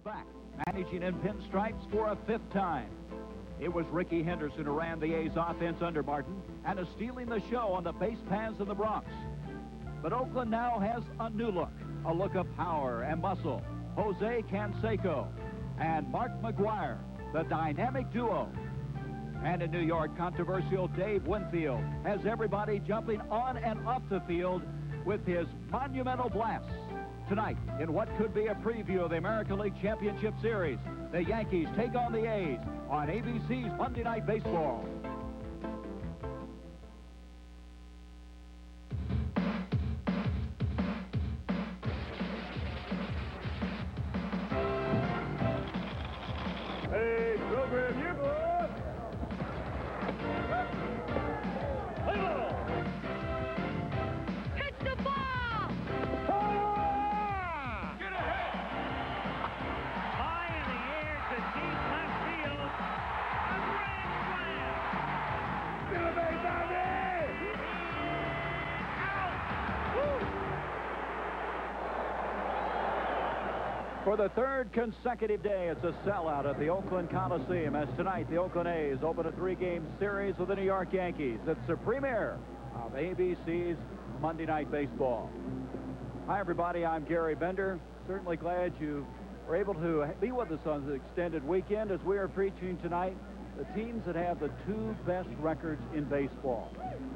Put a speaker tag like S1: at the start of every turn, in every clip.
S1: back, managing in pinstripes for a 5th time. It was Ricky Henderson who ran the A's offense under Martin and is stealing the show on the base paths in the Bronx. But Oakland now has a new look, a look of power and muscle. Jose Canseco and Mark McGwire, the dynamic duo. And in New York, controversial Dave Winfield has everybody jumping on and off the field with his monumental blasts. Tonight, in what could be a preview of the American League Championship Series, the Yankees take on the A's on ABC's Monday Night Baseball.
S2: Hey, program yearbook!
S3: Hit the ball!
S2: Get ahead!
S3: High in the air to deep left field. A grand slam!
S2: Get a base on there!
S3: Out! Woo!
S1: For the 3rd consecutive day, it's a sellout at the Oakland Coliseum, as tonight the Oakland A's open a 3-game series with the New York Yankees. It's the premiere of ABC's Monday Night Baseball. Hi, everybody. I'm Gary Bender. Certainly glad you were able to be with us on the extended weekend as we are featuring tonight the teams that have the 2 best records in baseball.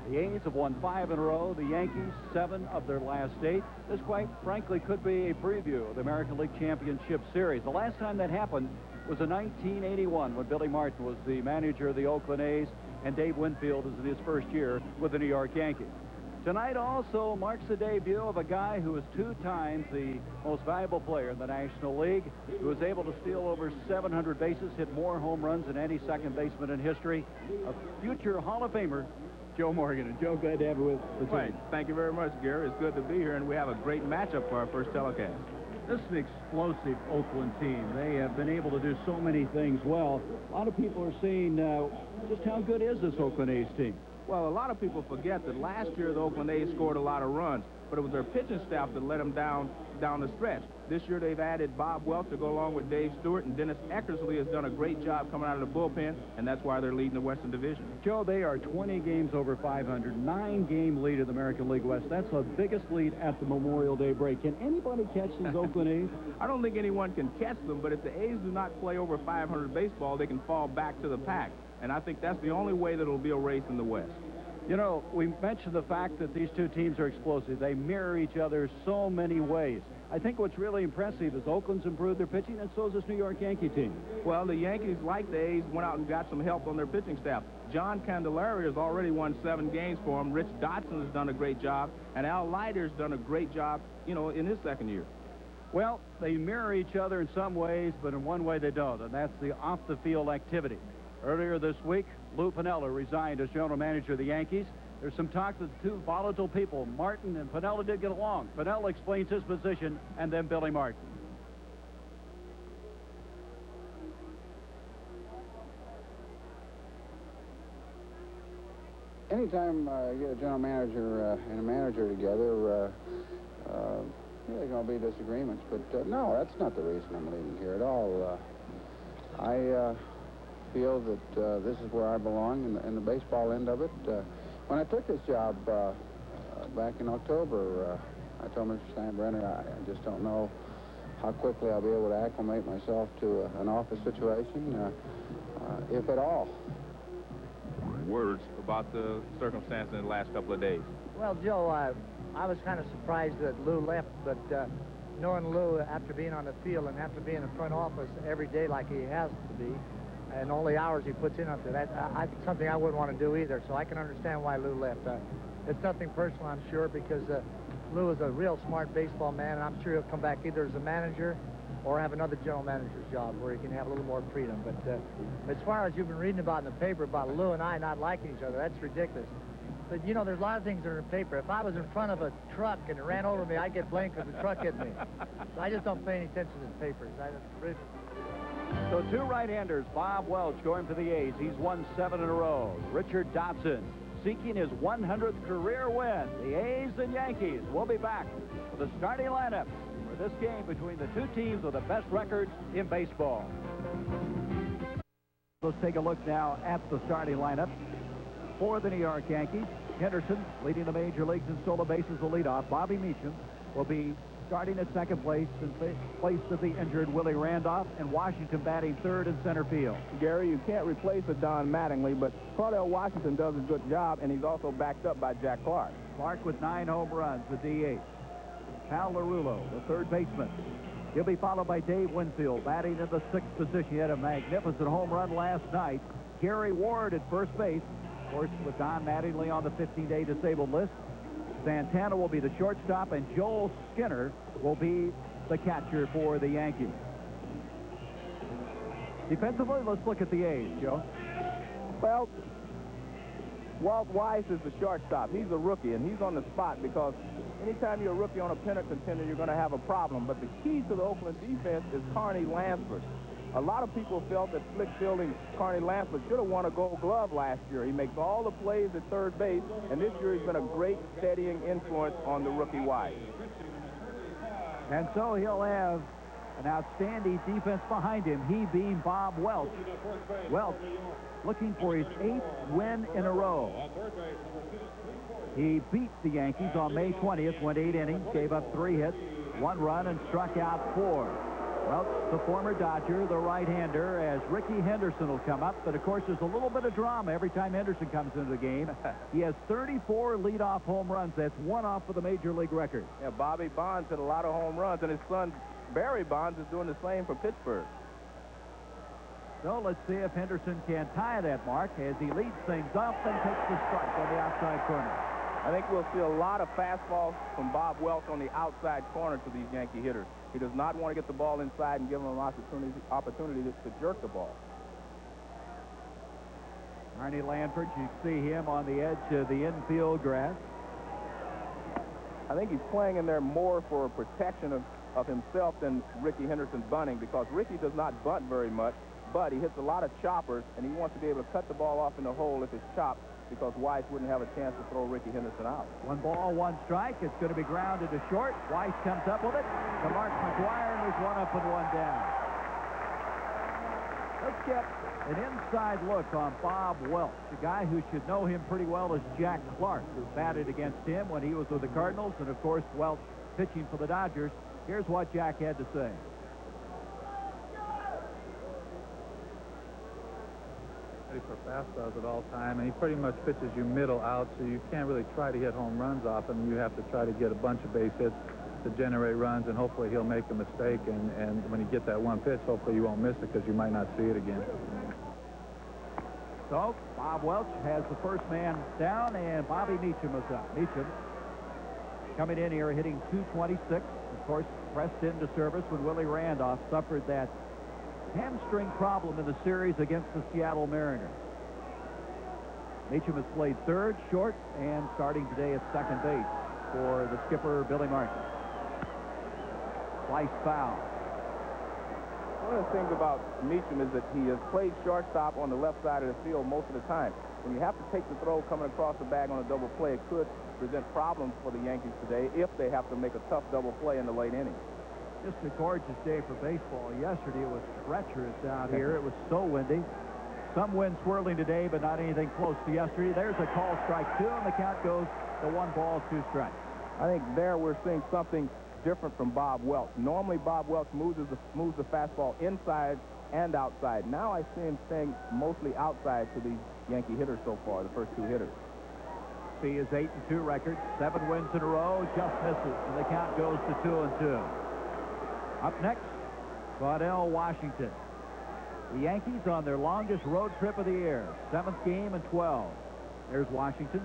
S1: The A's have won 5 in a row. The Yankees, 7 of their last 8. This, quite frankly, could be a preview of the American League Championship Series. The last time that happened was in 1981 when Billy Martin was the manager of the Oakland A's and Dave Winfield is in his first year with the New York Yankees. Tonight also marks the debut of a guy who is 2 times the most valuable player in the National League, who was able to steal over 700 bases, hit more home runs than any second baseman in history, a future Hall of Famer, Joe Morgan. And Joe, glad to have you with the team.
S4: Right. Thank you very much, Gary. It's good to be here, and we have a great matchup for our first telecast.
S1: This is an explosive Oakland team. They have been able to do so many things well. A lot of people are saying just how good is this Oakland A's team?
S4: Well, a lot of people forget that last year the Oakland A's scored a lot of runs, but it was their pitching staff that let them down the stretch. This year they've added Bob Welch to go along with Dave Stewart, and Dennis Eckersley has done a great job coming out of the bullpen, and that's why they're leading the Western Division.
S1: Joe, they are 20 games over 500, 9-game lead in the American League West. That's the biggest lead at the Memorial Day break. Can anybody catch these Oakland A's?
S4: I don't think anyone can catch them, but if the A's do not play over 500 baseball, they can fall back to the pack, and I think that's the only way that it'll be a race in the West.
S1: You know, we mentioned the fact that these 2 teams are explosive. They mirror each other so many ways. I think what's really impressive is Oakland's improved their pitching, and so is this New York Yankee team.
S4: Well, the Yankees, like the A's, went out and got some help on their pitching staff. John Candelaria has already won 7 games for them. Rich Dotson has done a great job, and Al Leiter's done a great job, you know, in his 2nd year.
S1: Well, they mirror each other in some ways, but in one way they don't, and that's the off-the-field activity. Earlier this week, Lou Piniella resigned as general manager of the Yankees. There's some talk that the 2 volatile people, Martin and Piniella, did get along. Piniella explains his position, and then Billy Martin.
S5: Anytime you get a general manager and a manager together, there's going to be disagreements. But no, that's not the reason I'm leaving here at all. I feel that this is where I belong in the baseball end of it. When I took this job back in October, I told Mr. Steinbrenner I just don't know how quickly I'll be able to acclimate myself to an office situation, if at all.
S4: Words about the circumstances in the last couple of days.
S6: Well, Joe, I was kind of surprised that Lou left, but knowing Lou after being on the field and after being in the front office every day like he has to be, and only hours he puts in after that, something I wouldn't want to do either, so I can understand why Lou left. It's nothing personal, I'm sure, because Lou is a real smart baseball man, and I'm sure he'll come back either as a manager or have another general manager's job where he can have a little more freedom. But as far as you've been reading about in the paper about Lou and I not liking each other, that's ridiculous. But, you know, there's a lot of things that are in the paper. If I was in front of a truck and it ran over me, I'd get blamed because the truck hit me. So I just don't pay any attention to the papers.
S1: So 2 right-handers, Bob Welch going for the A's. He's won 7 in a row. Richard Dotson seeking his 100th career win. The A's and Yankees will be back with the starting lineup for this game between the two teams with the best records in baseball. Let's take a look now at the starting lineup for the New York Yankees. Henderson leading the major leagues in stolen bases will lead off. Bobby Meacham will be starting at second place in place of the injured Willie Randolph, and Washington batting third in center field.
S4: Gary, you can't replace a Don Mattingly, but Cardell Washington does a good job, and he's also backed up by Jack Clark.
S1: Clark with 9 home runs, the DH. Hal Larullo, the third baseman. He'll be followed by Dave Winfield, batting in the 6th position. He had a magnificent home run last night. Gary Ward at first base, of course, with Don Mattingly on the 15-day disabled list. Santana will be the shortstop, and Joel Skinner will be the catcher for the Yankees. Defensively, let's look at the A's, Joe.
S4: Well, Walt Weiss is the shortstop. He's a rookie, and he's on the spot because anytime you're a rookie on a pennant contender, you're going to have a problem. But the key to the Oakland defense is Carney Lansford. A lot of people felt that slick-fielding Carney Lansford should have won a Gold Glove last year. He makes all the plays at third base, and this year he's been a great steadying influence on the rookie Weiss.
S1: And so he'll have an outstanding defense behind him, he being Bob Welch. Welch looking for his 8th win in a row. He beat the Yankees on May 20th, went 8 innings, gave up 3 hits, 1 run, and struck out 4. Welch, the former Dodger, the right-hander, as Ricky Henderson will come up. But, of course, there's a little bit of drama every time Henderson comes into the game. He has 34 leadoff home runs. That's 1 off of the major league record.
S4: Yeah, Bobby Bonds hit a lot of home runs, and his son, Barry Bonds, is doing the same for Pittsburgh.
S1: So let's see if Henderson can tie that mark as he leads things off and takes the strike on the outside corner.
S4: I think we'll see a lot of fastballs from Bob Welch on the outside corner to these Yankee hitters. He does not want to get the ball inside and give them an opportunity to jerk the ball.
S1: Arnie Lanford, you see him on the edge of the infield grass.
S4: I think he's playing in there more for protection of himself than Ricky Henderson bunting, because Ricky does not bunt very much, but he hits a lot of choppers, and he wants to be able to cut the ball off in the hole if it's chopped, because Weiss wouldn't have a chance to throw Ricky Henderson out. 1
S1: ball, 1 strike. It's going to be grounded to short. Weiss comes up with it to Mark McGwire, and there's 1 up and 1 down. Let's get an inside look on Bob Welch. A guy who should know him pretty well is Jack Clark, who batted against him when he was with the Cardinals, and of course Welch pitching for the Dodgers. Here's what Jack had to say.
S7: Ready for fastballs at all time, and he pretty much pitches you middle out, so you can't really try to hit home runs off him. You have to try to get a bunch of base hits to generate runs, and hopefully he'll make a mistake, and when you get that 1 pitch, hopefully you won't miss it because you might not see it again.
S1: So Bob Welch has the first man down, and Bobby Meacham is up. Meacham coming in here hitting .226. Of course, pressed into service when Willie Randolph suffered that hamstring problem in the series against the Seattle Mariners. Meacham has played third, short, and starting today at second base for the skipper, Billy Martin. Slice foul.
S4: One of the things about Meacham is that he has played shortstop on the left side of the field most of the time. When you have to take the throw coming across the bag on a double play, it could present problems for the Yankees today if they have to make a tough double play in the late innings.
S1: Just a gorgeous day for baseball. Yesterday it was treacherous out here. It was so windy. Some wind swirling today, but not anything close to yesterday. There's a call, strike 2, and the count goes to 1 ball, 2 strikes.
S4: I think there we're seeing something different from Bob Welch. Normally Bob Welch moves the fastball inside and outside. Now I see him staying mostly outside to these Yankee hitters so far, the first 2 hitters.
S1: See his 8-2 record, 7 wins in a row, just misses, and the count goes to 2-2. Up next, Cardell Washington. The Yankees on their longest road trip of the year, 7th game in 12. There's Washington.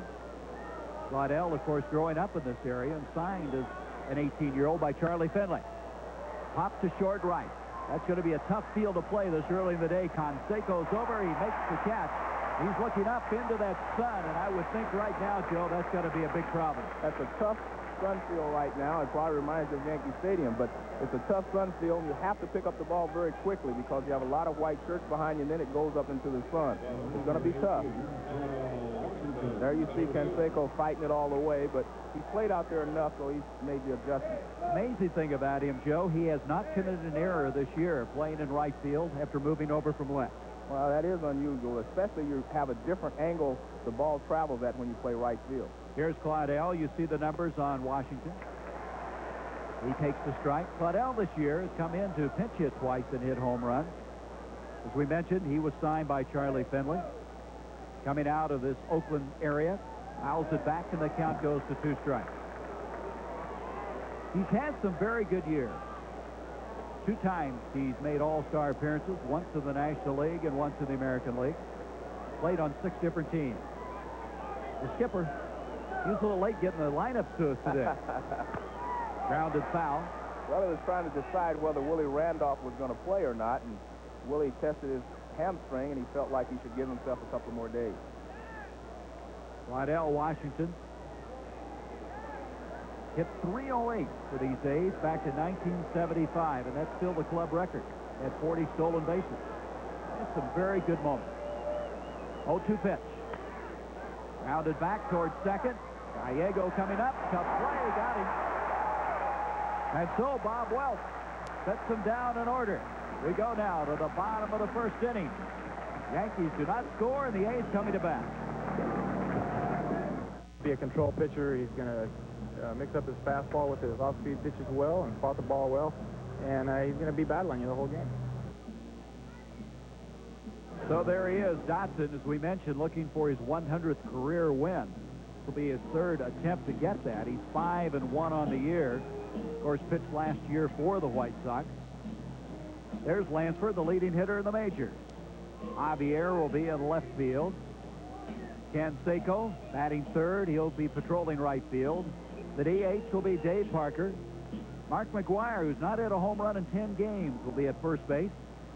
S1: Cardell, of course, growing up in this area and signed as an 18-year-old by Charlie Finley. Pop to short right. That's going to be a tough field to play this early in the day. Canseco's over. He makes the catch. He's looking up into that sun, and I would think right now, Joe, that's going to be a big problem.
S4: That's a tough sun field right now. It probably reminds you of Yankee Stadium, but it's a tough sun field, and you have to pick up the ball very quickly because you have a lot of white shirts behind you, and then it goes up into the sun. It's going to be tough. There you see Canseco fighting it all the way, but he played out there enough, so he's made the adjustment.
S1: Amazing thing about him, Joe, he has not committed an error this year playing in right field after moving over from left.
S4: Well, that is unusual, especially you have a different angle the ball travels at when you play right field.
S1: Here's Claudel. You see the numbers on Washington. He takes the strike. Claudel this year has come in to pinch hit twice and hit home runs. As we mentioned, he was signed by Charlie Finley. Coming out of this Oakland area, fouls it back, and the count goes to 2 strikes. He's had some very good years. 2 times he's made all-star appearances, once in the National League and once in the American League. Played on 6 different teams. The skipper, he was a little late getting the lineups to us today. Grounded foul.
S4: Well, he was trying to decide whether Willie Randolph was going to play or not, and Willie tested his hamstring, and he felt like he should give himself a couple more days.
S1: Waddell Washington hit .308 for these A's back in 1975, and that's still the club record at 40 stolen bases. Just some very good moments. 0-2 pitch. Rounded back towards second. Gallego coming up. Tough play. Got him. And so Bob Welch sets them down in order. We go now to the bottom of the first inning. Yankees do not score, and the A's coming to bat.
S7: Be a control pitcher. He's going to mix up his fastball with his off-speed pitches well and spot the ball well, and he's going to be battling you the whole game.
S1: So there he is, Dotson, as we mentioned, looking for his 100th career win. This will be his 3rd attempt to get that. He's 5-1 on the year. Of course, pitched last year for the White Sox. There's Lansford, the leading hitter in the majors. Javier will be in left field. Canseco batting 3rd. He'll be patrolling right field. The DH will be Dave Parker. Mark McGuire, who's not hit a home run in 10 games, will be at first base.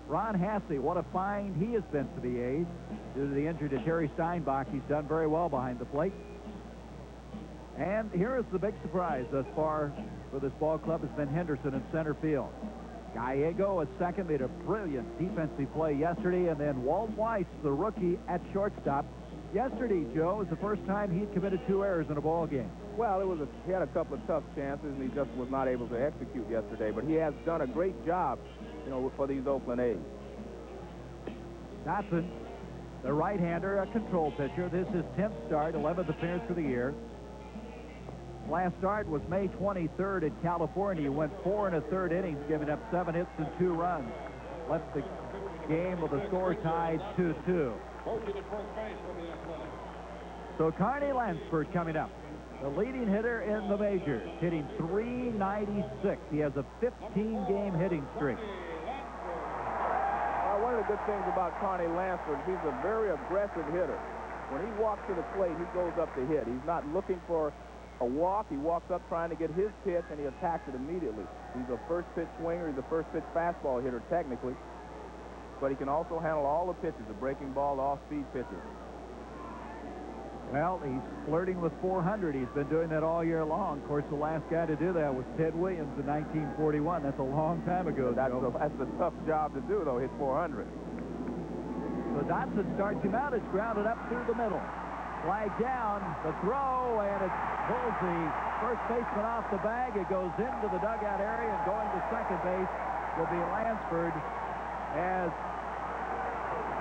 S1: Ron Hassey, what a find he has been for the A's. Due to the injury to Terry Steinbach, he's done very well behind the plate. And here is the big surprise thus far for this ball club has been Henderson in center field. Gallego at second, made a brilliant defensive play yesterday, and then Walt Weiss, the rookie, at shortstop. Yesterday, Joe, was the first time he'd committed 2 errors in a ball game.
S4: Well, he had a couple of tough chances, and he just was not able to execute yesterday. But he has done a great job, you know, for these Oakland A's.
S1: Dotson, the right-hander, a control pitcher. This is his 10th start, 11th appearance for the year. Last start was May 23rd in California. He went 4 1/3 innings, giving up 7 hits and 2 runs. Left the game with a score tied 2-2. So Carney Lansford coming up, the leading hitter in the majors, hitting .396. He has a 15-game hitting streak.
S4: Well, one of the good things about Carney Lansford is he's a very aggressive hitter. When he walks to the plate, he goes up to hit. He's not looking for a walk. He walks up trying to get his pitch, and he attacks it immediately. He's a first-pitch swinger. He's a first-pitch fastball hitter, technically. But he can also handle all the pitches, the breaking ball, the off-speed pitches.
S1: Well, he's flirting with 400. He's been doing that all year long. Of course, the last guy to do that was Ted Williams in 1941. That's a long time ago.
S4: That's a tough job to do, though, hit 400.
S1: So Dotson starts him out. It's grounded up through the middle. Flag down, the throw, and it pulls the first baseman off the bag. It goes into the dugout area, and going to second base will be Lansford, as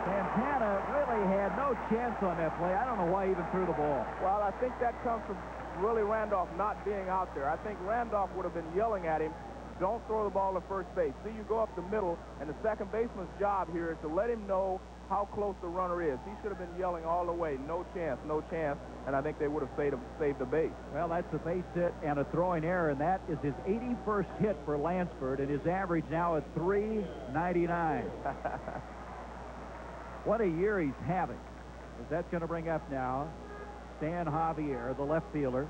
S1: Santana really had no chance on that play. I don't know why he even threw the ball.
S4: Well, I think that comes from Willie Randolph not being out there. I think Randolph would have been yelling at him, don't throw the ball to first base. See, you go up the middle, and the second baseman's job here is to let him know how close the runner is. He should have been yelling all the way, no chance, no chance, and I think they would have saved the base. Well,
S1: that's a base hit and a throwing error, and that is his 81st hit for Lansford, and his average now at .399. What a year he's having. As that's going to bring up now Stan Javier, the left fielder.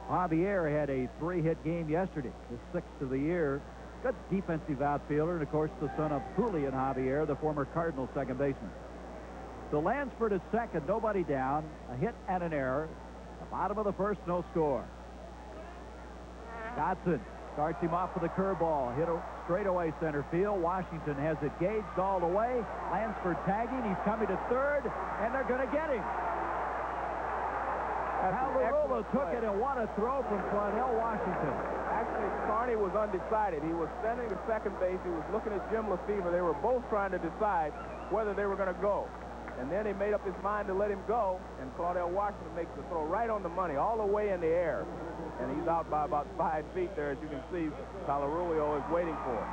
S1: Javier had a 3-hit game yesterday, his 6th of the year. Good defensive outfielder, and of course the son of Julian Javier, the former Cardinal second baseman. So Lansford is second, nobody down, a hit and an error. The bottom of the first, no score. Dotson starts him off with a curveball, hit a straightaway center field. Washington has it gauged all the way. Lansford tagging, he's coming to third, and they're going to get him. Palarula took it, and what a throw from Claudell Washington.
S4: Actually, Carney was undecided. He was standing at second base. He was looking at Jim Lefevre. They were both trying to decide whether they were going to go. And then he made up his mind to let him go, and Claudell Washington makes the throw right on the money, all the way in the air. And he's out by about 5 feet there, as you can see. Palarulio is waiting for it.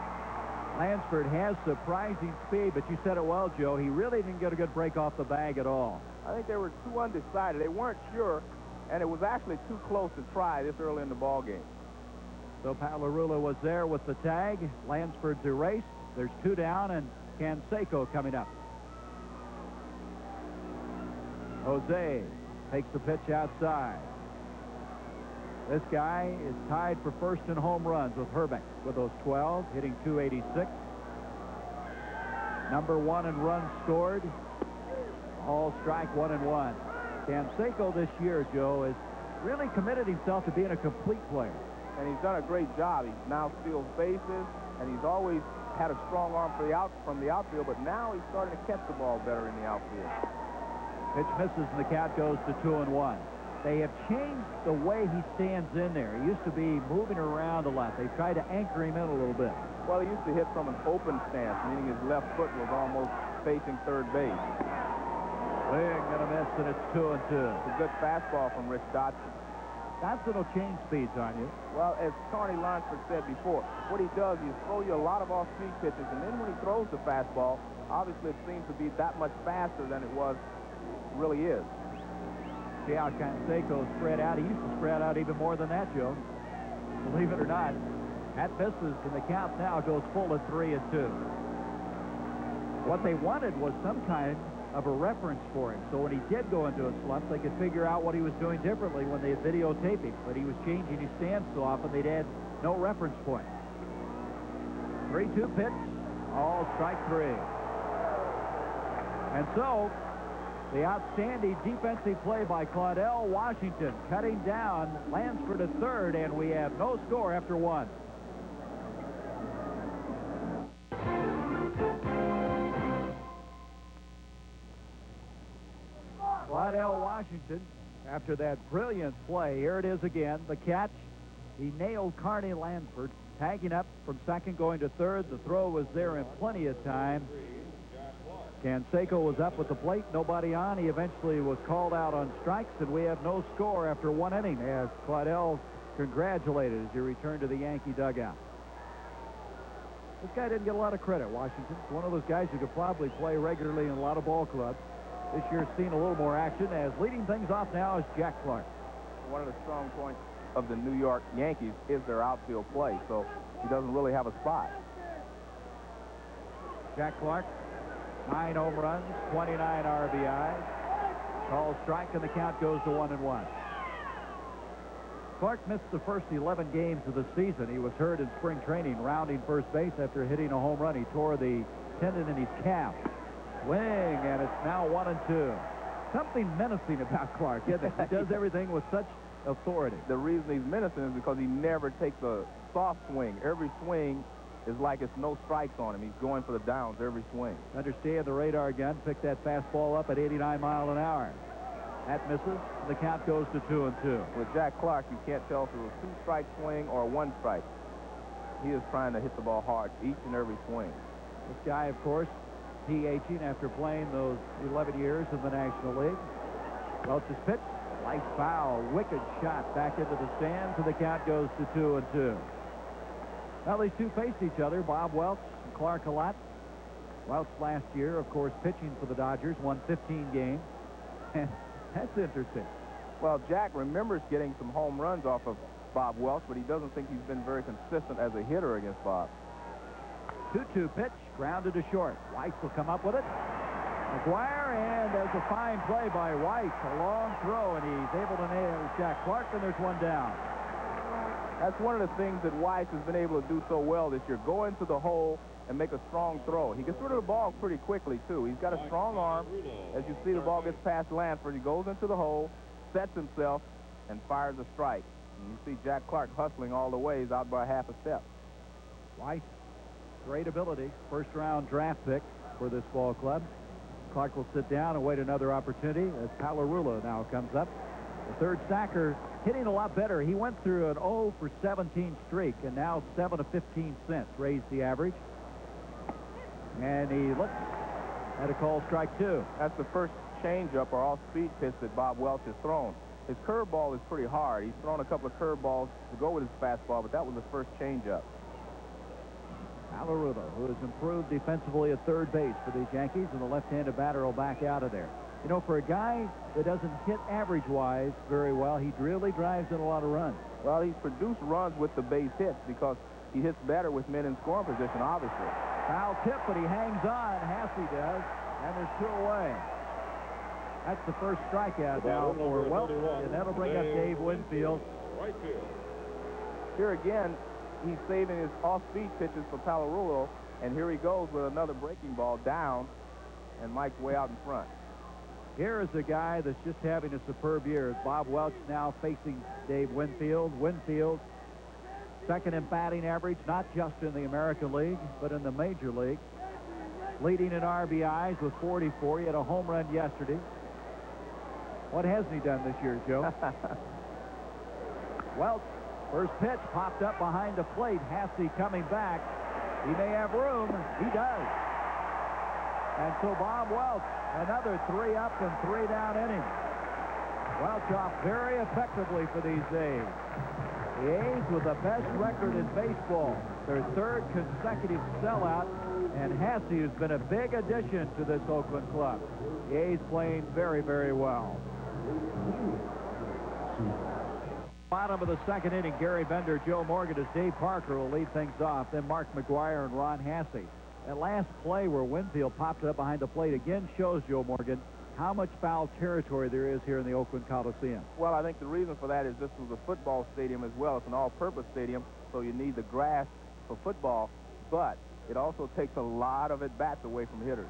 S1: Lansford has surprising speed, but you said it well, Joe. He really didn't get a good break off the bag at all.
S4: I think they were too undecided. They weren't sure, and it was actually too close to try this early in the ball game.
S1: So Palarula was there with the tag. Lansford's erased. There's 2 down, and Canseco coming up. Jose takes the pitch outside. This guy is tied for first in home runs with Herbeck with those 12, hitting .286. Number 1 in runs scored. All strike 1-1. Canseco this year, Joe, has really committed himself to being a complete player.
S4: And he's done a great job. He now steals bases, and he's always had a strong arm from the outfield, but now he's starting to catch the ball better in the outfield.
S1: Pitch misses, and the count goes to 2-1. They have changed the way he stands in there. He used to be moving around a lot. They tried to anchor him in a little bit.
S4: Well, he used to hit from an open stance, meaning his left foot was almost facing third base.
S1: Swing and a miss, and it's 2-2.
S4: It's a good fastball from Rich Dodson.
S1: Dodson will change speeds on you.
S4: Well, as Carney Lansford said before, what he does is throw you a lot of off-speed pitches, and then when he throws the fastball, obviously it seems to be that much faster than it really is.
S1: See how Canseco spread out. He used to spread out even more than that, Joe. Believe it or not. That misses, and the count now goes full at 3-2. What they wanted was some kind of a reference for him. So when he did go into a slump, they could figure out what he was doing differently when they videotaped him. But he was changing his stance so often they'd had no reference point. 3-2 pitch, all strike 3. And so the outstanding defensive play by Claudell Washington, cutting down Lansford at third, and we have no score after 1. Claudell Washington, after that brilliant play, here it is again, the catch. He nailed Carney Lansford, tagging up from second, going to third. The throw was there in plenty of time. Canseco was up with the plate, nobody on. He eventually was called out on strikes, and we have no score after 1 inning as Claudell congratulated as he returned to the Yankee dugout. This guy didn't get a lot of credit, Washington. He's one of those guys who could probably play regularly in a lot of ball clubs. This year's seen a little more action, as leading things off now is Jack Clark.
S4: One of the strong points of the New York Yankees is their outfield play, so he doesn't really have a spot.
S1: Jack Clark, 9 home runs, 29 RBIs. Called strike, and the count goes to 1-1. Clark missed the first 11 games of the season. He was hurt in spring training, rounding first base after hitting a home run. He tore the tendon in his calf. Swing, and it's now 1-2. Something menacing about Clark, isn't it? He does everything with such authority.
S4: The reason he's menacing is because he never takes a soft swing. Every swing is like it's no strikes on him. He's going for the downs every swing.
S1: Understand the radar gun. Picked that fastball up at 89 miles an hour. That misses, and the count goes to 2-2.
S4: With Jack Clark, you can't tell if it was a 2-strike swing or a 1-strike. He is trying to hit the ball hard each and every swing.
S1: This guy, of course, DHing after playing those 11 years in the National League. Welch's pitch, light foul, wicked shot back into the stands, and the count goes to 2-2. Well, these two faced each other, Bob Welch and Clark a lot. Welch last year, of course, pitching for the Dodgers, won 15 games. And that's interesting.
S4: Well, Jack remembers getting some home runs off of Bob Welch, but he doesn't think he's been very consistent as a hitter against Bob.
S1: 2-2 pitch, grounded to short. Weiss will come up with it. McGuire, and there's a fine play by Weiss. A long throw, and he's able to nail Jack Clark, and there's 1 down.
S4: That's one of the things that Weiss has been able to do so well this year. Go into the hole and make a strong throw. He gets rid of the ball pretty quickly, too. He's got a strong arm. As you see, the ball gets past Lansford. He goes into the hole, sets himself, and fires a strike. And you see Jack Clark hustling all the way. He's out by half a step.
S1: Weiss, great ability. First-round draft pick for this ball club. Clark will sit down and wait another opportunity as Palarula now comes up. The third stacker hitting a lot better. He went through an 0 for 17 streak, and now 7 of 15 since raised the average. And he looks at a call strike 2.
S4: That's the first changeup or off-speed pitch that Bob Welch has thrown. His curveball is pretty hard. He's thrown a couple of curveballs to go with his fastball, but that was the first changeup.
S1: Alarulo, who has improved defensively at third base for these Yankees, and the left-handed batter will back out of there. You know, for a guy that doesn't hit average-wise very well, he really drives in a lot of runs.
S4: Well, he's produced runs with the base hits because he hits better with men in scoring position, obviously.
S1: Foul tip, but he hangs on. Hasse does, and there's 2 away. That's the first strikeout now for Welch, and that'll bring up Dave Winfield.
S2: Right field.
S4: Here again, he's saving his off-speed pitches for Palarulo, and here he goes with another breaking ball down, and Mike's way out in front.
S1: Here is a guy that's just having a superb year. Bob Welch now facing Dave Winfield. Winfield, second in batting average, not just in the American League, but in the Major League. Leading in RBIs with 44. He had a home run yesterday. What hasn't he done this year, Joe? Welch, first pitch popped up behind the plate. Hasse coming back. He may have room. He does. And so Bob Welch, another 3 up and 3 down inning. Welch off very effectively for these A's. The A's with the best record in baseball. Their third consecutive sellout, and Hasse has been a big addition to this Oakland club. The A's playing very, very well. Bottom of the second inning, Gary Bender, Joe Morgan, as Dave Parker will lead things off. Then Mark McGuire and Ron Hasse. That last play where Winfield popped up behind the plate again shows, Joe Morgan, how much foul territory there is here in the Oakland Coliseum.
S4: Well, I think the reason for that is this was a football stadium as well. It's an all-purpose stadium, so you need the grass for football, but it also takes a lot of at-bats away from hitters.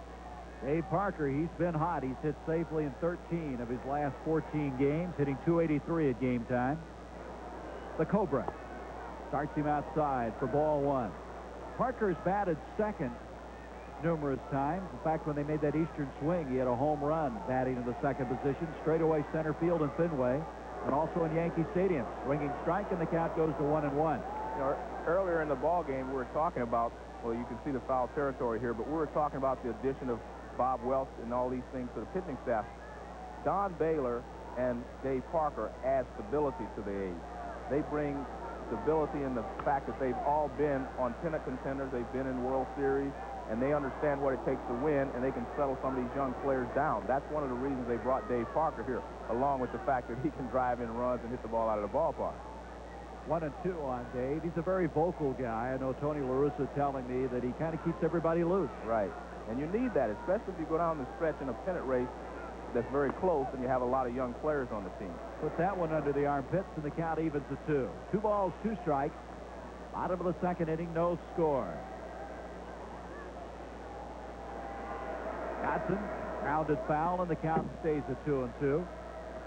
S1: Dave Parker, he's been hot. He's hit safely in 13 of his last 14 games, hitting .283 at game time. The Cobra starts him outside for ball 1. Parker's batted second numerous times. In fact, when they made that Eastern swing, he had a home run batting in the second position, straightaway center field in Fenway, and also in Yankee Stadium. Swinging strike, and the count goes to 1-1.
S4: You know, earlier in the ball game, we were talking about, well, you can see the foul territory here, but we were talking about the addition of Bob Welch and all these things to the pitching staff. Don Baylor and Dave Parker add stability to the A's. They bring stability in the fact that they've all been on pennant contenders. They've been in World Series, and they understand what it takes to win, and they can settle some of these young players down. That's one of the reasons they brought Dave Parker here, along with the fact that he can drive in runs and hit the ball out of the ballpark.
S1: 1-2 on Dave. He's a very vocal guy. I know Tony La Russa telling me that he kind of keeps everybody loose.
S4: Right. And you need that, especially if you go down the stretch in a pennant race that's very close and you have a lot of young players on the team.
S1: Put that one under the armpits, and the count evens at 2. 2 balls, 2 strikes. Bottom of the second inning, no score. Dodson grounded foul, and the count stays at 2-2.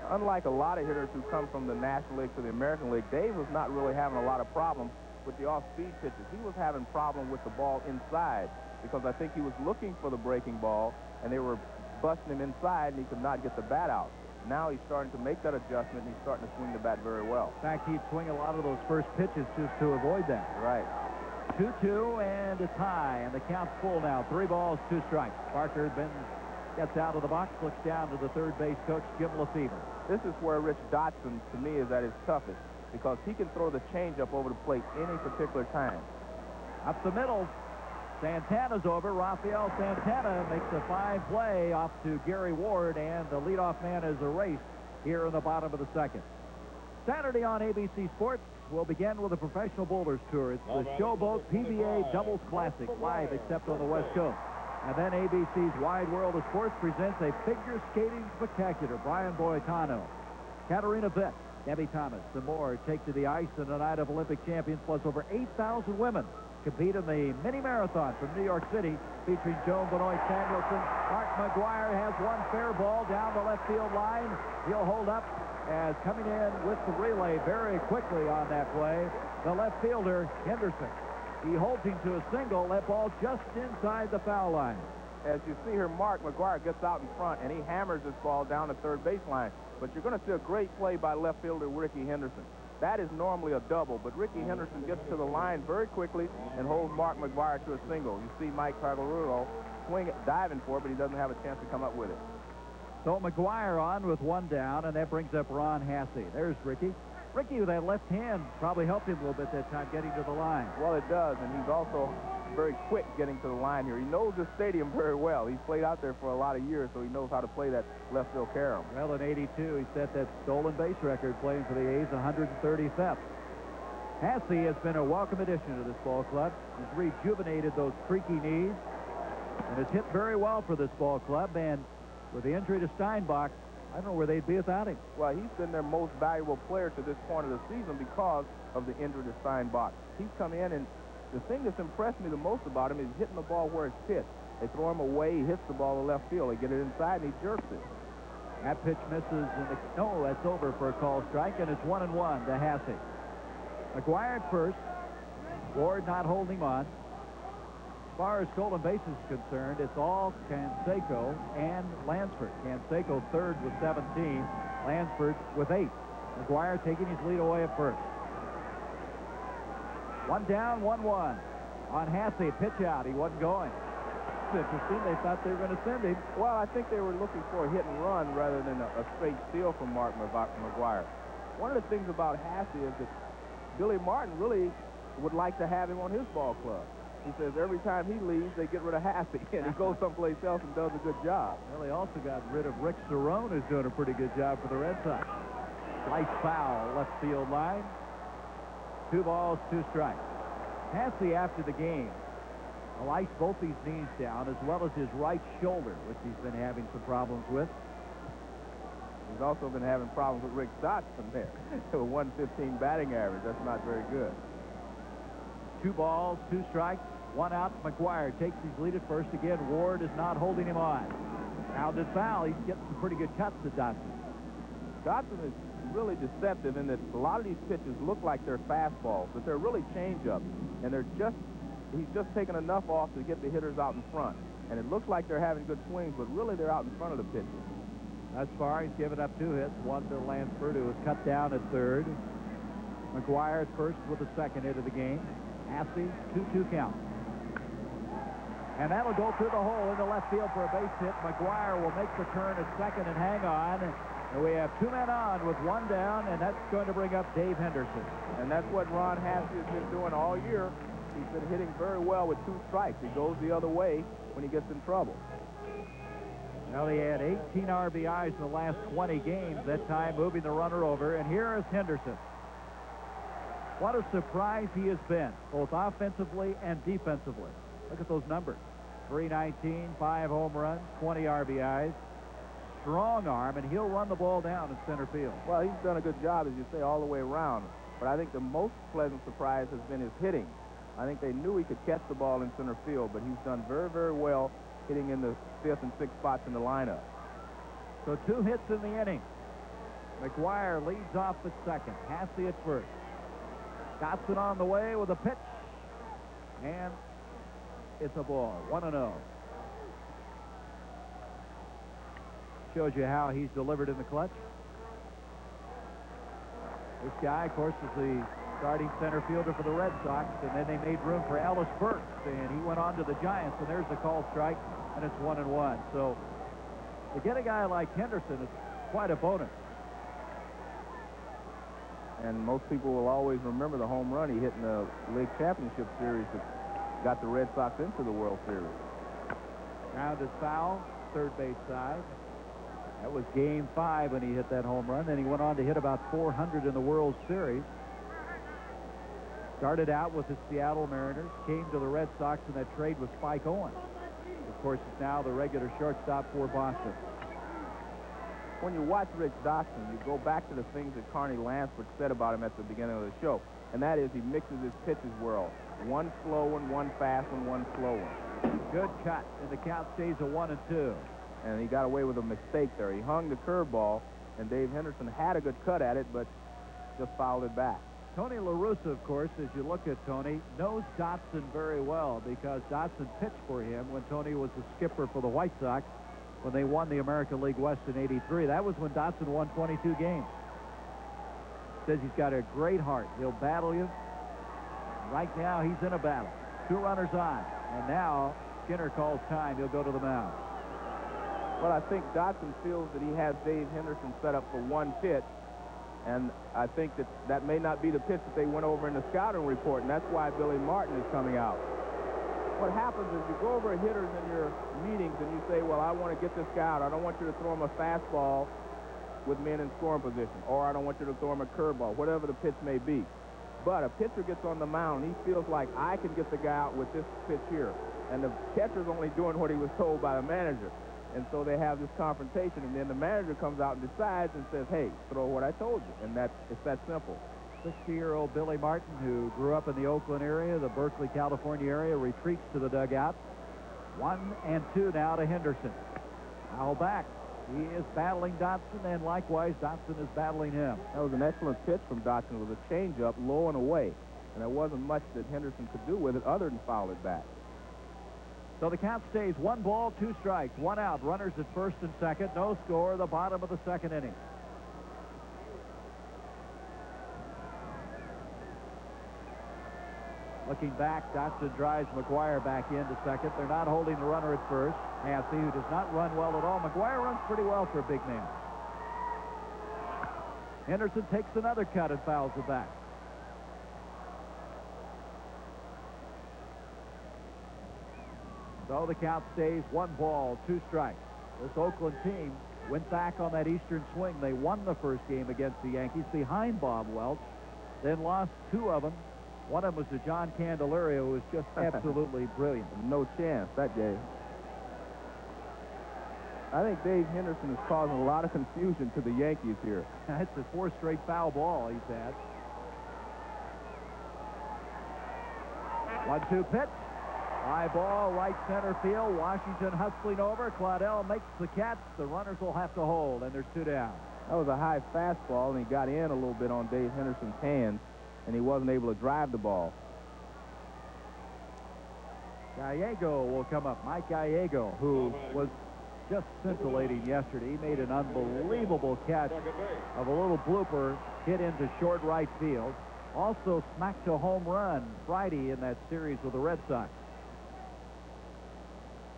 S4: Unlike a lot of hitters who come from the National League to the American League, Dave was not really having a lot of problems with the off-speed pitches. He was having problems with the ball inside because I think he was looking for the breaking ball, and they were busting him inside, and he could not get the bat out. Now he's starting to make that adjustment, and he's starting to swing the bat very well.
S1: In fact, he'd swing a lot of those first pitches just to avoid that.
S4: Right.
S1: 2-2, and it's high, and the count's full now. 3 balls, 2 strikes. Parker then gets out of the box, looks down to the third base coach, Jim Lefevre.
S4: This is where Rich Dotson, to me, is at his toughest because he can throw the changeup over the plate any particular time.
S1: Up the middle, Santana's over. Rafael Santana makes a fine play off to Gary Ward, and the leadoff man is erased here in the bottom of the second. Saturday on ABC Sports, we'll begin with a professional bowlers tour. It's the Showboat PBA Doubles Classic, live except on the West Coast. And then ABC's Wide World of Sports presents a figure skating spectacular. Brian Boitano, Katarina Witt, Debbie Thomas, and more take to the ice in a night of Olympic champions, plus over 8,000 women compete in the mini marathon from New York City, featuring Joan Benoit Samuelson. Mark McGuire has one fair ball down the left field line. He'll hold up as coming in with the relay very quickly on that play, the left fielder, Henderson. He holds him to a single. That ball just inside the foul line.
S4: As you see here, Mark McGuire gets out in front, and he hammers this ball down the third baseline. but you're going to see a great play by left fielder Ricky Henderson. That is normally a double, but Ricky Henderson gets to the line very quickly and holds Mark McGwire to a single. You see Mike Cargarulo diving for it, but he doesn't have a chance to come up with it.
S1: So McGwire on with one down, and that brings up Ron Hasse. There's Ricky. Ricky with that left hand probably helped him a little bit that time getting to the line.
S4: Well, it does, and he's also very quick getting to the line here. He knows this stadium very well. He's played out there for a lot of years, so he knows how to play that left field carom.
S1: Well, in '82, he set that stolen base record playing for the A's, 130 thefts. Hasse has been a welcome addition to this ball club. He's rejuvenated those creaky knees and has hit very well for this ball club. And with the injury to Steinbach, I don't know where they'd be without him.
S4: Well, he's been their most valuable player to this point of the season because of the injury to Steinbach. He's come in, and the thing that's impressed me the most about him is hitting the ball where it's pitched. They throw him away, he hits the ball to left field. They get it inside, and he jerks it.
S1: That pitch misses, and no, that's over for a call strike, and it's 1-1 to Hasse. McGwire at first. Ward not holding him on. As far as stolen bases is concerned, it's all Canseco and Lansford. Canseco third with 17, Lansford with 8. McGwire taking his lead away at first. One down, 1-1. On Hasse, pitch out. He wasn't going. It's interesting. They thought they were going to send him.
S4: Well, I think they were looking for a hit and run rather than a straight steal from Mark McGwire. One of the things about Hasse is that Billy Martin really would like to have him on his ball club. He says every time he leaves, they get rid of Hasse, and he goes someplace else and does a good job.
S1: Well, they also got rid of Rick Cerrone, who's doing a pretty good job for the Red Sox. Slice foul, left field line. 2 balls, 2 strikes. Hasse, after the game, iced both these knees down, as well as his right shoulder, which he's been having some problems with.
S4: He's also been having problems with Rick Dotson there. A 115 batting average. That's not very good.
S1: 2 balls, 2 strikes, 1 out. McGwire takes his lead at first again. Ward is not holding him on. Rounded foul. He's getting some pretty good cuts to Dotson.
S4: Dotson is really deceptive in that a lot of these pitches look like they're fastballs, but they're really changeups, and he's just taken enough off to get the hitters out in front. And it looks like they're having good swings, but really they're out in front of the pitches.
S1: Thus far, he's given up 2 hits, 1 to Lansford, who was cut down at third. McGwire at first with the second hit of the game. Hasse, 2-2 count. And that'll go through the hole into left field for a base hit. McGwire will make the turn at second and hang on. And we have 2 men on with 1 down, and that's going to bring up Dave Henderson.
S4: And that's what Ron Hasse has been doing all year. He's been hitting very well with 2 strikes. He goes the other way when he gets in trouble.
S1: Well, he had 18 RBIs in the last 20 games, that time moving the runner over. And here is Henderson. What a surprise he has been, both offensively and defensively. Look at those numbers. 319, 5 home runs, 20 RBIs. Strong arm, and he'll run the ball down in center field.
S4: Well, he's done a good job, as you say, all the way around. But I think the most pleasant surprise has been his hitting. I think they knew he could catch the ball in center field, but he's done very, very well hitting in the 5th and 6th spots in the lineup.
S1: So 2 hits in the inning. McGwire leads off at second. Hasse at first. Dotson on the way with a pitch. And it's a ball. 1-0. Shows you how he's delivered in the clutch. This guy, of course, is the starting center fielder for the Red Sox, and then they made room for Ellis Burks, and he went on to the Giants, and there's the call strike, and it's 1-1. So to get a guy like Henderson is quite a bonus.
S4: And most people will always remember the home run he hit in the League Championship Series that got the Red Sox into the World Series.
S1: Rounded foul, third base side. That was Game 5 when he hit that home run. Then he went on to hit about 400 in the World Series. Started out with the Seattle Mariners, came to the Red Sox in that trade with Spike Owen. Of course, is now the regular shortstop for Boston.
S4: When you watch Rich Dotson, you go back to the things that Carney Lansford said about him at the beginning of the show, and that is he mixes his pitches well. 1 slow one, 1 fast one, 1 slow one.
S1: Good cut, and the count stays at 1-2.
S4: And he got away with a mistake there. He hung the curveball, and Dave Henderson had a good cut at it, but just fouled it back.
S1: Tony La Russa, of course, as you look at Tony, knows Dotson very well because Dotson pitched for him when Tony was the skipper for the White Sox when they won the American League West in '83. That was when Dotson won 22 games. Says he's got a great heart. He'll battle you. Right now, he's in a battle. 2 runners on. And now, Skinner calls time. He'll go to the mound.
S4: Well, I think Dotson feels that he has Dave Henderson set up for one pitch. And I think that may not be the pitch that they went over in the scouting report. And that's why Billy Martin is coming out. What happens is you go over hitters in your meetings and you say, well, I want to get this guy out. I don't want you to throw him a fastball with men in scoring position, or I don't want you to throw him a curveball, whatever the pitch may be. But a pitcher gets on the mound, and he feels like I can get the guy out with this pitch here. And the catcher's only doing what he was told by the manager. And so they have this confrontation, and then the manager comes out and decides and says, hey, throw what I told you. And it's that simple.
S1: 60-year-old Billy Martin, who grew up in the Oakland area, the Berkeley, California area, retreats to the dugout. 1-2 now to Henderson. Foul back. He is battling Dotson, and likewise, Dotson is battling him.
S4: That was an excellent pitch from Dotson. It was a changeup, low and away. And there wasn't much that Henderson could do with it other than foul it back.
S1: So the count stays 1 ball, 2 strikes, 1 out. Runners at first and second. No score, the bottom of the second inning. Looking back, Dotson drives McGuire back into second. They're not holding the runner at first. Hasse, who does not run well at all. McGuire runs pretty well for a big man. Henderson takes another cut and fouls it back. So the count stays 1 ball, 2 strikes. This Oakland team went back on that Eastern swing. They won the first game against the Yankees behind Bob Welch, then lost 2 of them. One of them was to John Candelario, who was just absolutely brilliant.
S4: No chance that game. I think Dave Henderson is causing a lot of confusion to the Yankees here.
S1: That's the 4th straight foul ball he's had. 1-2 pitch. High ball, right center field. Washington hustling over. Claudel makes the catch. The runners will have to hold, and there's 2 down.
S4: That was a high fastball, and he got in a little bit on Dave Henderson's hands, and he wasn't able to drive the ball.
S1: Gallego will come up. Mike Gallego, who was just scintillating yesterday. He made an unbelievable catch of a little blooper hit into short right field. Also smacked a home run Friday in that series with the Red Sox.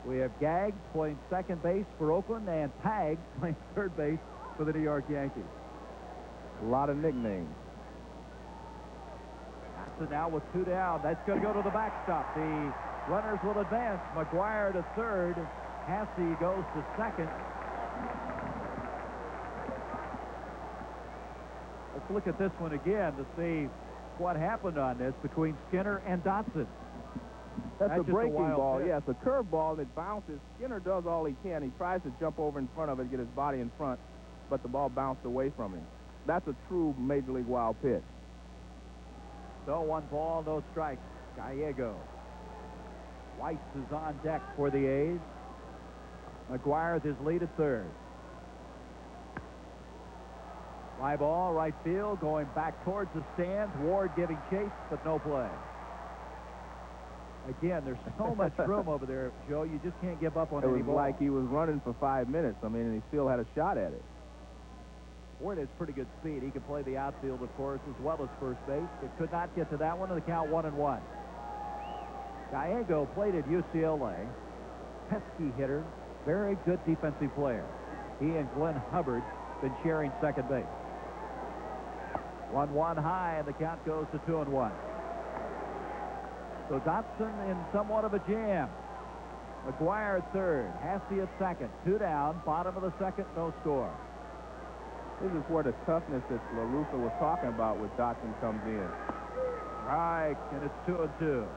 S1: We have Gags playing second base for Oakland and Pags playing third base for the New York Yankees.
S4: A lot of nicknames.
S1: Dotson now with 2 down. That's going to go to the backstop. The runners will advance. McGuire to third. Hasse goes to second. Let's look at this one again to see what happened on this between Skinner and Dotson.
S4: That's a breaking ball.
S1: Pitch.
S4: Yes, a curve ball that bounces. Skinner does all he can. He tries to jump over in front of it, get his body in front, but the ball bounced away from him. That's a true Major League wild pitch.
S1: So 1 ball, no strikes. Gallego. Weiss is on deck for the A's. McGuire with his lead at third. Fly ball, right field, going back towards the stands. Ward giving chase, but no play. Again, there's so much room over there, Joe. You just can't give up on any ball.
S4: It was like he was running for 5 minutes. I mean, and he still had a shot at it.
S1: Ward has pretty good speed. He can play the outfield, of course, as well as first base, but could not get to that one, and the count 1-1. Gallego played at UCLA. Pesky hitter. Very good defensive player. He and Glenn Hubbard been sharing second base. 1-1 high, and the count goes to 2-1. So Dotson in somewhat of a jam. McGuire at third. Hasse at second. 2 down. Bottom of the second. No score.
S4: This is where the toughness that La Russa was talking about with Dotson comes in.
S1: Right, and it's 2-2.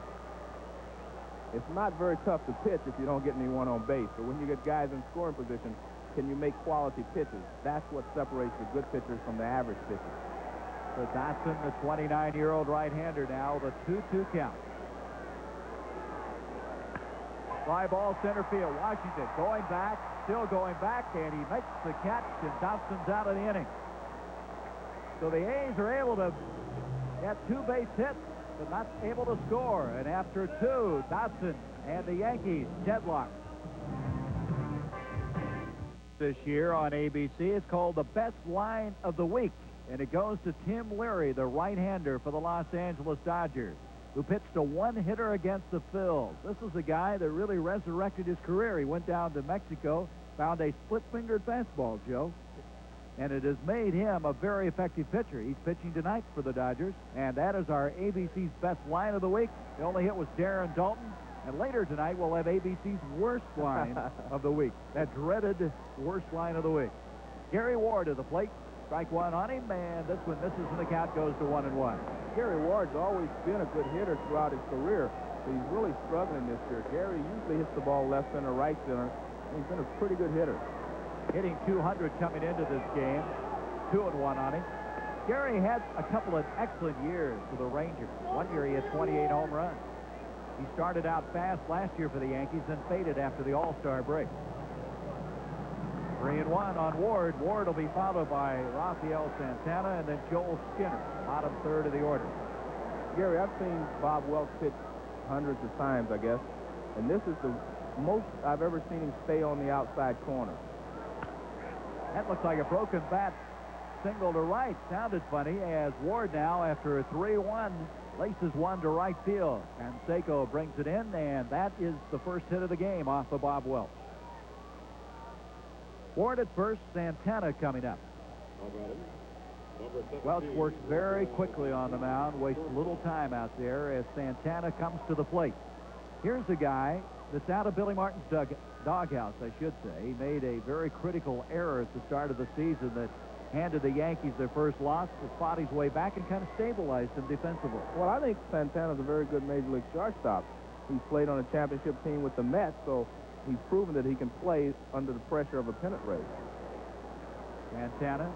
S4: It's not very tough to pitch if you don't get anyone on base. But when you get guys in scoring position, can you make quality pitches? That's what separates the good pitchers from the average pitchers.
S1: So Dotson, the 29-year-old right-hander now, the 2-2 count. Fly ball center field. Washington going back, still going back, and he makes the catch, and Dotson's out of the inning. So the A's are able to get 2 base hits, but not able to score. And after 2, Dotson and the Yankees deadlocked. this year on ABC. It's called the Best Line of the Week, and it goes to Tim Leary, the right-hander for the Los Angeles Dodgers, who pitched a one-hitter against the Phils. This is a guy that really resurrected his career. He went down to Mexico, found a split-fingered fastball, Joe, and it has made him a very effective pitcher. He's pitching tonight for the Dodgers, and that is our ABC's Best Line of the Week. The only hit was Darren Dalton, and later tonight we'll have ABC's Worst Line of the Week, that dreaded Worst Line of the Week. Gary Ward to the plate. Strike one on him, and this one misses, and the count goes to 1-1.
S4: Gary Ward's always been a good hitter throughout his career, but he's really struggling this year. Gary usually hits the ball left center, right center, and he's been a pretty good hitter.
S1: Hitting 200 coming into this game. 2-1 on him. Gary had a couple of excellent years for the Rangers. One year he had 28 home runs. He started out fast last year for the Yankees and faded after the All-Star break. 3-1 on Ward. Ward will be followed by Rafael Santana and then Joel Skinner, bottom third of the order.
S4: Gary, I've seen Bob Welch pitch hundreds of times, I guess, and this is the most I've ever seen him stay on the outside corner.
S1: That looks like a broken bat single to right. Sounded funny as Ward now, after a 3-1, laces one to right field. Canseco brings it in, and that is the first hit of the game off of Bob Welch. Ward at first, Santana coming up. Welch works very quickly on the mound, wastes little time out there as Santana comes to the plate. Here's a guy that's out of Billy Martin's doghouse, I should say. He made a very critical error at the start of the season that handed the Yankees their first loss, but fought his way back and kind of stabilized them defensively.
S4: Well, I think Santana's a very good Major League shortstop. He's played on a championship team with the Mets, so he's proven that he can play under the pressure of a pennant race.
S1: Santana,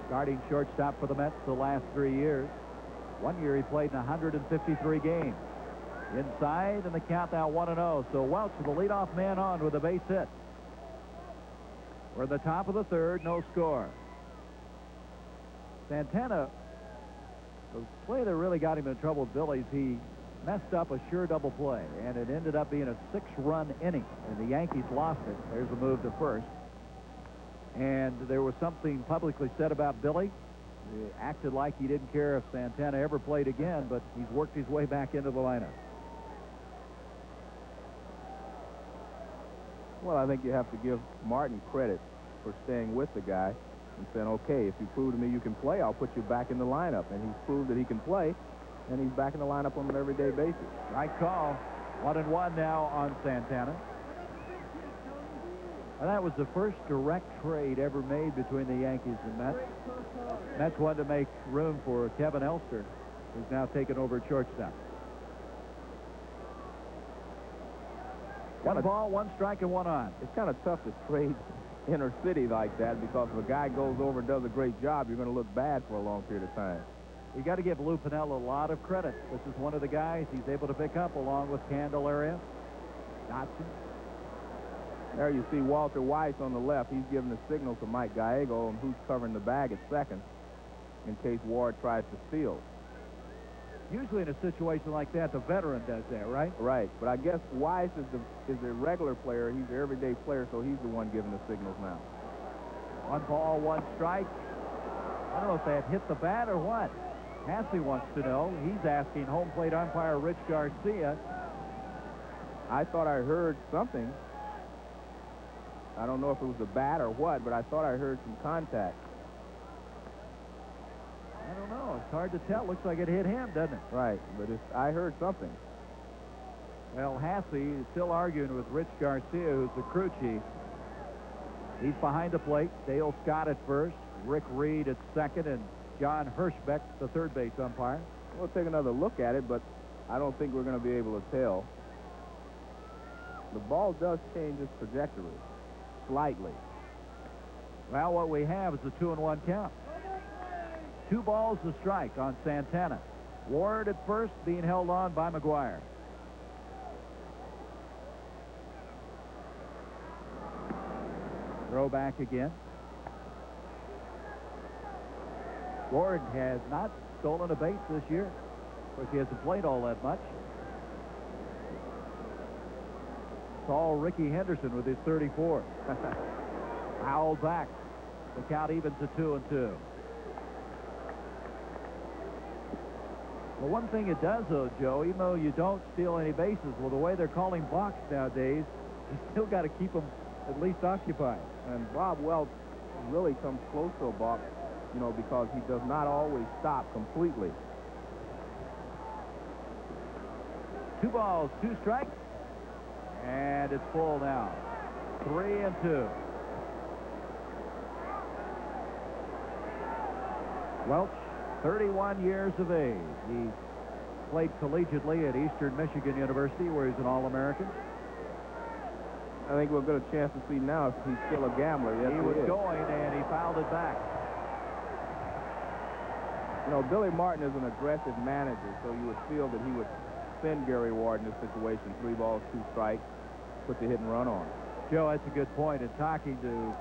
S1: starting shortstop for the Mets the last 3 years. 1 year he played in 153 games. Inside, and the count now 1-0. So Welch, the leadoff man, on with a base hit. We're at the top of the third, no score. Santana, the play that really got him in trouble with Billy's, he messed up a sure double play, and it ended up being a 6-run inning, and the Yankees lost it. There's a move to first. And there was something publicly said about Billy. He acted like he didn't care if Santana ever played again, but he's worked his way back into the lineup.
S4: Well, I think you have to give Martin credit for staying with the guy and saying, okay, if you prove to me you can play, I'll put you back in the lineup. And he's proved that he can play, and he's back in the lineup on an everyday basis.
S1: Right call. 1-1 now on Santana. And that was the first direct trade ever made between the Yankees and Mets. Mets wanted to make room for Kevin Elster, who's now taken over at shortstop. 1 ball, 1 strike, and 1 on.
S4: It's kind of tough to trade inner city like that, because if a guy goes over and does a great job, you're going to look bad for a long period of time.
S1: You got to give Lou Piniella a lot of credit. This is one of the guys he's able to pick up along with Candelaria, Dotson.
S4: There you see Walter Weiss on the left. He's giving a signal to Mike Gallego on who's covering the bag at second in case Ward tries to steal.
S1: Usually in a situation like that, the veteran does that, right?
S4: Right, but I guess Weiss is the regular player. He's the everyday player, so he's the one giving the signals now.
S1: 1 ball, 1 strike. I don't know if that hit the bat or what. Hassey wants to know. He's asking home plate umpire Rich Garcia.
S4: I thought I heard something. I don't know if it was the bat or what, but I thought I heard some contact.
S1: I don't know. It's hard to tell. Looks like it hit him, doesn't it?
S4: Right, but I heard something.
S1: Well, Hassey is still arguing with Rich Garcia, who's the crew chief. He's behind the plate. Dale Scott at first, Rick Reed at second, and John Hirschbeck, the third base umpire.
S4: We'll take another look at it, but I don't think we're going to be able to tell. The ball does change its trajectory slightly.
S1: Well, what we have is a 2-1 count. 2 balls a strike on Santana. Ward at first, being held on by McGuire. Throw back again. Ward has not stolen a base this year. Of course, he hasn't played all that much. Tall Ricky Henderson with his 34. fouled back. The count evens at 2-2. Well, one thing it does, though, Joe, even though you don't steal any bases, well, the way they're calling balks nowadays, you still got to keep them at least occupied.
S4: And Bob Welch really comes close to a balk, you know, because he does not always stop completely.
S1: 2 balls, 2 strikes, and it's full now. 3-2. Welch, 31 years of age. He played collegiately at Eastern Michigan University, where he's an All-American.
S4: I think we'll get a chance to see now if he's still a gambler. Yes,
S1: he was going, and he fouled it back.
S4: You know, Billy Martin is an aggressive manager, so you would feel that he would send Gary Ward in this situation. 3 balls, 2 strikes, put the hit and run on.
S1: Joe, that's a good point. In talking to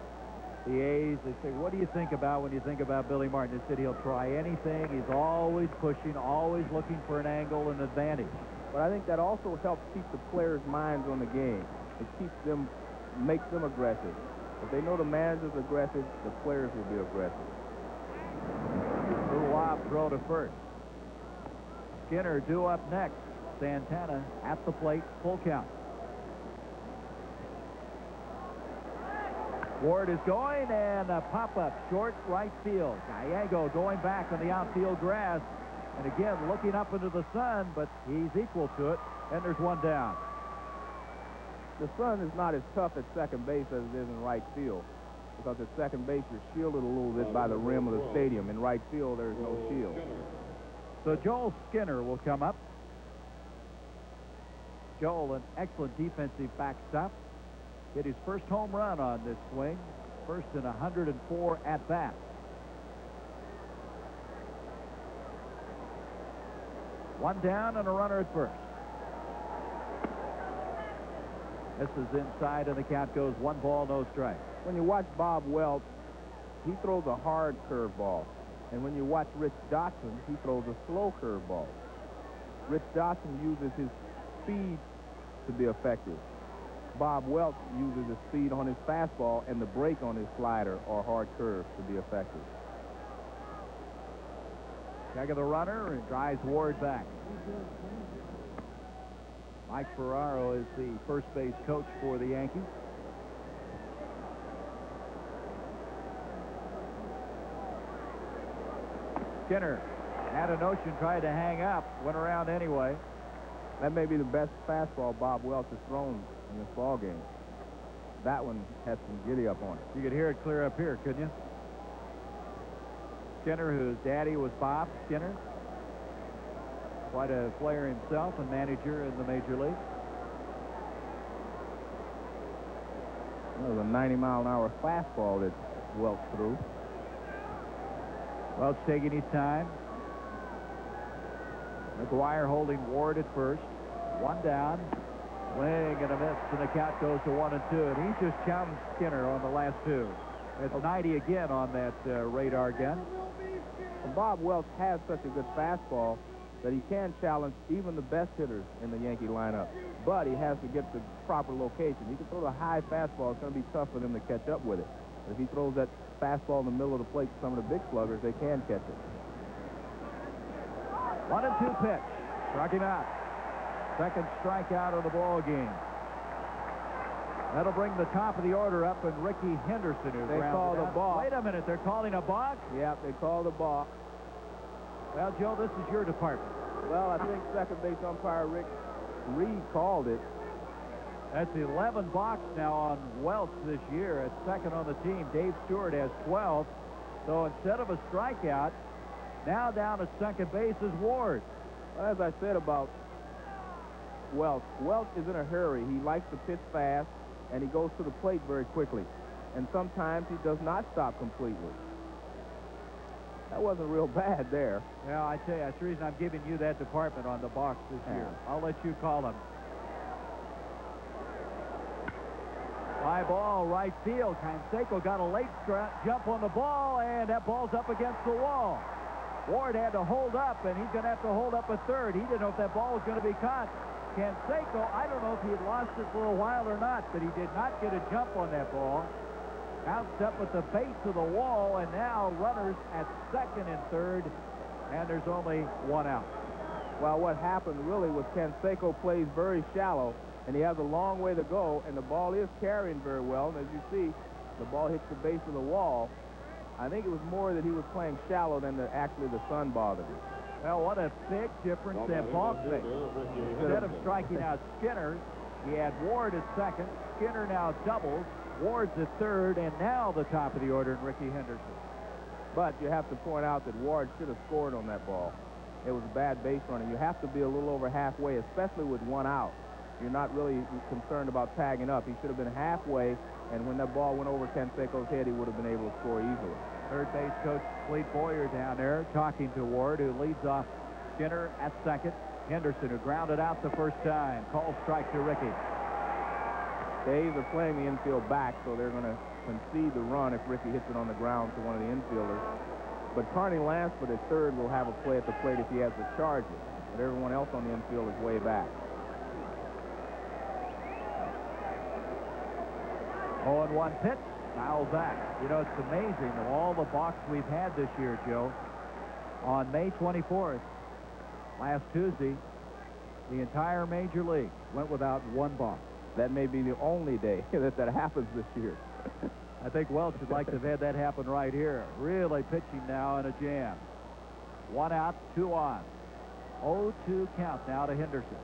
S1: the A's, they say, what do you think about when you think about Billy Martin? They said he'll try anything. He's always pushing, always looking for an angle and advantage.
S4: But I think that also helps keep the players' minds on the game. It keeps them, makes them aggressive. If they know the manager's aggressive, the players will be aggressive.
S1: Little lob throw to first. Skinner due up next. Santana at the plate, full count. Ward is going, and a pop-up short right field. Gallego going back on the outfield grass, and again looking up into the sun, but he's equal to it, and there's 1 down.
S4: The sun is not as tough at second base as it is in right field, because at second base you're shielded a little bit by the rim of the stadium. In right field there's no shield.
S1: So Joel Skinner will come up. Joel, an excellent defensive backstop. Hit his first home run on this swing. First in 104 at-bats. 1 down and a runner at first. This is inside, and the count goes 1 ball, no strike.
S4: When you watch Bob Welch, he throws a hard curveball. And when you watch Rich Dotson, he throws a slow curveball. Rich Dotson uses his speed to be effective. Bob Welch uses his speed on his fastball and the break on his slider or hard curve to be effective.
S1: Check of the runner and drives Ward back. Mike Ferraro is the first base coach for the Yankees. Skinner had a notion, tried to hang up, went around anyway.
S4: That may be the best fastball Bob Welch has thrown in this ball game. That one has some giddy up on it.
S1: You could hear it clear up here, couldn't you? Skinner, whose daddy was Bob Skinner. Quite a player himself and manager in the major league.
S4: That was a 90-mile-an-hour fastball that Welch threw.
S1: Welch taking his time. McGuire holding Ward at first. 1 down. Swing and a miss, and the count goes to 1-2. And he just challenged Skinner on the last 2. It's 90 again on that radar gun.
S4: And Bob Welch has such a good fastball that he can challenge even the best hitters in the Yankee lineup. But he has to get the proper location. He can throw the high fastball. It's going to be tough for them to catch up with it. But if he throws that fastball in the middle of the plate to some of the big sluggers, they can catch it.
S1: 1-2 pitch. Struck him out. Second strikeout of the ball game. That'll bring the top of the order up, and Ricky Henderson, who's
S4: They call the balk.
S1: Wait a minute, they're calling a balk?
S4: Yeah, they call the balk.
S1: Well, Joe, this is your department.
S4: Well, I think second base umpire Rick Reed called it.
S1: That's 11 balks now on Welch this year. At second on the team, Dave Stewart has 12. So instead of a strikeout, now down at second base is Ward.
S4: Well, as I said about Welch is in a hurry. He likes to pitch fast, and he goes to the plate very quickly. And sometimes he does not stop completely. That wasn't real bad there.
S1: Well, I tell you, that's the reason I'm giving you that department on the box this year. I'll let you call them. Fly ball, right field. Canseco got a late jump on the ball, and that ball's up against the wall. Ward had to hold up, and he's going to have to hold up a third. He didn't know if that ball was going to be caught. Canseco, I don't know if he had lost it for a while or not, but he did not get a jump on that ball. Bounced up at the base of the wall, and now runners at second and third, and there's only one out.
S4: Well, what happened really was Canseco plays very shallow, and he has a long way to go, and the ball is carrying very well. And as you see, the ball hits the base of the wall. I think it was more that he was playing shallow than actually the sun bothered him.
S1: Well, what a big difference that ball makes. Instead of striking out Skinner, he had Ward at second. Skinner now doubles. Ward's at third, and now the top of the order in Ricky Henderson.
S4: But you have to point out that Ward should have scored on that ball. It was a bad base running. You have to be a little over halfway, especially with one out. You're not really concerned about tagging up. He should have been halfway, and when that ball went over Canseco's head, he would have been able to score easily.
S1: Third base coach Clete Boyer down there talking to Ward, who leads off Skinner at second. Henderson, who grounded out the first time, calls strike to Ricky.
S4: The A's are playing the infield back, so they're going to concede the run if Ricky hits it on the ground to one of the infielders. But Carney Lansford at third will have a play at the plate if he has the charges. But everyone else on the infield is way back.
S1: 0-1 pitch. Fouls that. You know, it's amazing of all the balks we've had this year, Joe. On May 24th, last Tuesday, the entire Major League went without one balk.
S4: That may be the only day that happens this year.
S1: I think Welch would like to have had that happen right here. Really pitching now in a jam. One out, two on. 0-2 count now to Henderson.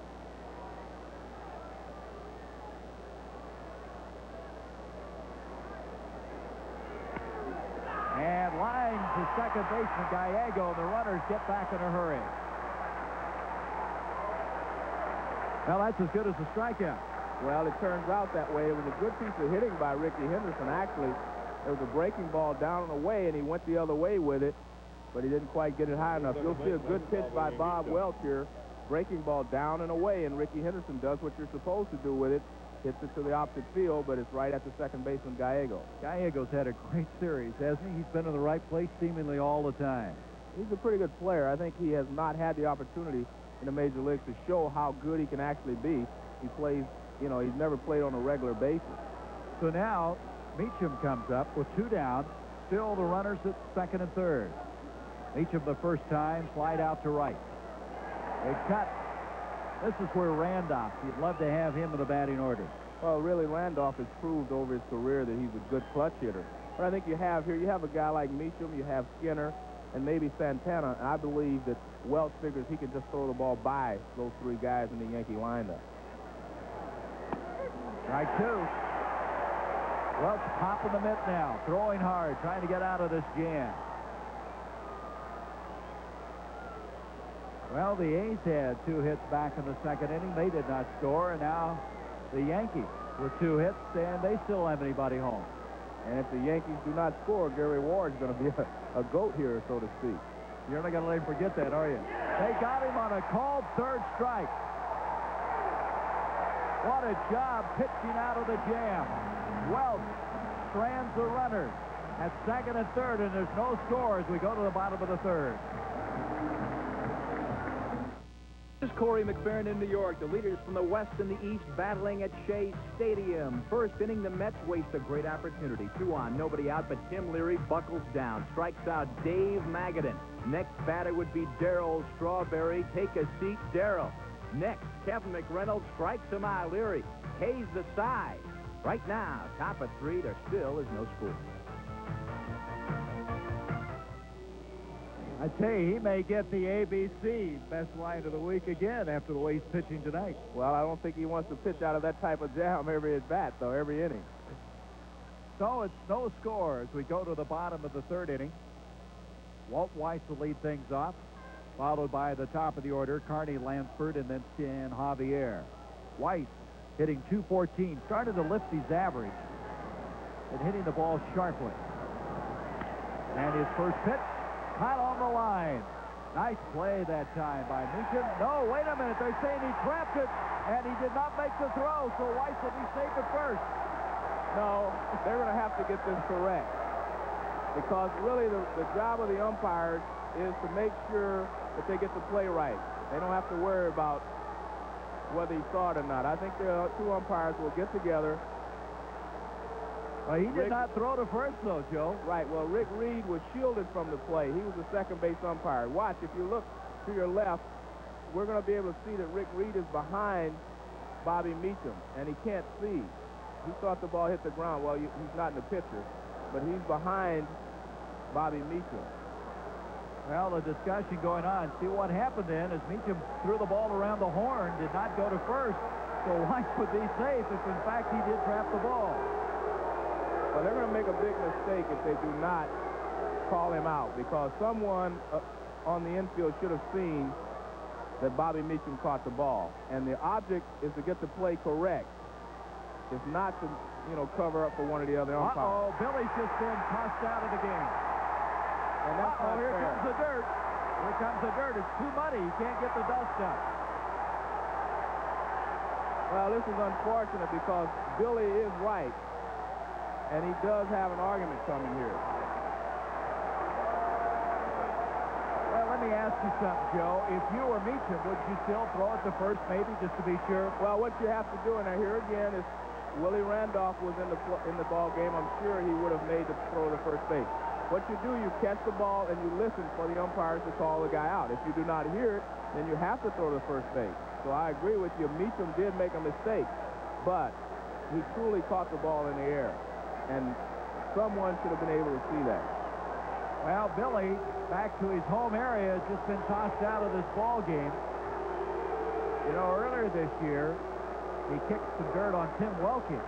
S1: And line to second baseman Gallego, and the runners get back in a hurry. Well, that's as good as a strikeout.
S4: Well, it turns out that way. It was a good piece of hitting by Ricky Henderson, actually. There was a breaking ball down and away, and he went the other way with it, but he didn't quite get it high enough. You'll see a good pitch by Bob Welch here. Breaking ball down and away, and Ricky Henderson does what you're supposed to do with it. Hits it to the opposite field, but it's right at the second baseman, Gallego.
S1: Gallego's had a great series, hasn't he? He's been in the right place seemingly all the time.
S4: He's a pretty good player. I think he has not had the opportunity in the major leagues to show how good he can actually be. He plays, you know, he's never played on a regular basis.
S1: So now Meacham comes up with two down. Still the runners at second and third. Meacham the first time, slide out to right. Big cut. This is where Randolph, you'd love to have him in the batting order.
S4: Well, really, Randolph has proved over his career that he's a good clutch hitter. But I think you have here, you have a guy like Meacham, you have Skinner, and maybe Santana, and I believe that Welch figures he can just throw the ball by those three guys in the Yankee lineup.
S1: Strike two. Welch popping the mitt now, throwing hard, trying to get out of this jam. Well, the A's had two hits back in the second inning. They did not score, and now the Yankees with two hits, and they still don't have anybody home.
S4: And if the Yankees do not score, Gary Ward's going to be a goat here, so to speak.
S1: You're not going to let him forget that, are you? They got him on a called third strike. What a job pitching out of the jam. Welch strands the runners at second and third, and there's no score as we go to the bottom of the third.
S8: This is Corey McFerrin in New York. The leaders from the West and the East battling at Shea Stadium. First inning, the Mets waste a great opportunity. 2 on, nobody out, but Tim Leary buckles down. Strikes out Dave Magadan. Next batter would be Darryl Strawberry. Take a seat, Darryl. Next, Kevin McReynolds strikes him out. Leary pays the side. Right now, top of 3, there still is no score.
S1: I tell you, he may get the ABC best line of the week again after the way he's pitching tonight.
S4: Well, I don't think he wants to pitch out of that type of jam every at bat, though, every inning.
S1: So it's no score as we go to the bottom of the third inning. Walt Weiss will lead things off, followed by the top of the order, Carney Lansford, and then Stan Javier. Weiss hitting .214, started to lift his average and hitting the ball sharply. And his first pitch, hot on the line. Nice play that time by Meacham. No, wait a minute. They're saying he trapped it, and he did not make the throw, so Weiss will be safe at first.
S4: No, they're going to have to get this correct. Because really the job of the umpires is to make sure that they get the play right. They don't have to worry about whether he saw it or not. I think the two umpires will get together
S1: Well, he did not throw to first, though, Joe.
S4: Right. Well, Rick Reed was shielded from the play. He was the second base umpire. Watch, if you look to your left, we're going to be able to see that Rick Reed is behind Bobby Meacham, and he can't see. He thought the ball hit the ground. Well, he's not in the picture, but he's behind Bobby Meacham.
S1: Well, the discussion going on. See what happened then is Meacham threw the ball around the horn, did not go to first. So Weiss would be safe if, in fact, he did trap the ball.
S4: Well, they're going to make a big mistake if they do not call him out, because someone on the infield should have seen that Bobby Meacham caught the ball. And the object is to get the play correct. It's not to, cover up for one of the other umpires.
S1: Uh-oh, Billy's just been tossed out of the game.
S4: And that's not
S1: here
S4: fair.
S1: comes the dirt. Here comes the dirt. It's too muddy. You can't get the dust up.
S4: Well, this is unfortunate because Billy is right, and he does have an argument coming here.
S1: Well, let me ask you something, Joe. If you were Meacham, would you still throw it to first, maybe, just to be sure?
S4: Well, what you have to do, and here again, is Willie Randolph was in the ball game. I'm sure he would have made the throw to first base. What you do, you catch the ball and you listen for the umpires to call the guy out. If you do not hear it, then you have to throw to first base. So I agree with you. Meacham did make a mistake, but he truly caught the ball in the air, and someone should have been able to see that.
S1: Well, Billy, back to his home area, has just been tossed out of this ball game. Earlier this year, he kicked some dirt on Tim Welke,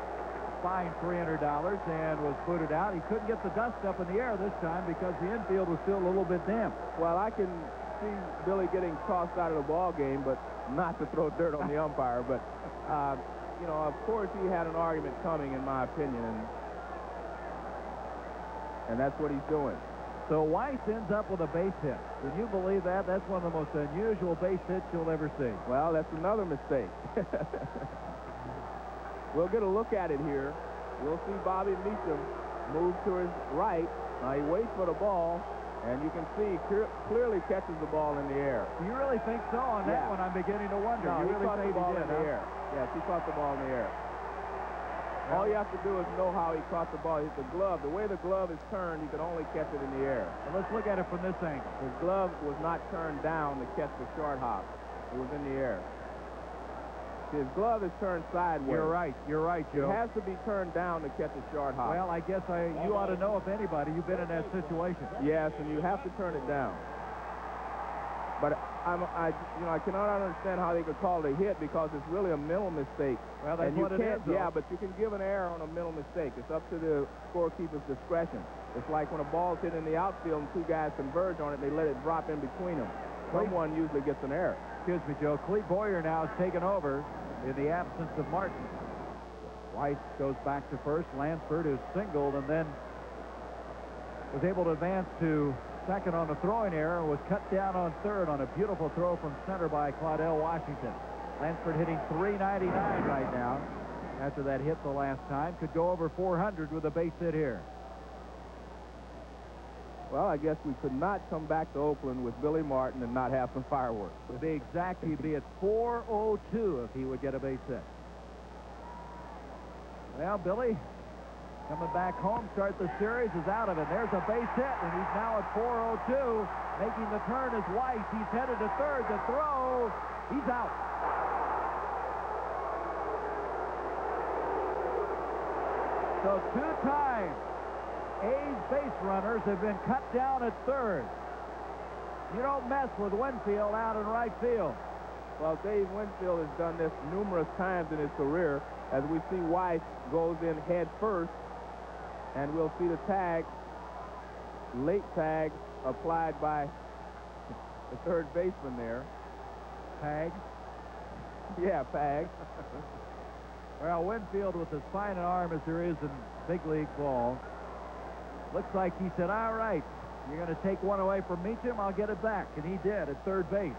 S1: fined $300, and was booted out. He couldn't get the dust up in the air this time because the infield was still a little bit damp.
S4: Well, I can see Billy getting tossed out of the ball game, but not to throw dirt on the umpire. But, of course he had an argument coming, in my opinion, and that's what he's doing.
S1: So Weiss ends up with a base hit. Can you believe that? That's one of the most unusual base hits you'll ever see.
S4: Well, that's another mistake. We'll get a look at it here. We'll see Bobby Meacham move to his right. Now he waits for the ball, and you can see clearly catches the ball in the air.
S1: Do you really think so? On that one, I'm beginning to wonder.
S4: No,
S1: you
S4: he
S1: really
S4: caught
S1: think
S4: the ball
S1: he did,
S4: in the air. Yes, he caught the ball in the air. All you have to do is know how he caught the ball. The glove, the way the glove is turned, you can only catch it in the air.
S1: Well, let's look at it from this angle.
S4: His glove was not turned down to catch the short hop. It was in the air. His glove is turned sideways.
S1: You're right, Joe.
S4: It has to be turned down to catch a short hop.
S1: Well, I guess you ought to know, if anybody, you've been in that situation.
S4: Yes, and you have to turn it down. But I cannot understand how they could call it a hit, because it's really a mental mistake.
S1: Well, that's what it is, though.
S4: Yeah, but you can give an error on a mental mistake. It's up to the scorekeeper's discretion. It's like when a ball's hit in the outfield and two guys converge on it, they let it drop in between them. Someone usually gets an error.
S1: Excuse me, Joe. Clete Boyer now has taken over in the absence of Martin. Weiss goes back to first. Lansford is singled and then was able to advance to second on a throwing error and was cut down on third on a beautiful throw from center by Claudell Washington. Lansford hitting .399 right now after that hit the last time. Could go over 400 with a base hit here.
S4: Well, I guess we could not come back to Oakland with Billy Martin and not have some fireworks.
S1: To be exact, he'd be at .402 if he would get a base hit. Well, Billy, coming back home, start the series, is out of it. There's a base hit, and he's now at .402. Making the turn is Weiss. He's headed to third. The throw, he's out. So 2 times A's base runners have been cut down at third. You don't mess with Winfield out in right field.
S4: Well, Dave Winfield has done this numerous times in his career. As we see, Weiss goes in head first, and we'll see the tag, late tag, applied by the third baseman there.
S1: Pag?
S4: Yeah, Pag.
S1: Well, Winfield, with as fine an arm as there is in big league ball, looks like he said, all right, you're going to take one away from Meacham, I'll get it back. And he did at third base.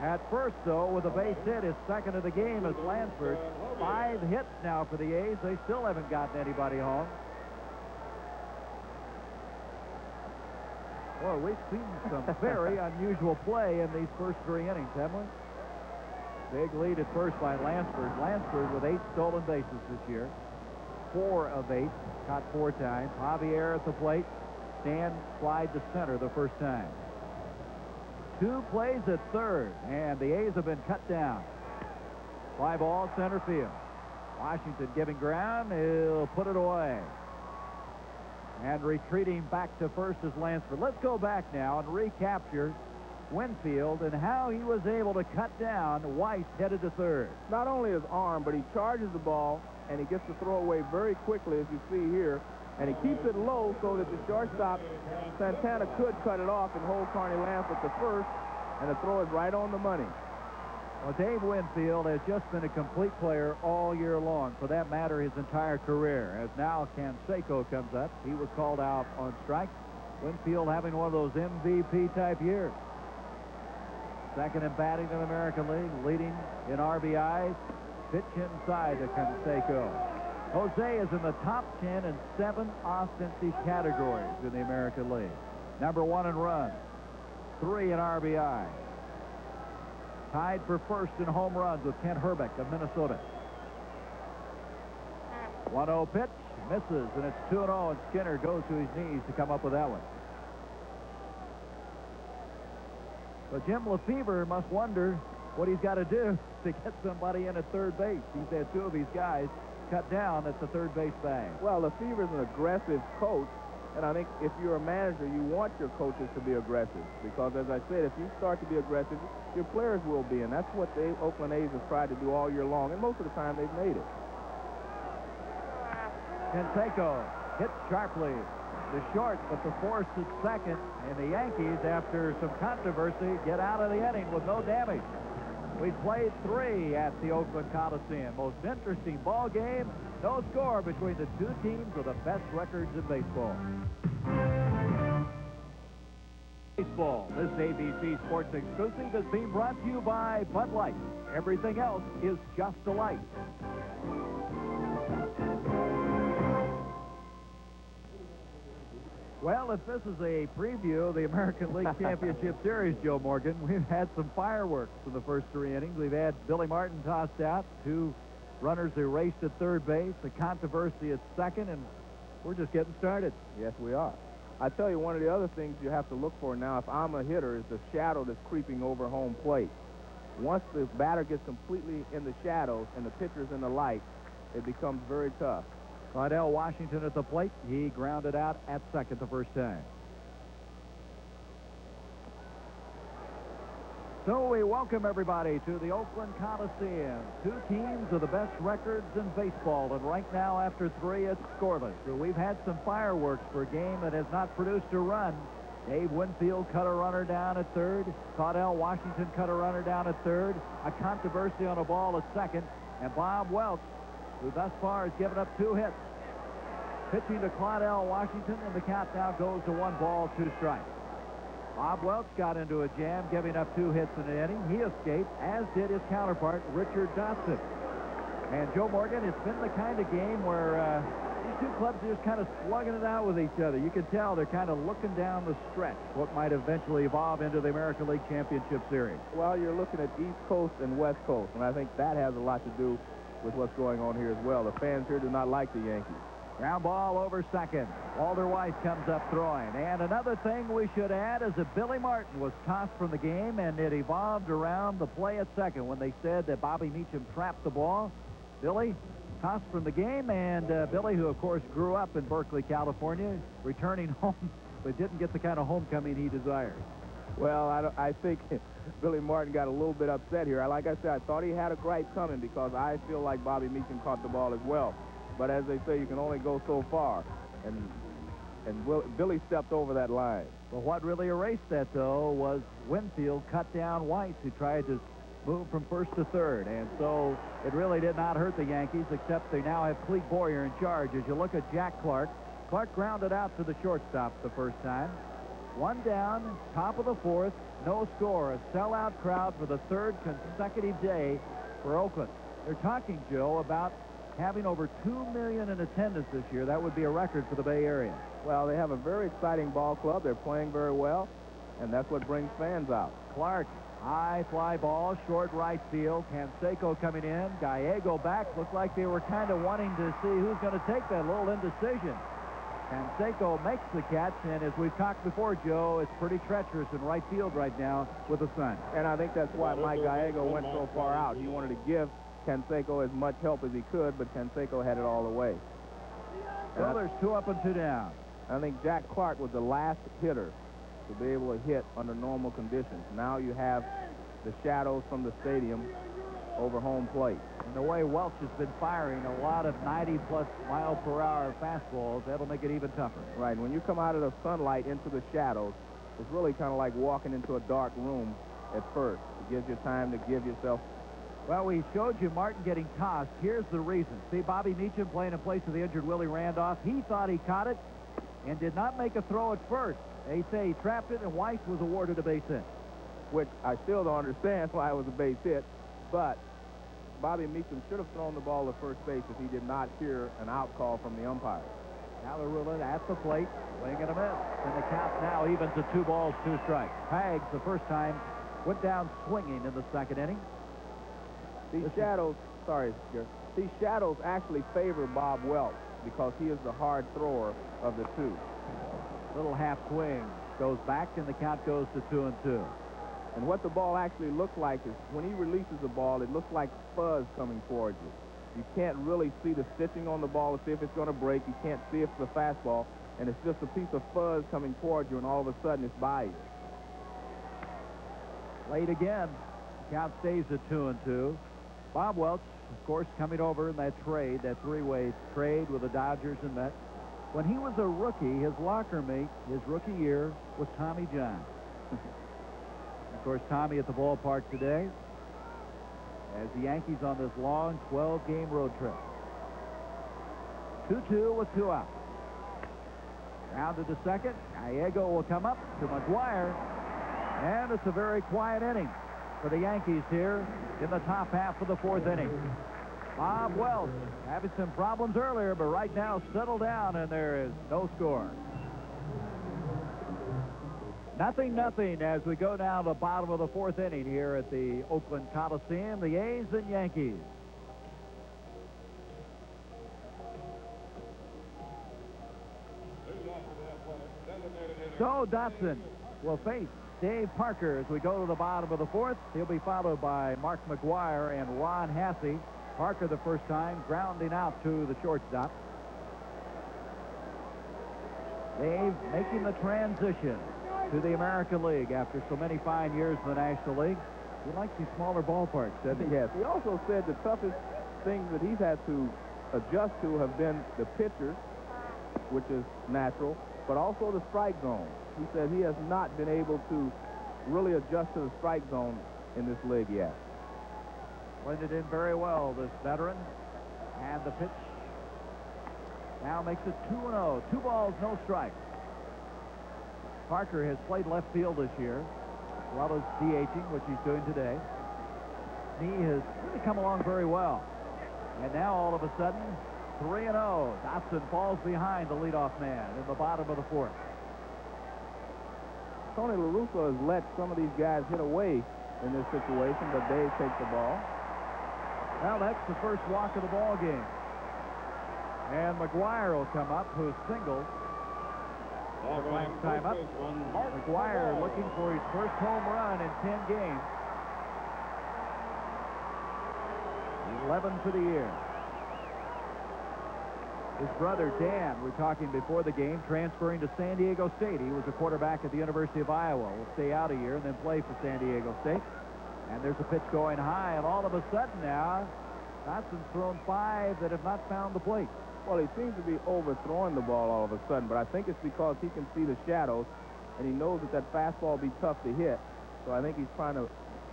S1: At first, though, with a base hit, his second of the game is Lansford. 5 hits now for the A's. They still haven't gotten anybody home. Boy, we've seen some very unusual play in these first 3 innings, haven't we? Big lead at first by Lansford. Lansford with 8 stolen bases this year. 4 of 8, caught 4 times. Javier at the plate. Stan slide to center the first time. 2 plays at third, and the A's have been cut down. Fly ball center field. Washington giving ground. He'll put it away. And retreating back to first is Lansford. Let's go back now and recapture Winfield and how he was able to cut down White headed to third.
S4: Not only his arm, but he charges the ball, and he gets the throw away very quickly, as you see here. And he keeps it low so that the shortstop, Santana, could cut it off and hold Carney Lansford to first, and the throw is right on the money.
S1: Well, Dave Winfield has just been a complete player all year long. For that matter, his entire career. As now Canseco comes up. He was called out on strike. Winfield having one of those MVP-type years. Second in batting in the American League, leading in RBIs. Pitch inside to Canseco. Jose is in the top 10 in 7 offensive categories in the American League. Number 1 in runs, 3 in RBI. Tied for first in home runs with Kent Herbeck of Minnesota. 1-0 pitch, misses, and it's 2-0, and Skinner goes to his knees to come up with that one. But Jim Lefevre must wonder what he's got to do to get somebody in at third base. He's had 2 of his guys cut down at the third base bag.
S4: Well, Lefevre's an aggressive coach, and I think if you're a manager, you want your coaches to be aggressive, because, as I said, if you start to be aggressive, your players will be, and that's what the Oakland A's have tried to do all year long, and most of the time they've made it.
S1: Canseco hit sharply to short, but the force is second, and the Yankees, after some controversy, get out of the inning with no damage. We played 3 at the Oakland Coliseum. Most interesting ball game. No score between the 2 teams with the best records in baseball. Baseball. This ABC Sports exclusive is being brought to you by Bud Light. Everything else is just a light. Well, if this is a preview of the American League Championship Series, Joe Morgan, we've had some fireworks in the first 3 innings. We've had Billy Martin tossed out, 2 runners erased at third base, a controversy at second, and we're just getting started.
S4: Yes, we are. I tell you, one of the other things you have to look for now, if I'm a hitter, is the shadow that's creeping over home plate. Once the batter gets completely in the shadows and the pitcher's in the light, it becomes very tough.
S1: Claudell Washington at the plate. He grounded out at second the first time. So we welcome everybody to the Oakland Coliseum. 2 teams with the best records in baseball, and right now after 3 it's scoreless. So we've had some fireworks for a game that has not produced a run. Dave Winfield cut a runner down at third. Claudell Washington cut a runner down at third. A controversy on a ball at second. And Bob Welch, who thus far has given up 2 hits. Pitching to Claudell Washington, and the count now goes to 1 ball, 2 strikes. Bob Welch got into a jam, giving up 2 hits in the inning. He escaped, as did his counterpart, Richard Dotson. And Joe Morgan, it's been the kind of game where these 2 clubs are just kind of slugging it out with each other. You can tell they're kind of looking down the stretch, what might eventually evolve into the American League Championship Series.
S4: Well, you're looking at East Coast and West Coast, and I think that has a lot to do with what's going on here as well. The fans here do not like the Yankees.
S1: Ground ball over second. Walter Weiss comes up throwing. And another thing we should add is that Billy Martin was tossed from the game, and it evolved around the play at second when they said that Bobby Meacham trapped the ball. Billy tossed from the game, and Billy, who of course grew up in Berkeley, California, returning home, but didn't get the kind of homecoming he desired.
S4: Well, I think Billy Martin got a little bit upset here. Like I said, I thought he had a gripe coming, because I feel like Bobby Meacham caught the ball as well. But as they say, you can only go so far, and Billy stepped over that line.
S1: But what really erased that, though, was Winfield cut down White, who tried to move from first to third. And so it really did not hurt the Yankees, except they now have Clete Boyer in charge. As you look at Jack Clark, Clark grounded out to the shortstop the first time. 1 down, top of the 4th, no score. A sellout crowd for the 3rd consecutive day for Oakland. They're talking, Joe, about having over 2 million in attendance this year. That would be a record for the Bay Area.
S4: Well, they have a very exciting ball club. They're playing very well, and that's what brings fans out.
S1: Clark High fly ball, short right field. Canseco coming in. Gallego back. Looked like they were kind of wanting to see who's going to take that. Little indecision. Canseco makes the catch, and as we've talked before, Joe, it's pretty treacherous in right field right now with the sun.
S4: And I think that's why Mike Gallego went so far out. He wanted to give Canseco as much help as he could, but Canseco had it all the way.
S1: Well, there's 2 up and 2 down.
S4: I think Jack Clark was the last hitter to be able to hit under normal conditions. Now you have the shadows from the stadium over home plate.
S1: And the way Welch has been firing a lot of 90-plus mile-per-hour fastballs, that'll make it even tougher.
S4: Right. When you come out of the sunlight into the shadows, it's really kind of like walking into a dark room at first. It gives you time to give yourself.
S1: Well, we showed you Martin getting tossed. Here's the reason. See, Bobby Meacham playing in place of the injured Willie Randolph. He thought he caught it and did not make a throw at first. They say he trapped it, and Weiss was awarded a base hit.
S4: Which I still don't understand why it was a base hit, but Bobby Meacham should have thrown the ball to first base if he did not hear an out call from the umpire.
S1: Now they're ruling at the plate, swing and a miss. And the count now even to 2 balls, 2 strikes. Pags, the first time, went down swinging in the second inning.
S4: These shadows actually favor Bob Welch because he is the hard thrower of the 2.
S1: Little half swing goes back, and the count goes to 2-2.
S4: And what the ball actually looks like is when he releases the ball, it looks like fuzz coming towards you. You can't really see the stitching on the ball to see if it's going to break. You can't see if it's a fastball, and it's just a piece of fuzz coming towards you, and all of a sudden it's by you.
S1: Late again. Count stays at 2-2. Bob Welch, of course, coming over in that trade, that 3-way trade with the Dodgers and Mets. When he was a rookie, his locker mate, his rookie year, was Tommy John. Of course, Tommy at the ballpark today as the Yankees on this long 12-game road trip. 2-2 with 2 out. Rounded to second. Gallego will come up to McGuire. And it's a very quiet inning for the Yankees here in the top half of the 4th inning. Bob Welch having some problems earlier, but right now settled down, and there is no score. 0-0 as we go down to the bottom of the 4th inning here at the Oakland Coliseum, the A's and Yankees. So Dotson will face Dave Parker as we go to the bottom of the 4th. He'll be followed by Mark McGuire and Ron Hasse. Parker the first time grounding out to the shortstop. Dave making the transition to the American League after so many fine years in the National League. He likes these smaller ballparks, doesn't he?
S4: Yes. He also said the toughest things that he's had to adjust to have been the pitchers, which is natural, but also the strike zone. He said he has not been able to really adjust to the strike zone in this league yet.
S1: Blended in very well, this veteran. And the pitch now makes it 2-0. 2 balls, no strikes. Parker has played left field this year, as well as DHing, which he's doing today. He has really come along very well. And now all of a sudden, 3-0. Dotson falls behind the leadoff man in the bottom of the 4th.
S4: Tony La Russa has let some of these guys hit away in this situation, but Dave takes the ball.
S1: Well, that's the first walk of the ball game. And McGuire will come up, who singled. Time up. McGuire looking for his first home run in 10 games. 11 for the year. His brother Dan, we're talking before the game, transferring to San Diego State. He was a quarterback at the University of Iowa. Will stay out a year and then play for San Diego State. And there's a pitch going high, and all of a sudden now, Dotson's thrown 5 that have not found the plate.
S4: Well, he seems to be overthrowing the ball all of a sudden, but I think it's because he can see the shadows, and he knows that fastball will be tough to hit. So I think he's trying to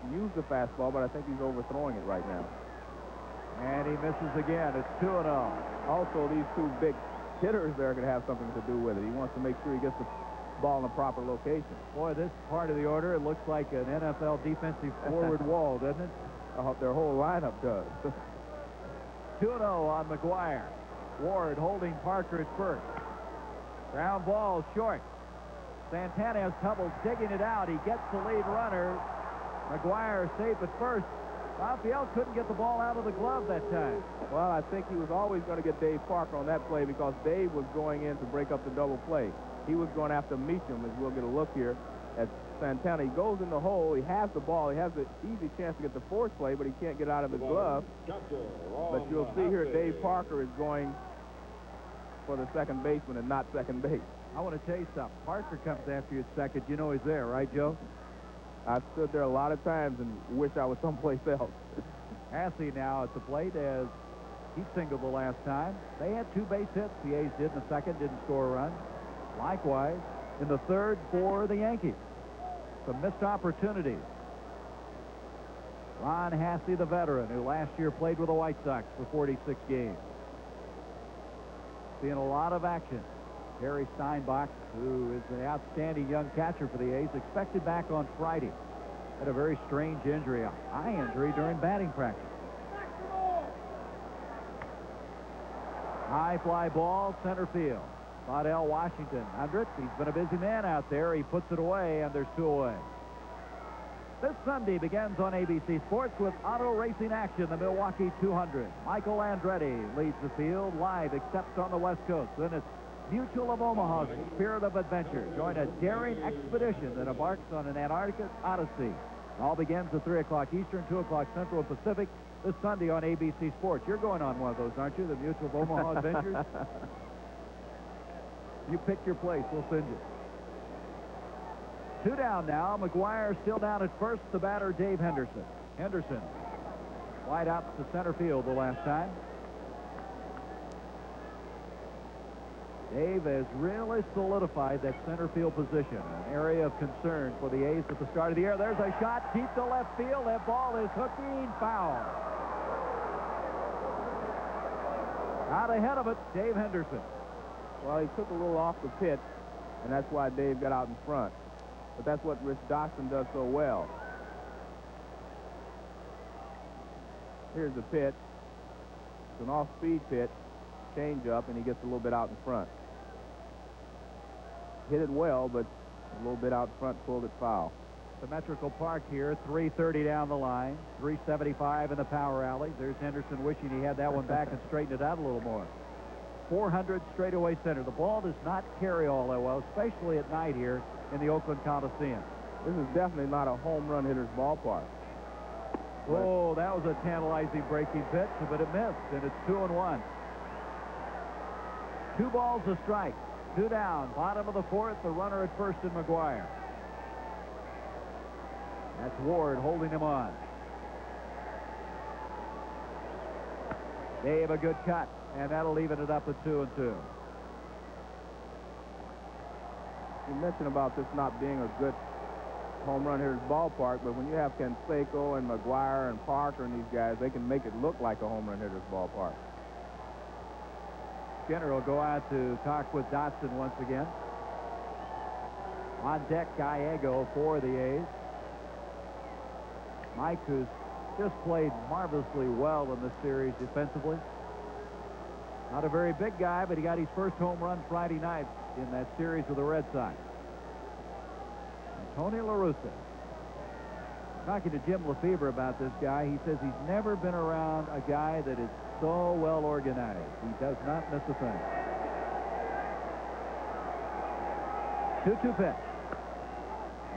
S4: use the fastball, but I think he's overthrowing it right now.
S1: And he misses again. It's 2-0.
S4: Also, these 2 big hitters there are going to have something to do with it. He wants to make sure he gets the ball in the proper location.
S1: Boy, this part of the order, it looks like an NFL defensive forward wall, doesn't it?
S4: Their whole lineup does.
S1: 2-0 on McGuire. Ward holding Parker at first. Ground ball short. Santana has trouble digging it out. He gets the lead runner, McGuire safe at first. Rafael couldn't get the ball out of the glove that time.
S4: Well, I think he was always going to get Dave Parker on that play because Dave was going in to break up the double play. He was going after Meacham, as we'll get a look here at Santana. He goes in the hole. He has the ball. He has an easy chance to get the force play, but he can't get out of his glove. But you'll see here Dave Parker is going for the second baseman and not second base.
S1: I want to tell you something. Parker comes after you at second. You know he's there, right, Joe?
S4: I've stood there a lot of times and wish I was someplace else.
S1: Hasse now at the plate as he singled the last time. They had 2 base hits. The A's did in the second, didn't score a run. Likewise, in the third for the Yankees. Some missed opportunities. Ron Hasse, the veteran, who last year played with the White Sox for 46 games. Seeing a lot of action. Harry Steinbach, who is an outstanding young catcher for the A's, expected back on Friday. Had a very strange injury, a eye injury during batting practice. High fly ball, center field. Waddell Washington under it. He's been a busy man out there. He puts it away, and there's 2 away. This Sunday begins on ABC Sports with auto racing action, the Milwaukee 200. Michael Andretti leads the field live, except on the West Coast. Then it's Mutual of Omaha's Spirit of Adventure. Join a daring expedition that embarks on an Antarctic odyssey. It all begins at 3 o'clock Eastern, 2 o'clock Central and Pacific this Sunday on ABC Sports. You're going on one of those, aren't you? The Mutual of Omaha Adventures? You pick your place. We'll send you. 2 down now. McGuire still down at first. The batter, Dave Henderson. Henderson wide out to center field the last time. Dave has really solidified that center field position, an area of concern for the A's at the start of the year. There's a shot deep to left field. That ball is hooking foul. Out ahead of it, Dave Henderson.
S4: Well, he took a little off the pitch, and that's why Dave got out in front. But that's what Rich Dawson does so well. Here's the pitch. It's an off-speed pitch, change up, and he gets a little bit out in front. Hit it well, but a little bit out front, pulled it foul.
S1: Symmetrical Park here, 330 down the line, 375 in the power alley. There's Henderson wishing he had that one back and straightened it out a little more. 400 straightaway center. The ball does not carry all that well, especially at night here in the Oakland Coliseum.
S4: This is definitely not a home run hitter's ballpark.
S1: Oh, that was a tantalizing breaking pitch, but it missed, and it's 2-1. 2 balls a strike. 2 down. Bottom of the 4th, the runner at first in McGuire. That's Ward holding him on. Dave, a good cut, and that'll even it up at 2-2.
S4: You mentioned about this not being a good home run hitter's ballpark, but when you have Canseco and McGuire and Parker and these guys, they can make it look like a home run hitter's ballpark.
S1: Skinner will go out to talk with Dotson once again. On deck, Gallego for the A's. Mike, who's just played marvelously well in this series defensively. Not a very big guy, but he got his first home run Friday night in that series with the Red Sox. And Tony La Russa. Talking to Jim Lefebvre about this guy, he says he's never been around a guy that is so well organized. He does not miss a thing. 2-2 pitch.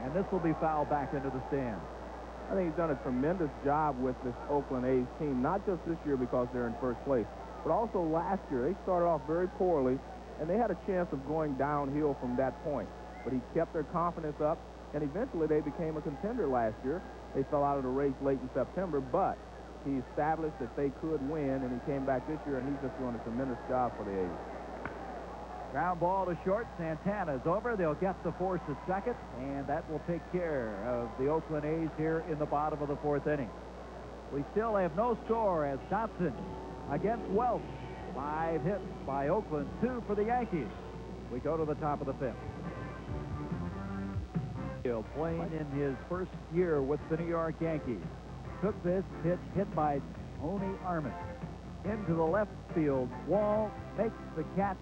S1: And this will be fouled back into the stands.
S4: I think he's done a tremendous job with this Oakland A's team, not just this year because they're in first place, but also last year. They started off very poorly, and they had a chance of going downhill from that point. But he kept their confidence up, and eventually they became a contender last year. They fell out of the race late in September, but he established that they could win, and he came back this year, and he's just doing a tremendous job for the A's.
S1: Ground ball to short. Santana's over. They'll get the force at second, and that will take care of the Oakland A's here in the bottom of the 4th inning. We still have no score as Dotson against Welch. 5 hits by Oakland, 2 for the Yankees. We go to the top of the 5th. Playing in his first year with the New York Yankees. Took this pitch hit by Tony Armin into the left field wall, makes the catch,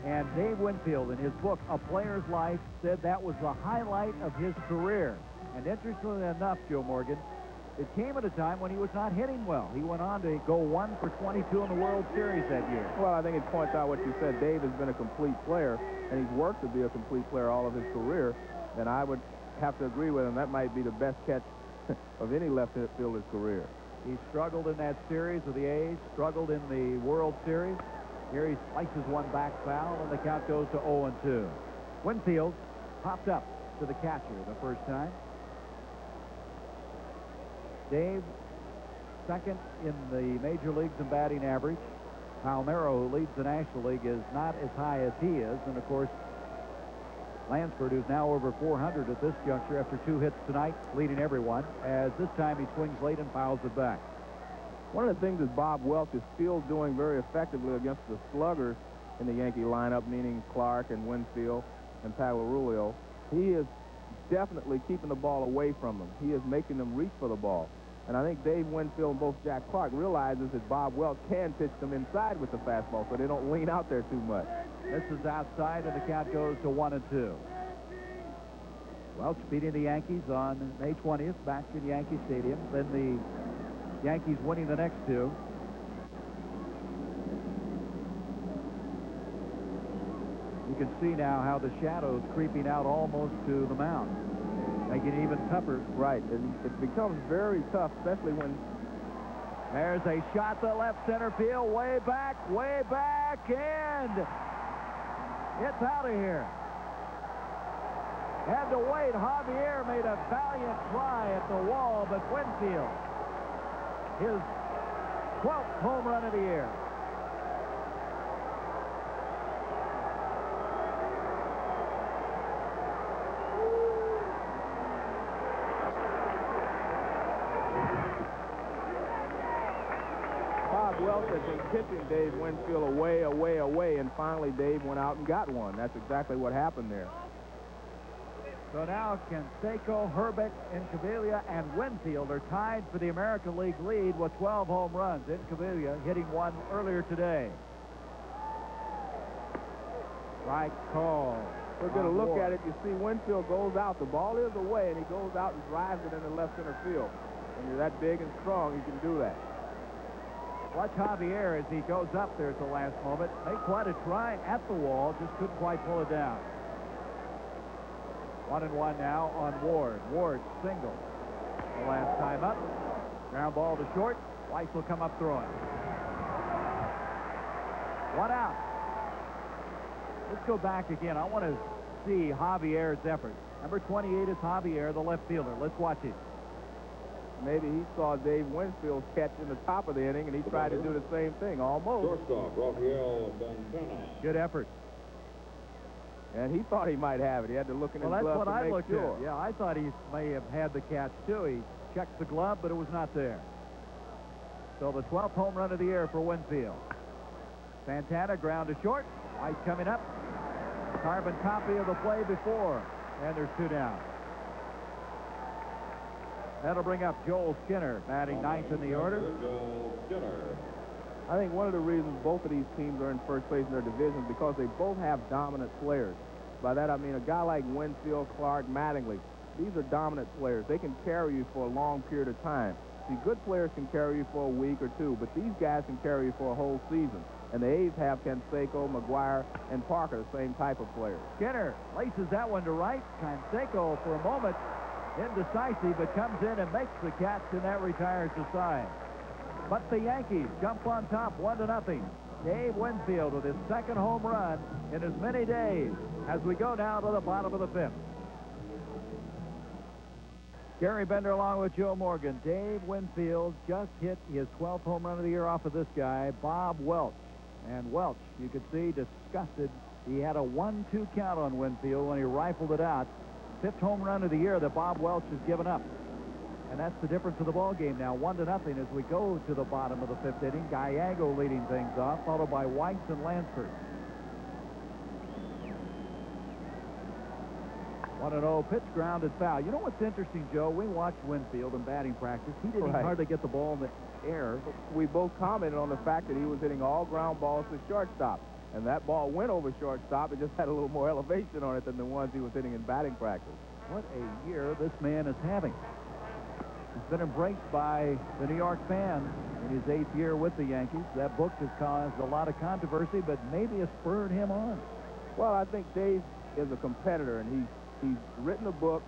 S1: and Dave Winfield, in his book, A Player's Life, said that was the highlight of his career. And interestingly enough, Joe Morgan, it came at a time when he was not hitting well. He went on to go 1 for 22 in the World Series that year.
S4: Well, I think it points out what you said. Dave has been a complete player, and he's worked to be a complete player all of his career. And I would have to agree with him. That might be the best catch of any left fielder's career.
S1: He struggled in that series with the A's, struggled in the World Series. Here he slices one back foul, and the count goes to 0-2. Winfield popped up to the catcher the first time. Dave, second in the major leagues in batting average. Palmeiro, who leads the National League, is not as high as he is. And, of course, Lansford, who's now over 400 at this juncture after 2 hits tonight, leading everyone, as this time he swings late and fouls it back.
S4: One of the things that Bob Welch is still doing very effectively against the sluggers in the Yankee lineup, meaning Clark and Winfield and Pagliarulo, he is definitely keeping the ball away from them. He is making them reach for the ball. And I think Dave Winfield and both Jack Clark realizes that Bob Welch can pitch them inside with the fastball, so they don't lean out there too much.
S1: This is outside, and the count goes to 1-2. Welch beating the Yankees on May 20th back in Yankee Stadium. Then the Yankees winning the next 2. You can see now how the shadow's creeping out almost to the mound, making it even tougher.
S4: Right, and it becomes very tough, especially when...
S1: There's a shot to left center field, way back, and it's out of here. Had to wait. Javier made a valiant try at the wall, but Winfield, his 12th home run of the year.
S4: Bob Welch had been pitching Dave Winfield away, and finally Dave went out and got one. That's exactly what happened there.
S1: So now Canseco, Herbert, Incaviglia, and Winfield are tied for the American League lead with 12 home runs. Incaviglia hitting one earlier today. Strike call.
S4: We're going to look at it. You see Winfield goes out. The ball is away, and he goes out and drives it into left center field. When you're that big and strong, you can do that.
S1: Watch Javier as he goes up there at the last moment. Made quite a try at the wall, just couldn't quite pull it down. 1-1 now on Ward. Ward single the last time up. Ground ball to short. Weiss will come up throwing. 1 out. Let's go back again. I want to see Javier's effort. Number 28 is Javier, the left fielder. Let's watch it.
S4: Maybe he saw Dave Winfield's catch in the top of the inning, and he tried to do the same thing, almost.
S9: Shortstop, Rafael Santana.
S1: Good effort.
S4: And he thought he might have it. He had to look in his glove to make sure.
S1: Well, that's what I looked at. Yeah, I thought he may have had the catch, too. He checked the glove, but it was not there. So the 12th home run of the year for Winfield. Santana ground to short. Weiss coming up. Carbon copy of the play before. And there's 2 down. That'll bring up Joel Skinner, batting 9th in the order.
S9: Joel Skinner.
S4: I think one of the reasons both of these teams are in first place in their division is because they both have dominant players. By that I mean a guy like Winfield, Clark, Mattingly. These are dominant players. They can carry you for a long period of time. See, good players can carry you for a week or 2, but these guys can carry you for a whole season. And the A's have Canseco, McGuire, and Parker, the same type of players.
S1: Skinner laces that one to right. Canseco for a moment indecisive, but comes in and makes the catch, and that retires the side. But the Yankees jump on top 1-0. Dave Winfield with his 2nd home run in as many days as we go down to the bottom of the 5th. Gary Bender along with Joe Morgan. Dave Winfield just hit his 12th home run of the year off of this guy, Bob Welch. And Welch, you could see, disgusted. He had a 1-2 count on Winfield when he rifled it out. 5th home run of the year that Bob Welch has given up. And that's the difference of the ball game now. 1-0 as we go to the bottom of the 5th inning. Gallego leading things off, followed by Weiss and Lansford. 1-0 pitch, grounded foul. You know what's interesting, Joe? We watched Winfield in batting practice. He didn't hardly get the ball in the air.
S4: We both commented on the fact that he was hitting all ground balls to shortstop. And that ball went over shortstop. It just had a little more elevation on it than the ones he was hitting in batting practice.
S1: What a year this man is having. He's been embraced by the New York fans in his 8th year with the Yankees. That book has caused a lot of controversy, but maybe has spurred him on.
S4: Well, I think Dave is a competitor, and he's written a book.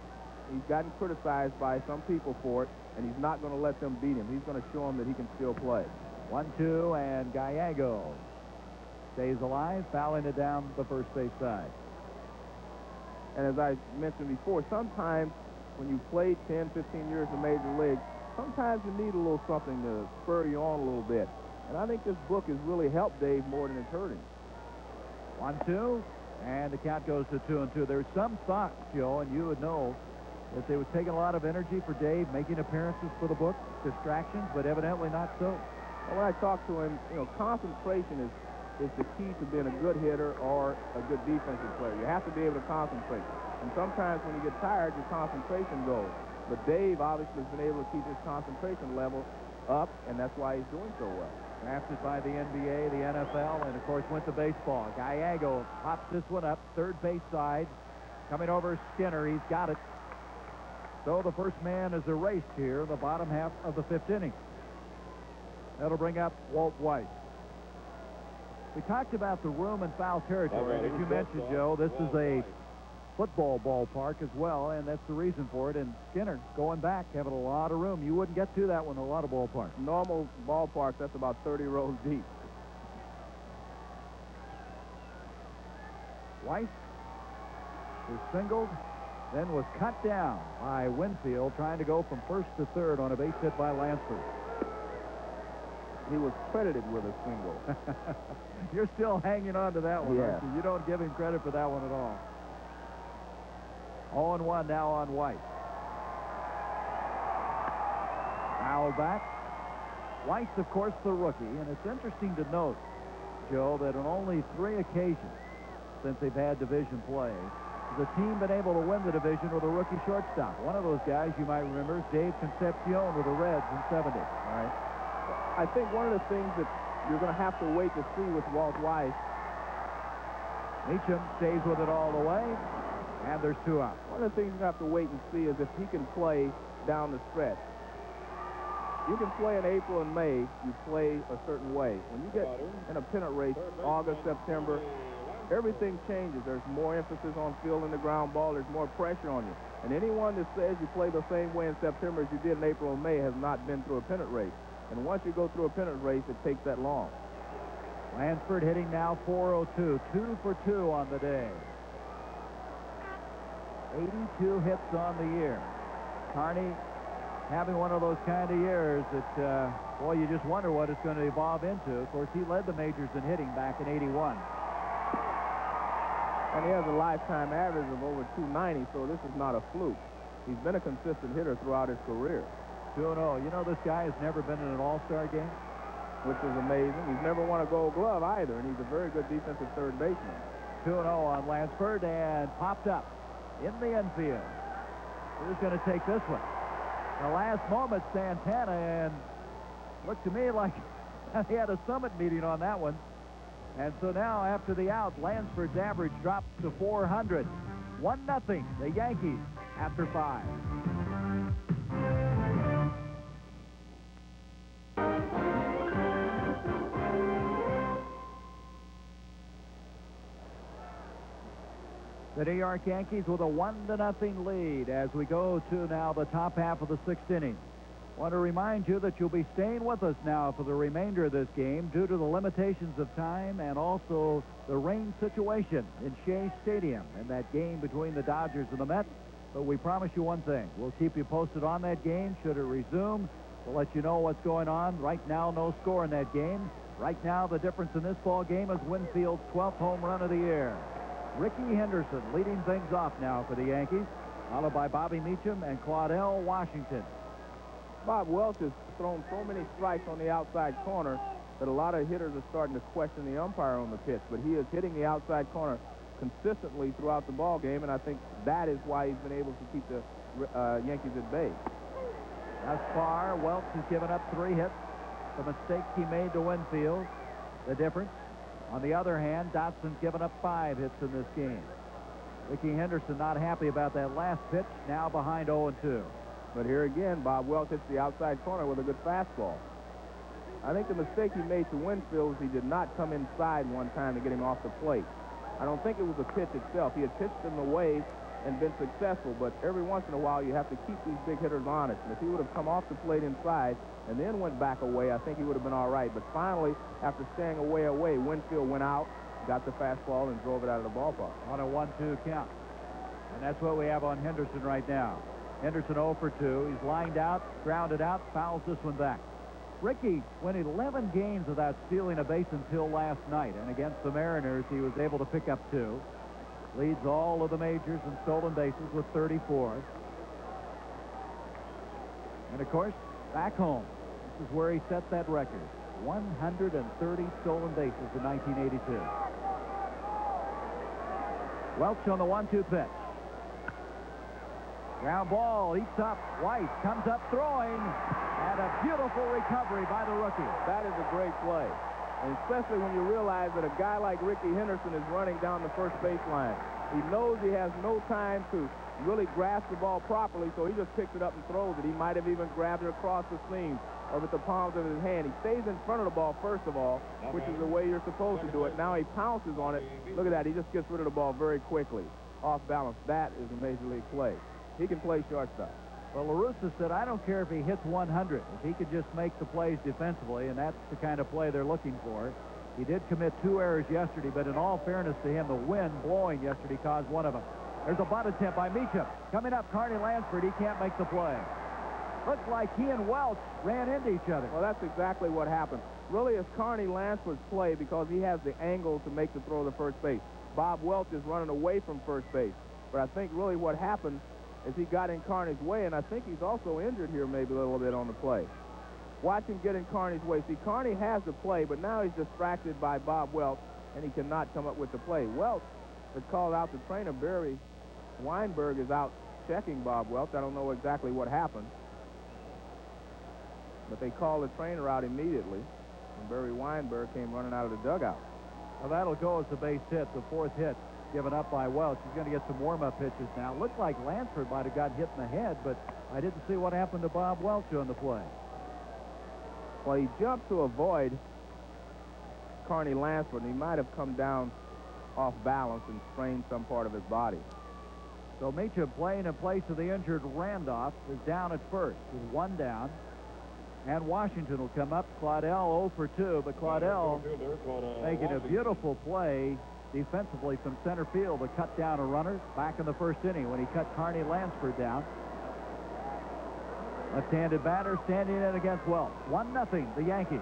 S4: He's gotten criticized by some people for it, and he's not going to let them beat him. He's going to show them that he can still play.
S1: 1-2, and Gallego stays alive, fouling it down the first base side.
S4: And as I mentioned before, sometimes when you played 10, 15 years in Major League, sometimes you need a little something to spur you on a little bit. And I think this book has really helped Dave more than it's hurt him.
S1: 1-2, and the count goes to 2-2. There's some thought, Joe, and you would know, that they would take a lot of energy for Dave making appearances for the book, distractions, but evidently not so.
S4: Well, when I talk to him, concentration is the key to being a good hitter or a good defensive player. You have to be able to concentrate. And sometimes when you get tired, your concentration goes. But Dave obviously has been able to keep his concentration level up, and that's why he's doing so well.
S1: Drafted by the NBA, the NFL, and, of course, went to baseball. Gallego pops this one up, third base side. Coming over Skinner, he's got it. So the first man is erased here in the bottom half of the 5th inning. That'll bring up Walt Weiss. We talked about the room and foul territory. As you mentioned, Joe, this is a football ballpark as well, and that's the reason for it. And Skinner going back, having a lot of room. You wouldn't get to that one in a lot of ballparks.
S4: Normal ballparks, that's about 30 rows deep.
S1: Weiss is singled, then was cut down by Winfield, trying to go from first to third on a base hit by Lansford.
S4: He was credited with a single.
S1: You're still hanging on to that one,
S4: Yeah.
S1: aren't you? You don't give him credit for that one at all. 0-1 now on Weiss. Foul back. Weiss, of course, the rookie. And it's interesting to note, Joe, that on only 3 occasions since they've had division play, the team been able to win the division with a rookie shortstop. One of those guys you might remember is Dave Concepcion with the Reds in 70.
S4: All right. I think one of the things that you're going to have to wait to see with Walt Weiss.
S1: Meacham stays with it all the way, and there's 2 out.
S4: One of the things you have to wait and see is if he can play down the stretch. You can play in April and May, you play a certain way. When you get in a pennant race, August, September, everything changes. There's more emphasis on fielding the ground ball. There's more pressure on you. And anyone that says you play the same way in September as you did in April and May has not been through a pennant race. And once you go through a pennant race, it takes that long.
S1: Lansford hitting now .402, 2 for 2 on the day. 82 hits on the year. Carney having one of those kind of years that, boy, you just wonder what it's going to evolve into. Of course, he led the majors in hitting back in '81.
S4: And he has a lifetime average of over 290, so this is not a fluke. He's been a consistent hitter throughout his career.
S1: 2-0. You know, this guy has never been in an all-star game,
S4: which is amazing. He's never won a Gold Glove either, and he's a very good defensive third baseman.
S1: 2-0 on Lansford, and popped up in the infield. Who's going to take this one? The last moment, Santana, and looked to me like he had a summit meeting on that one. And so now, after the out, Lansford's average drops to 400. 1-0, the Yankees, after 5. The New York Yankees with a 1-0 lead as we go to now the top half of the 6th inning. Want to remind you that you'll be staying with us now for the remainder of this game due to the limitations of time and also the rain situation in Shea Stadium in that game between the Dodgers and the Mets. But we promise you one thing. We'll keep you posted on that game. Should it resume, we'll let you know what's going on. Right now, no score in that game. Right now, the difference in this ball game is Winfield's 12th home run of the year. Ricky Henderson leading things off now for the Yankees, followed by Bobby Meacham and Claudell Washington.
S4: Bob Welch has thrown so many strikes on the outside corner that a lot of hitters are starting to question the umpire on the pitch, but he is hitting the outside corner consistently throughout the ball game, and I think that is why he's been able to keep the Yankees at bay.
S1: Thus far, Welch has given up 3 hits. The mistakes he made to Winfield, the difference. On the other hand, Dotson's given up 5 hits in this game. Ricky Henderson not happy about that last pitch, now behind 0-2.
S4: But here again, Bob Welch hits the outside corner with a good fastball. I think the mistake he made to Winfield was he did not come inside one time to get him off the plate. I don't think it was the pitch itself. He had pitched him away and been successful, but every once in a while you have to keep these big hitters honest. And if he would have come off the plate inside and then went back away, I think he would have been all right. But finally, after staying away, Winfield went out, got the fastball, and drove it out of the ballpark.
S1: On a 1-2 count. And that's what we have on Henderson right now. Henderson 0 for 2. He's lined out, grounded out, fouls this one back. Ricky went 11 games without stealing a base until last night, and against the Mariners he was able to pick up 2. Leads all of the majors in stolen bases with 34. And of course, back home, this is where he set that record. 130 stolen bases in 1982. Welch on the 1-2 pitch. Ground ball, eats up. Weiss comes up throwing. And a beautiful recovery by the rookie.
S4: That is a great play. And especially when you realize that a guy like Ricky Henderson is running down the first baseline. He knows he has no time to really grasp the ball properly, so he just picks it up and throws it. He might have even grabbed it across the seams or with the palms of his hand. He stays in front of the ball, first of all, which is the way you're supposed to do it. Now he pounces on it. Look at that. He just gets rid of the ball very quickly. Off balance. That is a major league play. He can play shortstop.
S1: Well, La Russa said, I don't care if he hits 100. If he could just make the plays defensively, and that's the kind of play they're looking for. He did commit 2 errors yesterday, but in all fairness to him, the wind blowing yesterday caused one of them. There's a bunt attempt by Meacham. Coming up, Carney Lansford. He can't make the play. Looks like he and Welch ran into each other.
S4: Well, that's exactly what happened. Really, it's Carney Lansford's play because he has the angle to make the throw to first base. Bob Welch is running away from first base. But I think really what happened is he got in Carney's way, and I think he's also injured here maybe a little bit on the play. Watch him get in Carney's way. See, Carney has the play, but now he's distracted by Bob Welch, and he cannot come up with the play. Welch has called out the trainer. Barry Weinberg is out checking Bob Welch. I don't know exactly what happened, but they called the trainer out immediately, and Barry Weinberg came running out of the dugout.
S1: Well, that'll go as a base hit, the 4th hit given up by Welch. He's going to get some warm-up pitches now. Looked like Lansford might have got hit in the head, but I didn't see what happened to Bob Welch on the play.
S4: Well, he jumped to avoid Carney Lansford, and he might have come down off balance and sprained some part of his body.
S1: So Meacham, playing in place of the injured Randolph, is down at first with 1 down. And Washington will come up. Claudel 0 for 2, but Claudel making a beautiful play defensively from center field to cut down a runner back in the 1st inning when he cut Carney Lansford down. Left-handed batter standing in against Welch. 1-0, the Yankees.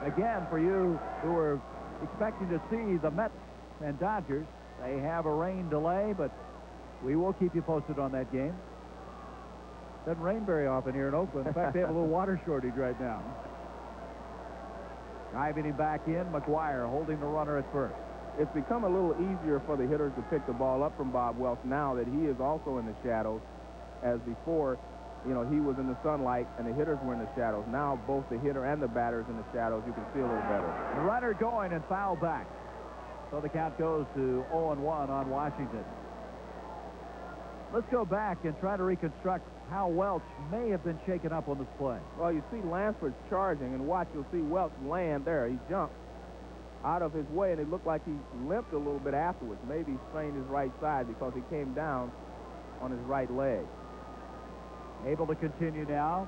S1: Again, for you who are expecting to see the Mets and Dodgers, they have a rain delay, but we will keep you posted on that game. Doesn't rain very often here in Oakland. In fact, they have a little water shortage right now. Driving him back in, McGuire holding the runner at first.
S4: It's become a little easier for the hitters to pick the ball up from Bob Welch now that he is also in the shadows, as before, you know, he was in the sunlight and the hitters were in the shadows. Now both the hitter and the batter's in the shadows. You can see a little better.
S1: The runner going and foul back. So the count goes to 0-1 on Washington. Let's go back and try to reconstruct how Welch may have been shaken up on this play.
S4: Well, you see Lansford charging, and watch, you'll see Welch land there. He jumped out of his way, and it looked like he limped a little bit afterwards. Maybe he strained his right side because he came down on his right leg.
S1: Able to continue now.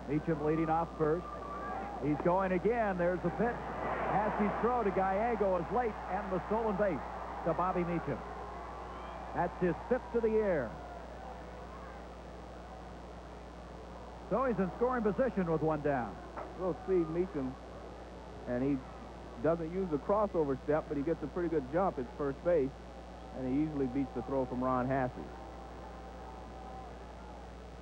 S1: Meacham leading off first. He's going again. There's a pitch. Haskey's throw to Gallego is late, and the stolen base to Bobby Meacham. That's his 5th of the year. So he's in scoring position with 1 down.
S4: We'll see Meacham, and he doesn't use the crossover step, but he gets a pretty good jump at first base, and he easily beats the throw from Ron Haskey.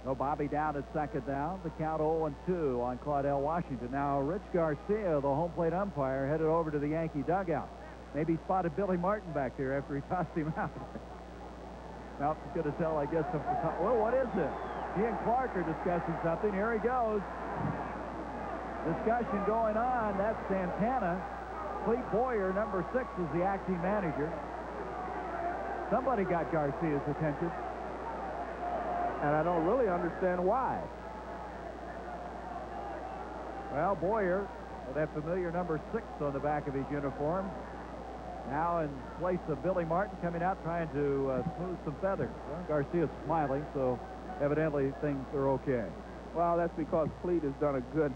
S1: So Bobby down at second now. The count 0-2 on Claudel Washington. Now Rich Garcia, the home plate umpire, headed over to the Yankee dugout. Maybe spotted Billy Martin back there after he tossed him out. Now he's going to tell, I guess, well, what is this? He and Clark are discussing something. Here he goes. Discussion going on. That's Santana. Clete Boyer, number 6, is the acting manager.
S8: Somebody got Garcia's attention.
S4: And I don't really understand why.
S8: Well, Boyer, with that familiar number 6 on the back of his uniform, now in place of Billy Martin coming out trying to smooth some feathers. Well, Garcia's smiling, so evidently things are okay.
S4: Well, that's because Cleat has done a good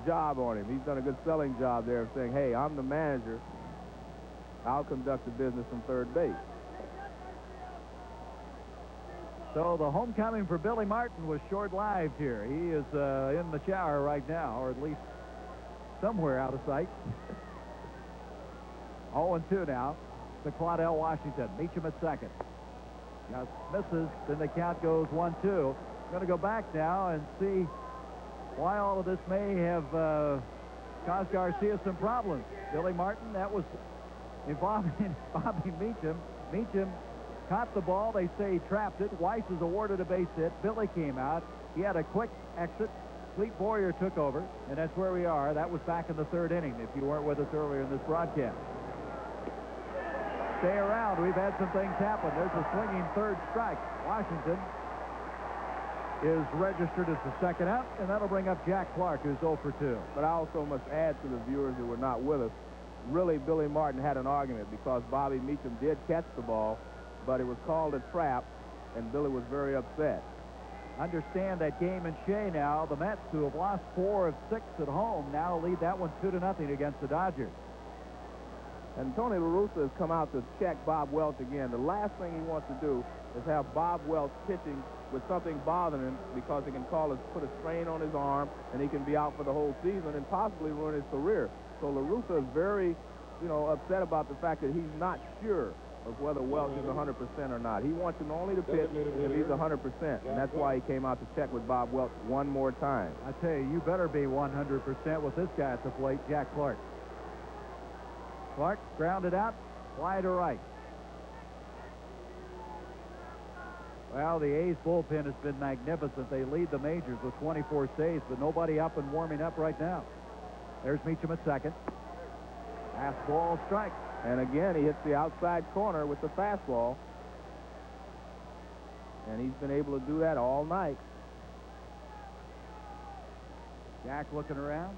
S4: job on him. He's done a good selling job there of saying, hey, I'm the manager. I'll conduct the business from third base.
S8: So the homecoming for Billy Martin was short-lived here. He is in the shower right now, or at least somewhere out of sight. 0-2 now to Claudell Washington. Meacham at second. Just misses, then the count goes 1-2. Going to go back now and see why all of this may have caused Garcia some problems. Billy Martin, that was involving Bobby Meacham. Meacham caught the ball. They say he trapped it. Weiss is awarded a base hit. Billy came out. He had a quick exit. Cleat Boyer took over, and that's where we are. That was back in the 3rd inning, if you weren't with us earlier in this broadcast. Stay around. We've had some things happen. There's a swinging 3rd strike. Washington is registered as the 2nd out, and that'll bring up Jack Clark, who's 0 for 2.
S4: But I also must add to the viewers who were not with us, really Billy Martin had an argument because Bobby Meacham did catch the ball, but it was called a trap, and Billy was very upset.
S8: Understand that game in Shea now. The Mets, who have lost 4 of 6 at home, now lead that one 2-0 against the Dodgers.
S4: And Tony La Russa has come out to check Bob Welch again. The last thing he wants to do is have Bob Welch pitching with something bothering him because it can put a strain on his arm, and he can be out for the whole season and possibly ruin his career. So La Russa is very, upset about the fact that he's not sure of whether Welch is 100% or not. He wants him only to pitch if he's 100%, and that's why he came out to check with Bob Welch one more time.
S8: I tell you, you better be 100% with this guy at the plate, Jack Clark. Clark grounded out, fly to right. Well, the A's bullpen has been magnificent. They lead the majors with 24 saves, but nobody up and warming up right now. There's Meacham at second. Fastball strike.
S4: And again, he hits the outside corner with the fastball. And he's been able to do that all night.
S8: Jack looking around.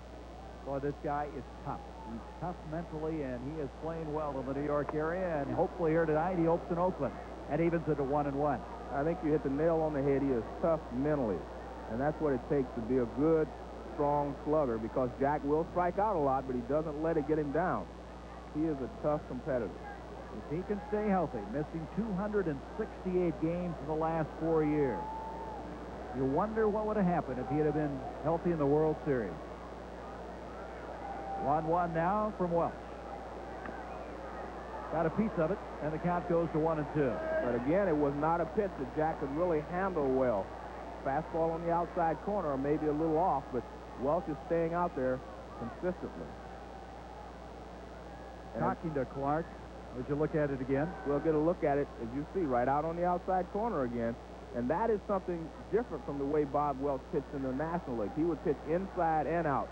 S8: Boy, this guy is tough. He's tough mentally, and he is playing well in the New York area. And hopefully here tonight, he hopes in Oakland and evens it at 1-1.
S4: I think you hit the nail on the head. He is tough mentally. And that's what it takes to be a good, strong slugger, because Jack will strike out a lot, but he doesn't let it get him down. He is a tough competitor.
S8: If he can stay healthy, missing 268 games in the last 4 years. You wonder what would have happened if he had been healthy in the World Series. 1-1 now from Welch. Got a piece of it, and the count goes to 1-2.
S4: But again, it was not a pitch that Jack could really handle well. Fastball on the outside corner, or maybe a little off, but Welch is staying out there consistently.
S8: Talking to Clark, as you look at it again.
S4: We'll get a look at it, as you see, right out on the outside corner again. And that is something different from the way Bob Welch pitched in the National League. He would pitch inside and out.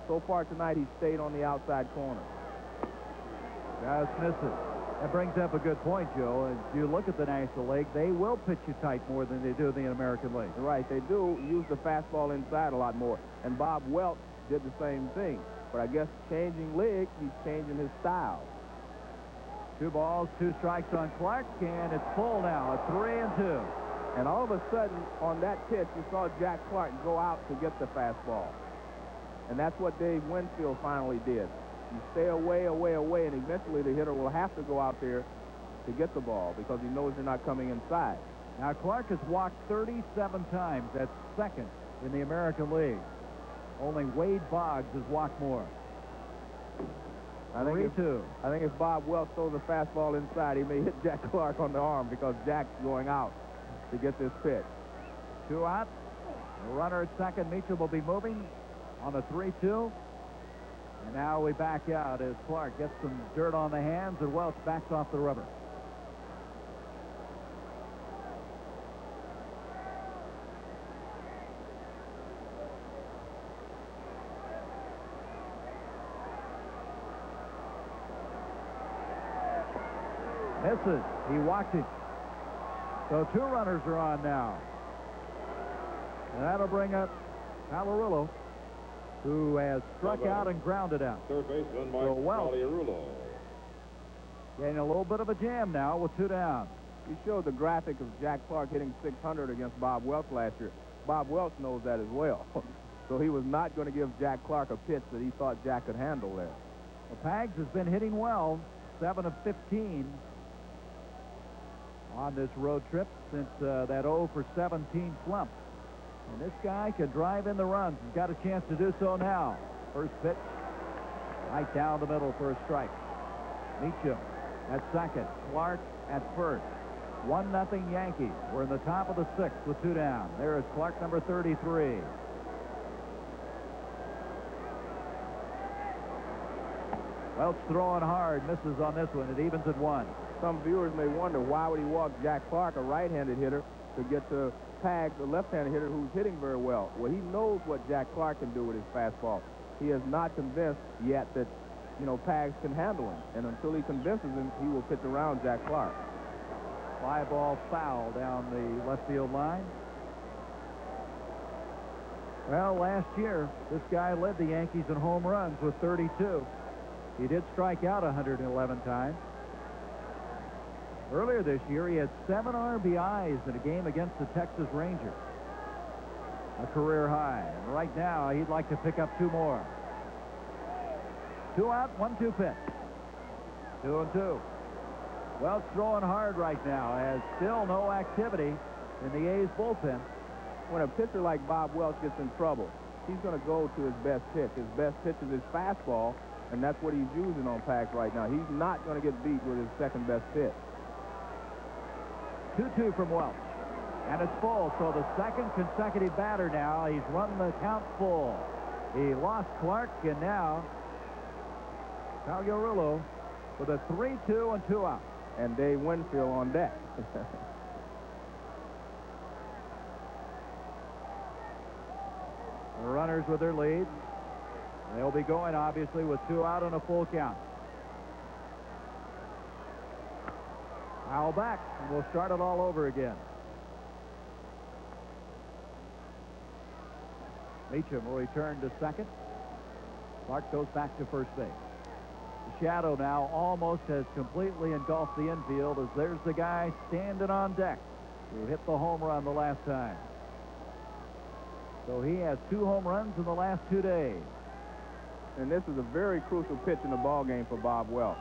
S4: So far tonight, he stayed on the outside corner.
S8: Just misses. That brings up a good point, Joe. As you look at the National League, they will pitch you tight more than they do in the American League.
S4: Right, they do use the fastball inside a lot more. And Bob Welch did the same thing. But I guess changing league, he's changing his style.
S8: 2 balls, 2 strikes on Clark, and it's full now at 3-2.
S4: And all of a sudden, on that pitch, you saw Jack Clark go out to get the fastball. And that's what Dave Winfield finally did. You stay away, away, away, and eventually the hitter will have to go out there to get the ball because he knows you're not coming inside.
S8: Now, Clark has walked 37 times. That's second in the American League. Only Wade Boggs has walked more.
S4: I think if Bob Welch throws a fastball inside, he may hit Jack Clark on the arm because Jack's going out to get this pitch.
S8: 2 out. The runner at second. Meacham will be moving on the 3-2. And now we back out as Clark gets some dirt on the hands and Welch backs off the rubber.
S1: Misses. He walked it. So 2 runners are on now. And that'll bring up Palarulo, who has struck out and grounded out.
S9: Third baseman Mike
S1: So Welch
S9: Palarulo.
S1: getting a little bit of a jam now with 2 down.
S4: He showed the graphic of Jack Clark hitting .600 against Bob Welch last year. Bob Welch knows that as well. So he was not going to give Jack Clark a pitch that he thought Jack could handle there.
S1: Well, Pags has been hitting well, 7 of 15 on this road trip since that 0 for 17 slump. And this guy can drive in the runs. He's got a chance to do so now. First pitch, right down the middle for a strike. Meacham at second. Clark at first. 1-0 Yankees. We're in the top of the 6th with 2 down. There is Clark, number 33. Welch throwing hard, misses on this one. It evens at 1.
S4: Some viewers may wonder, why would he walk Jack Clark, a right-handed hitter, to get to Pags, a left-handed hitter who's hitting very well? Well, he knows what Jack Clark can do with his fastball. He is not convinced yet that, Pags can handle him. And until he convinces him, he will pitch around Jack Clark.
S1: Fly ball foul down the left field line. Well, last year, this guy led the Yankees in home runs with 32. He did strike out 111 times. Earlier this year, he had 7 RBIs in a game against the Texas Rangers, a career high. And right now, he'd like to pick up 2 more. 2 out, 1-2 pitch. 2-2. Welch throwing hard right now, has still no activity in the A's bullpen.
S4: When a pitcher like Bob Welch gets in trouble, he's going to go to his best pitch. His best pitch is his fastball, and that's what he's using on Pags right now. He's not going to get beat with his second best pitch.
S1: 2-2 from Welch. And it's full, so the second consecutive batter now. He's run the count full. He lost Clark, and now Palarulo with a 3-2 and 2 out.
S4: And Dave Winfield on deck.
S1: The runners with their lead. They'll be going, obviously, with 2 out and a full count. Foul back, and we'll start it all over again. Meacham will return to second. Clark goes back to first base. The shadow now almost has completely engulfed the infield, as there's the guy standing on deck who hit the home run the last time. So he has 2 home runs in the last 2 days.
S4: And this is a very crucial pitch in the ball game for Bob Welch.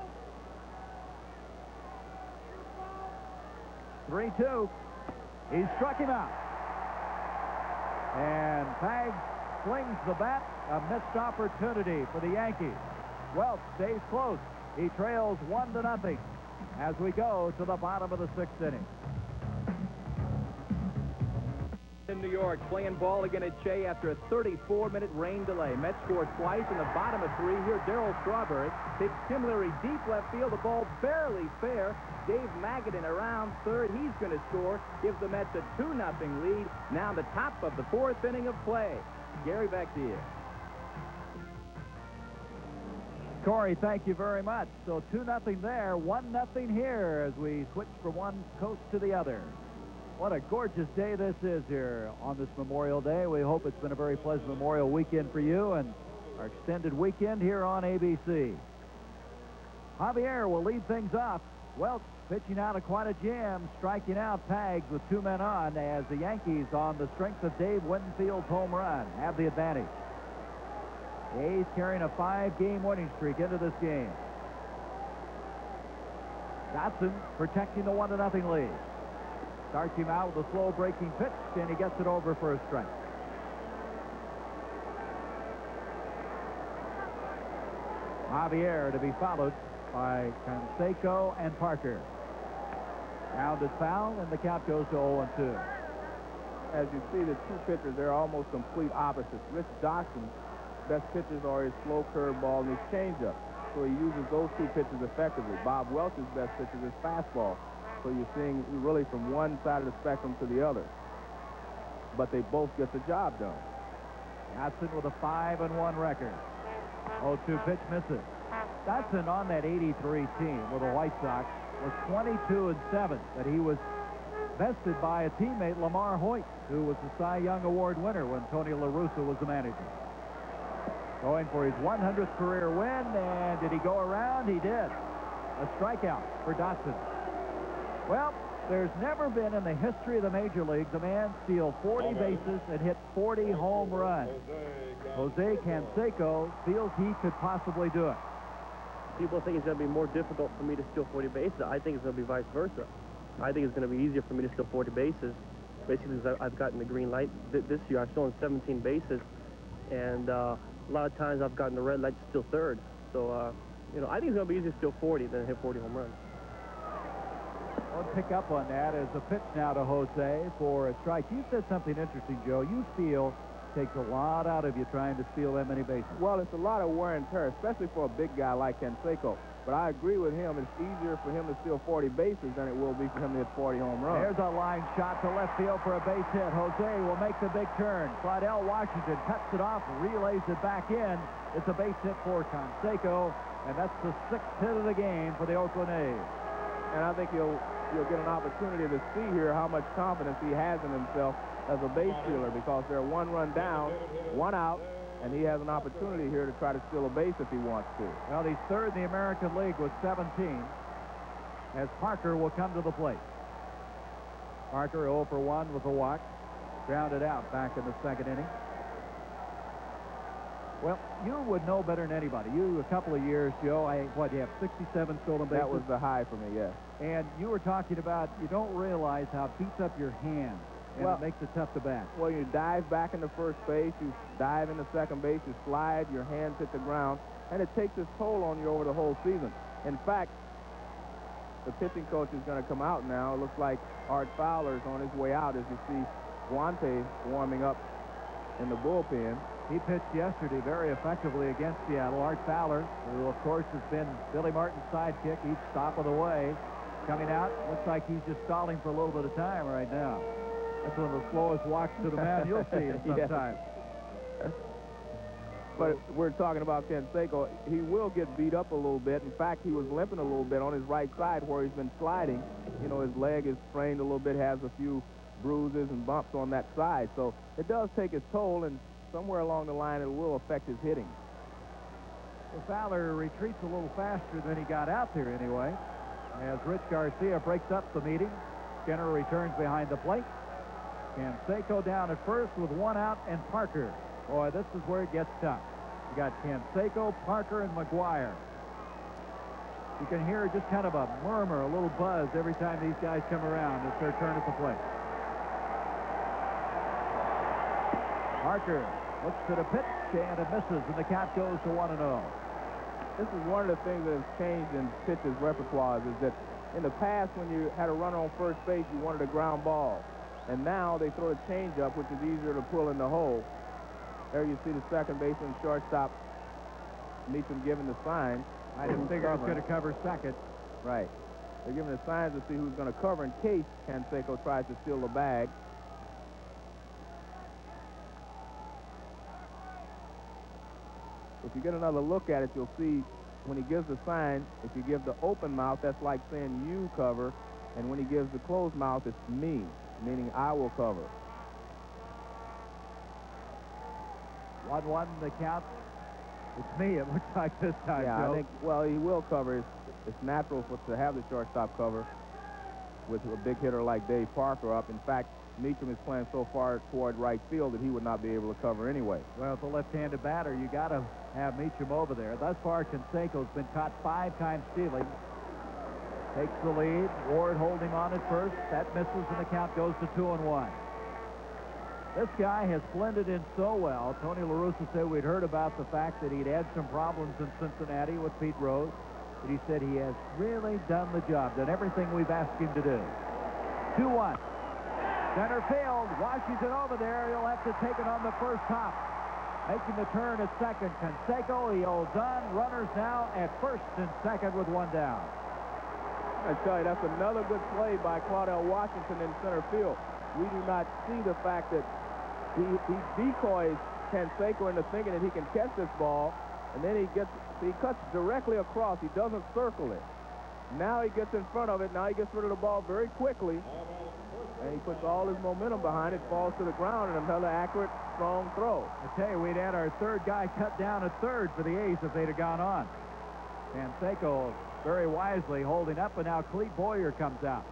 S1: 3-2. He struck him out. And Pags flings the bat. A missed opportunity for the Yankees. Welch stays close. He trails 1-0 as we go to the bottom of the 6th inning.
S8: In New York, playing ball again at Shea after a 34-minute rain delay. Mets scored twice in the bottom of 3. Here, Darryl Strawberry takes Tim Leary deep left field. The ball barely fair. Dave Magadan around third. He's going to score. Gives the Mets a 2-0 lead. Now the top of the 4th inning of play. Gary, back to you.
S1: Corey, thank you very much. So 2-0 there, 1-0 here as we switch from one coast to the other. What a gorgeous day this is here on this Memorial Day. We hope it's been a very pleasant Memorial weekend for you and our extended weekend here on ABC. Javier will lead things off. Welch pitching out of quite a jam, striking out Pags with 2 men on, as the Yankees, on the strength of Dave Winfield's home run, have the advantage. The A's carrying a 5-game winning streak into this game. Dotson protecting the 1-0 lead. Starts him out with a slow breaking pitch, and he gets it over for a strike. Javier to be followed by Canseco and Parker. Rounded foul, and the count goes to 0-2.
S4: As you see, the 2 pitchers, they're almost complete opposites. Rich Dotson's best pitches are his slow curveball and his changeup. So he uses those 2 pitches effectively. Bob Welch's best pitch is his fastball. So you're seeing really from one side of the spectrum to the other. But they both get the job done.
S1: Dotson with a 5-1 record. 0-2 pitch misses. Dotson on that 83 team with the White Sox was 22-7, but he was bested by a teammate, Lamar Hoyt, who was the Cy Young Award winner when Tony La Russa was the manager. Going for his 100th career win, and did he go around? He did. A strikeout for Dotson. Well, there's never been in the history of the major leagues a man steal 40 bases and hit 40 home runs. Jose Canseco feels he could possibly do it.
S10: People think it's going to be more difficult for me to steal 40 bases. I think it's going to be vice versa. I think it's going to be easier for me to steal 40 bases, basically because I've gotten the green light. This year I've stolen 17 bases, and a lot of times I've gotten the red light to steal third. So, you know, I think it's going to be easier to steal 40 than hit 40 home runs.
S1: I'll pick up on that as a pitch now to Jose for a strike. You said something interesting, Joe. You feel it takes a lot out of you trying to steal that many bases.
S4: Well, it's a lot of wear and tear, especially for a big guy like Canseco. But I agree with him. It's easier for him to steal 40 bases than it will be for him to hit 40 home runs.
S1: There's a line shot to left field for a base hit. Jose will make the big turn. Claudel Washington cuts it off, relays it back in. It's a base hit for Canseco, and that's the 6th hit of the game for the Oakland A's.
S4: And I think you'll get an opportunity to see here how much confidence he has in himself as a base stealer, because they're 1 run down, 1 out, and he has an opportunity here to try to steal a base if he wants to.
S1: Well, he's third in the American League with 17, as Parker will come to the plate. Parker 0 for 1 with a walk, grounded out back in the 2nd inning. Well, you would know better than anybody. You, a couple of years, Joe, you have 67 stolen bases?
S4: That was the high for me, yes.
S1: And you were talking about you don't realize how it beats up your hand, and it makes it tough to bat.
S4: Well, you dive back into first base, you dive into second base, you slide, your hands hit the ground, and it takes its toll on you over the whole season. In fact, the pitching coach is going to come out now. It looks like Art Fowler's on his way out as you see Guante warming up in the bullpen.
S1: He pitched yesterday very effectively against Seattle. Art Fowler, who, of course, has been Billy Martin's sidekick each stop of the way, coming out. Looks like he's just stalling for a little bit of time right now. That's one of the slowest walks to the mound you'll see in some time.
S4: But we're talking about Canseco. He will get beat up a little bit. In fact, he was limping a little bit on his right side where he's been sliding. You know, his leg is sprained a little bit, has a few bruises and bumps on that side. So it does take its toll, and somewhere along the line it will affect his hitting.
S1: Well, Fowler retreats a little faster than he got out there anyway, as Rich Garcia breaks up the meeting. Skinner returns behind the plate. Canseco down at first with 1 out, and Parker. Boy, this is where it gets tough. You got Canseco, Parker, and McGuire. You can hear just kind of a murmur, a little buzz every time these guys come around. It's their turn at the plate. Parker looks to the pitch, and it misses, and the count goes to 1-0.
S4: This is one of the things that has changed in pitchers' repertoires, is that in the past when you had a runner on first base, you wanted a ground ball. And now they throw a changeup, which is easier to pull in the hole. There you see the second baseman, shortstop, Meacham giving the sign.
S1: I didn't figure it's going to cover second.
S4: Right. They're giving the signs to see who's going to cover in case Canseco tries to steal the bag. If you get another look at it, you'll see when he gives the sign, if you give the open mouth, that's like saying you cover. And when he gives the closed mouth, it's me, meaning I will cover.
S1: 1-1 the count. It's me, it looks like this time,
S4: Yeah,
S1: Joe.
S4: I think, well, he will cover. It's natural to have the shortstop cover with a big hitter like Dave Parker up. In fact, Meacham is playing so far toward right field that he would not be able to cover anyway.
S1: Well, it's a left-handed batter. You got to have Meacham over there. Thus far, Canseco's been caught 5 times stealing. Takes the lead. Ward holding on at first. That misses, and the count goes to 2-1. This guy has blended in so well. Tony La Russa said we'd heard about the fact that he'd had some problems in Cincinnati with Pete Rose. But he said he has really done the job, done everything we've asked him to do. 2-1. Center field. Washington over there. He'll have to take it on the first hop. Making the turn at second. Canseco, he holds on. Runners now at first and second with 1 down.
S4: I tell you, that's another good play by Claudel Washington in center field. We do not see the fact that he decoys Canseco into thinking that he can catch this ball, and then he cuts directly across. He doesn't circle it. Now he gets in front of it. Now he gets rid of the ball very quickly. And he puts all his momentum behind it, falls to the ground, and another accurate, strong throw.
S1: I tell you, we'd had our third guy cut down at third for the A's if they'd have gone on. Canseco very wisely holding up, and now Clete Boyer comes out.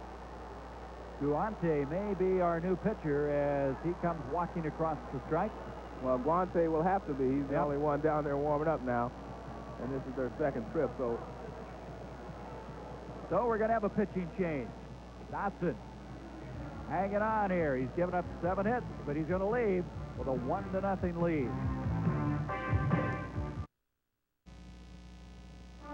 S1: Guante may be our new pitcher as he comes walking across the strike.
S4: Well, Guante will have to be. He's the only one down there warming up now. And this is their second trip, so
S1: we're going to have a pitching change. Dotson hanging on here. He's given up 7 hits, but he's going to leave with a 1-0 lead.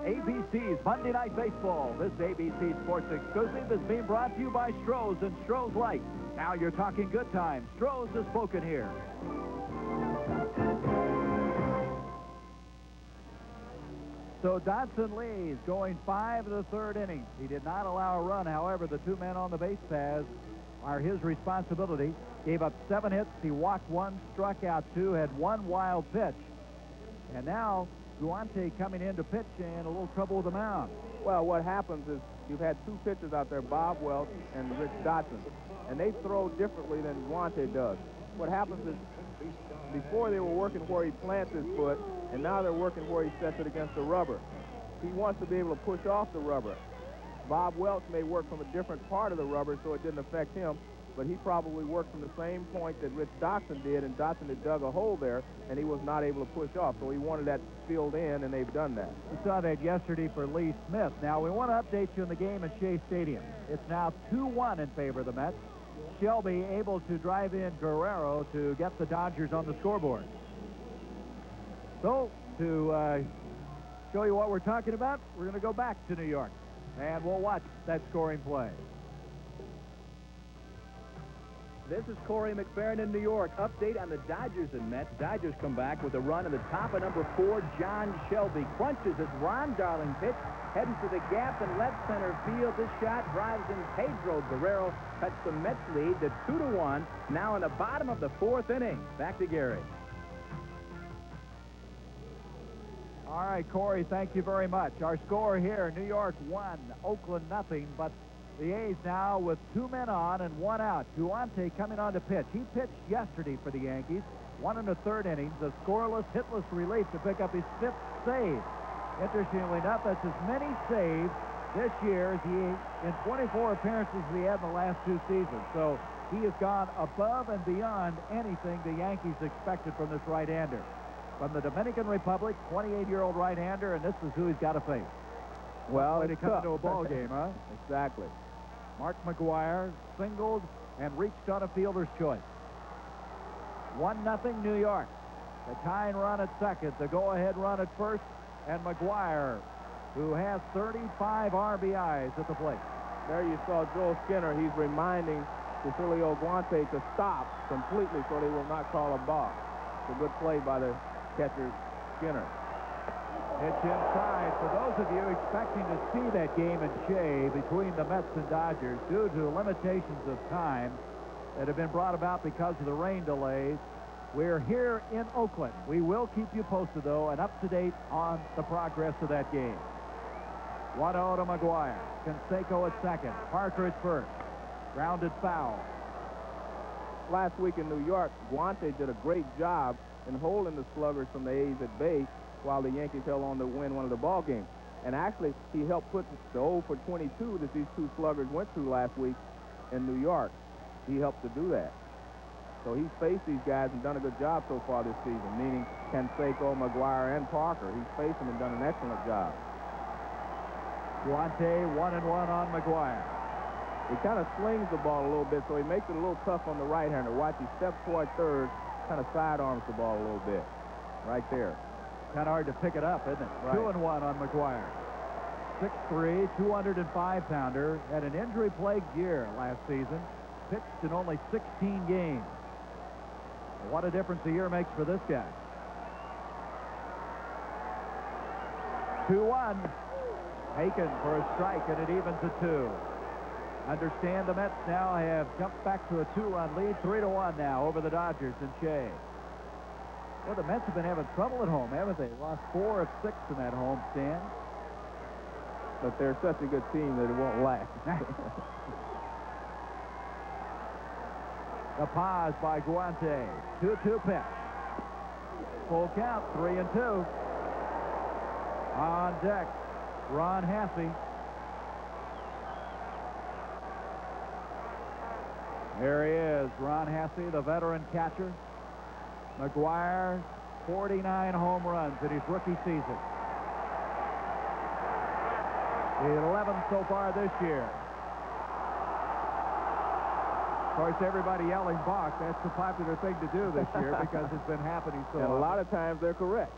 S1: ABC's Monday Night Baseball. This ABC Sports exclusive is being brought to you by Stroh's and Stroh's Light. Now you're talking good times. Stroh's has spoken here. So Dotson leads, going 5 of the third innings. He did not allow a run. However, the 2 men on the base paths are his responsibility. Gave up 7 hits. He walked 1, struck out 2, had 1 wild pitch. And now Guante coming in to pitch and a little trouble with the mound.
S4: Well, what happens is you've had 2 pitchers out there, Bob Welch and Rich Dotson, and they throw differently than Guante does. What happens is before they were working where he plants his foot, and now they're working where he sets it against the rubber. He wants to be able to push off the rubber. Bob Welch may work from a different part of the rubber so it didn't affect him, but he probably worked from the same point that Rich Dotson did, and Dotson had dug a hole there, and he was not able to push off. So he wanted that filled in, and they've done that.
S1: We saw that yesterday for Lee Smith. Now, we want to update you on the game at Shea Stadium. It's now 2-1 in favor of the Mets. Shelby able to drive in Guerrero to get the Dodgers on the scoreboard. So, to show you what we're talking about, we're going to go back to New York, and we'll watch that scoring play.
S8: This is Corey McFerrin in New York. Update on the Dodgers and Mets. Dodgers come back with a run at the top of number 4. John Shelby crunches as Ron Darling pitch, heading to the gap in left center field. This shot drives in Pedro Guerrero, cuts the Mets lead to 2-1. Now in the bottom of the 4th inning. Back to Gary.
S1: All right, Corey, thank you very much. Our score here, New York 1, Oakland nothing, but the A's now with 2 men on and 1 out. Guante coming on to pitch. He pitched yesterday for the Yankees. 1 1/3 innings, a scoreless, hitless relief to pick up his 5th save. Interestingly enough, that's as many saves this year as in 24 appearances he had in the last 2 seasons. So he has gone above and beyond anything the Yankees expected from this right-hander. From the Dominican Republic, 28-year-old right-hander, and this is who he's got to face.
S4: Well,
S1: it's come into a ball game, huh?
S4: Exactly.
S1: Mark McGwire singled and reached on a fielder's choice. 1-0 New York. The tying run at second, the go-ahead run at first, and McGwire, who has 35 RBIs at the plate.
S4: There you saw Joe Skinner. He's reminding Cecilio Guante to stop completely so they will not call a balk. It's a good play by the catcher, Skinner.
S1: It's inside. For those of you expecting to see that game in Shea between the Mets and Dodgers, due to limitations of time that have been brought about because of the rain delays, we're here in Oakland. We will keep you posted, though, and up to date on the progress of that game. 1-0 to McGwire. Canseco at second. Parker at first. Grounded foul.
S4: Last week in New York, Guante did a great job in holding the sluggers from the A's at bay while the Yankees held on to win one of the ball games. And actually, he helped put the 0 for 22 that these 2 sluggers went through last week in New York. He helped to do that. So he's faced these guys and done a good job so far this season, meaning Canseco, McGwire, and Parker. He's faced them and done an excellent job.
S1: Guante 1-1 on McGwire.
S4: He kind of slings the ball a little bit, so he makes it a little tough on the right-hander. Watch, he steps toward third, kind of sidearms the ball a little bit. Right there.
S1: Kind of hard to pick it up, isn't it?
S4: Right.
S1: 2-1 on McGwire. 6'3", 205-pounder. Had an injury-plagued year last season. Pitched in only 16 games. What a difference a year makes for this guy. 2-1. Aiken for a strike, and it evens at 2. Understand the Mets now have jumped back to a 2-run lead, 3-1 now over the Dodgers in Shea. Well, the Mets have been having trouble at home, haven't they? Lost 4 of 6 in that home stand.
S4: But they're such a good team that it won't last.
S1: The pause by Guante. 2-2 pitch. Full count, 3-2. On deck, Ron Hasse. There he is, Ron Hasse, the veteran catcher. McGuire, 49 home runs in his rookie season. The 11th so far this year. Of course, everybody yelling balk. That's the popular thing to do this year because it's been happening so
S4: And
S1: often.
S4: a lot of times they're correct.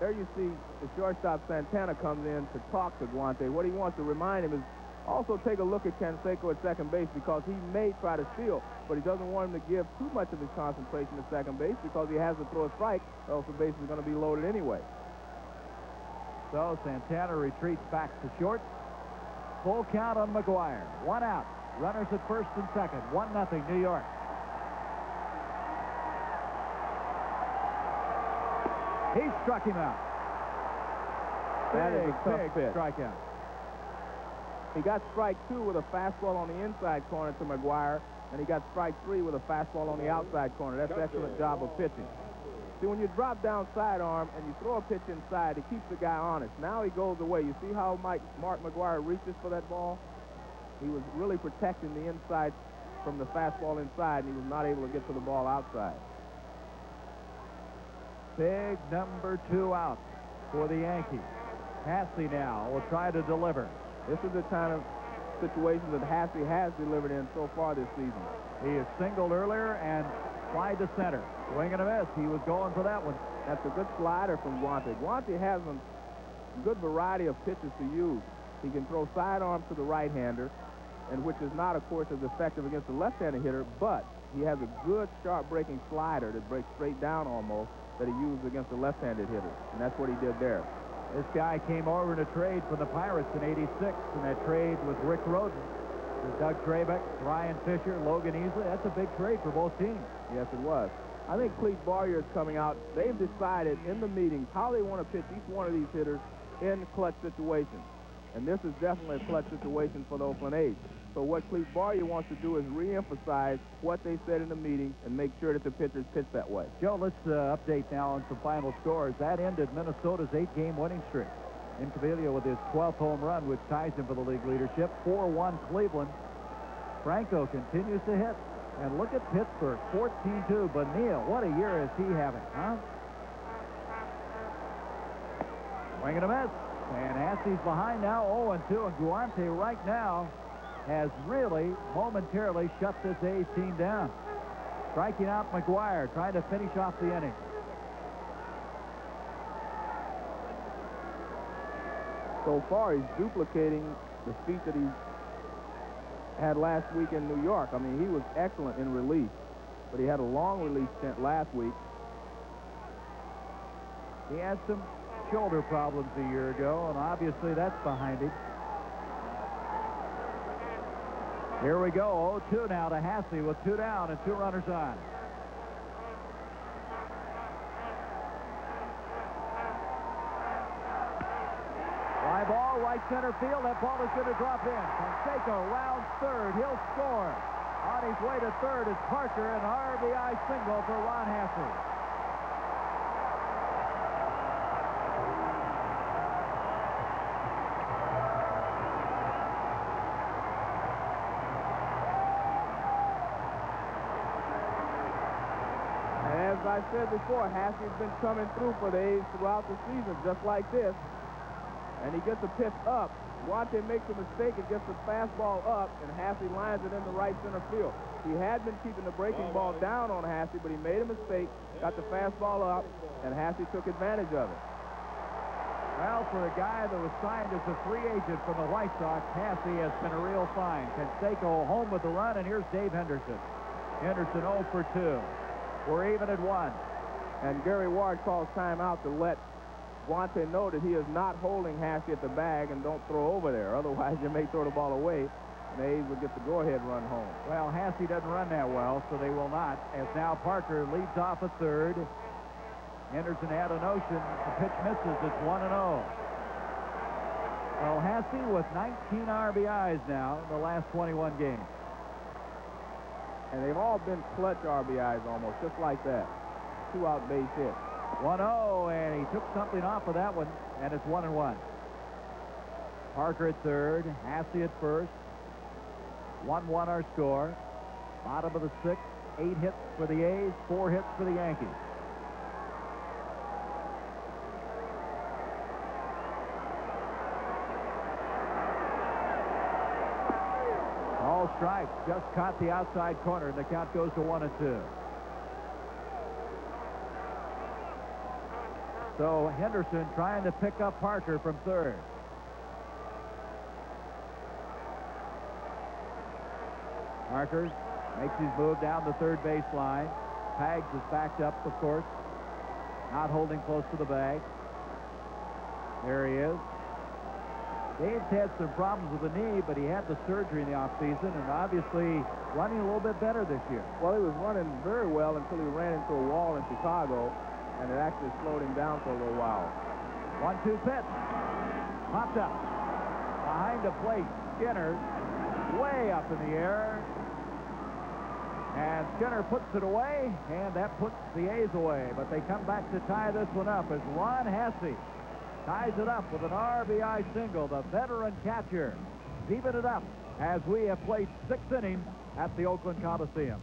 S4: There you see the shortstop Santana comes in to talk to Guante. What he wants to remind him is also take a look at Canseco at second base because he may try to steal, but he doesn't want him to give too much of his concentration at second base because he has to throw a strike, or else the base is going to be loaded anyway.
S1: So Santana retreats back to short. Full count on McGuire. 1 out. Runners at first and second. 1-0 New York. He struck him out.
S4: That is a tough pitch.
S1: Strikeout.
S4: He got strike 2 with a fastball on the inside corner to McGuire, and he got strike 3 with a fastball on the outside corner. That's an excellent job of pitching. See, when you drop down sidearm and you throw a pitch inside, it keeps the guy honest. Now he goes away. You see how Mark McGuire reaches for that ball? He was really protecting the inside from the fastball inside, and he was not able to get to the ball outside.
S1: Big number 2 out for the Yankees. Hasse now will try to deliver.
S4: This is the kind of situation that Hasse has delivered in so far this season.
S1: He is singled earlier and slide to center. Swing and a miss. He was going for that one.
S4: That's a good slider from Guante. Guante has a good variety of pitches to use. He can throw sidearm to the right-hander, and which is not, of course, as effective against the left-handed hitter, but he has a good sharp breaking slider that breaks straight down almost that he used against the left-handed hitter, and that's what he did there.
S1: This guy came over in a trade from the Pirates in '86, and that trade with Rick Roden. Doug Trabeck, Ryan Fisher, Logan Easley. That's a big trade for both teams.
S4: Yes, it was. I think Clete Barrier is coming out. They've decided in the meetings how they want to pitch each one of these hitters in clutch situations. And this is definitely a clutch situation for the Oakland A's. So what Clete Barrier wants to do is re-emphasize what they said in the meeting and make sure that the pitchers pitch that way.
S1: Joe, let's update now on some final scores. That ended Minnesota's 8-game winning streak. Incaviglia with his 12th home run, which ties him for the league leadership. 4-1 Cleveland. Franco continues to hit. And look at Pittsburgh, 14-2. Benil, what a year is he having, huh? Swing and a miss. And Hasse's behind now, 0-2. And Guante right now has really momentarily shut this A's team down. Striking out McGuire, trying to finish off the inning.
S4: So far, he's duplicating the feat that he had last week in New York. I mean, he was excellent in relief, but he had a long relief stint last week.
S1: He had some shoulder problems a year ago, and obviously that's behind him. Here we go, 0-2 now to Hasse with 2 down and 2 runners on. Fly ball, right center field. That ball is going to drop in. Canseco rounds third. He'll score. On his way to third is Parker, an RBI single for Ron Hasse.
S4: As I said before, Hasse's been coming through for the A's throughout the season, just like this. And he gets a pitch up. Guante makes a mistake and gets the fastball up, and Hasse lines it in the right center field. He had been keeping the breaking ball down on Hasse, but he made a mistake, got the fastball up, and Hasse took advantage of it.
S1: Well, for a guy that was signed as a free agent from the White Sox, Hasse has been a real find. Canseco home with the run, and here's Dave Henderson. Henderson 0 for 2. We're even at 1.
S4: And Gary Ward calls timeout to let Guante know that he is not holding Hasse at the bag and don't throw over there. Otherwise, you may throw the ball away, and the A's will get the go-ahead run home.
S1: Well, Hasse doesn't run that well, so they will not. As now Parker leads off at third. Henderson had a notion. The pitch misses. It's 1-0. Well, Hasse with 19 RBIs now in the last 21 games.
S4: And they've all been clutch RBIs almost, just like that. 2-out base hit.
S1: 1-0, and he took something off of that one, and it's 1-1. Parker at third, Hasse at first. 1-1 our score. Bottom of the sixth, 8 hits for the A's, 4 hits for the Yankees. All strikes, just caught the outside corner, and the count goes to 1-2. So Henderson trying to pick up Parker from third. Parker makes his move down the third baseline. Pags is backed up, of course, not holding close to the bag. There he is. Dave's had some problems with the knee, but he had the surgery in the offseason and obviously running a little bit better this year.
S4: Well, he was running very well until he ran into a wall in Chicago, and it actually slowed him down for a little while.
S1: 1-2 pitch. Popped up. Behind the plate, Skinner way up in the air. And Skinner puts it away, and that puts the A's away. But they come back to tie this one up as Ron Hasse ties it up with an RBI single. The veteran catcher even it up as we have played 6 innings at the Oakland Coliseum.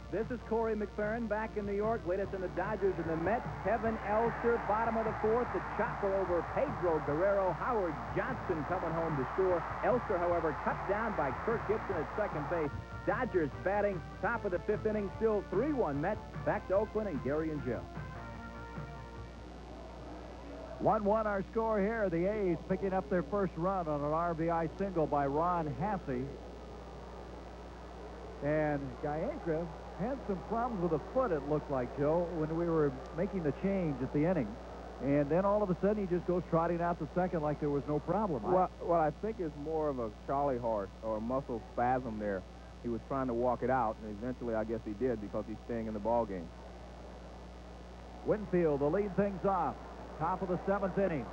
S8: This is Corey McFerrin back in New York. Latest in the Dodgers and the Mets. Kevin Elster, bottom of the fourth. The chopper over Pedro Guerrero. Howard Johnson coming home to score. Elster, however, cut down by Kirk Gibson at second base. Dodgers batting top of the 5th inning. Still 3-1 Mets. Back to Oakland and Gary and Joe.
S1: 1-1 our score here. The A's picking up their first run on an RBI single by Ron Hasse. And Gallagher had some problems with the foot, it looked like, Joe, when we were making the change at the inning. And then all of a sudden he just goes trotting out the second like there was no problem.
S4: Well, I think it's more of a Charlie horse or a muscle spasm there. He was trying to walk it out, and eventually I guess he did because he's staying in the ball game.
S1: Winfield will lead things off. Top of the 7th inning.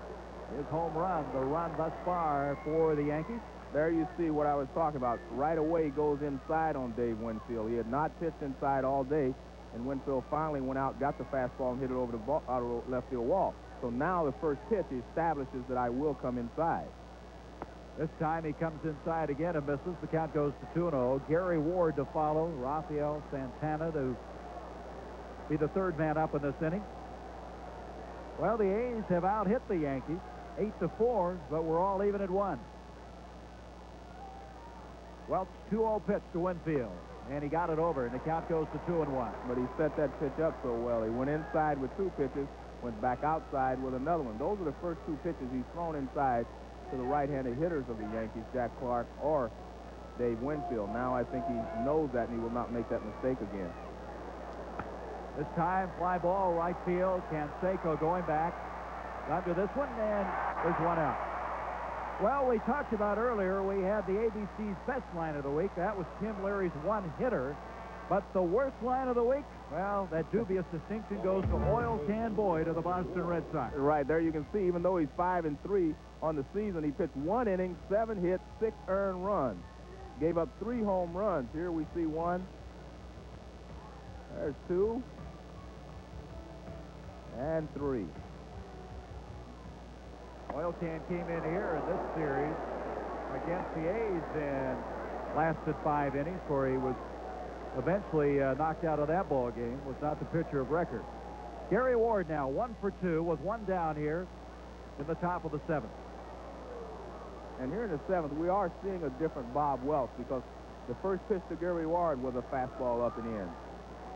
S1: His home run, the run thus far for the Yankees.
S4: There you see what I was talking about. Right away goes inside on Dave Winfield. He had not pitched inside all day, and Winfield finally went out, got the fastball, and hit it over the outer left field wall. So now the first pitch establishes that I will come inside.
S1: This time he comes inside again and misses. The count goes to 2-0. Gary Ward to follow. Rafael Santana to be the third man up in this inning. Well, the A's have out-hit the Yankees 8-4, but we're all even at 1. Welch 2-0 pitch to Winfield, and he got it over, and the count goes to 2-1.
S4: But he set that pitch up so well. He went inside with 2 pitches, went back outside with another one. Those are the first 2 pitches he's thrown inside to the right-handed hitters of the Yankees, Jack Clark or Dave Winfield. Now I think he knows that, and he will not make that mistake again.
S1: This time, fly ball, right field. Canseco going back. Under this one, and there's one out. Well, we talked about earlier, we had the ABC's best line of the week. That was Tim Leary's one-hitter. But the worst line of the week, well, that dubious distinction goes to Oil Can Boyd of the Boston Red Sox.
S4: Right, there you can see, even though he's 5-3 on the season, he pitched 1 inning, 7 hits, 6 earned runs. Gave up 3 home runs. Here we see 1. There's 2. And 3.
S1: Oil Can came in here in this series against the A's and lasted 5 innings where he was eventually knocked out of that ball game. Was not the pitcher of record. Gary Ward now 1 for 2 with 1 down here in the top of the 7th.
S4: And here in the 7th, we are seeing a different Bob Welch because the first pitch to Gary Ward was a fastball up and in.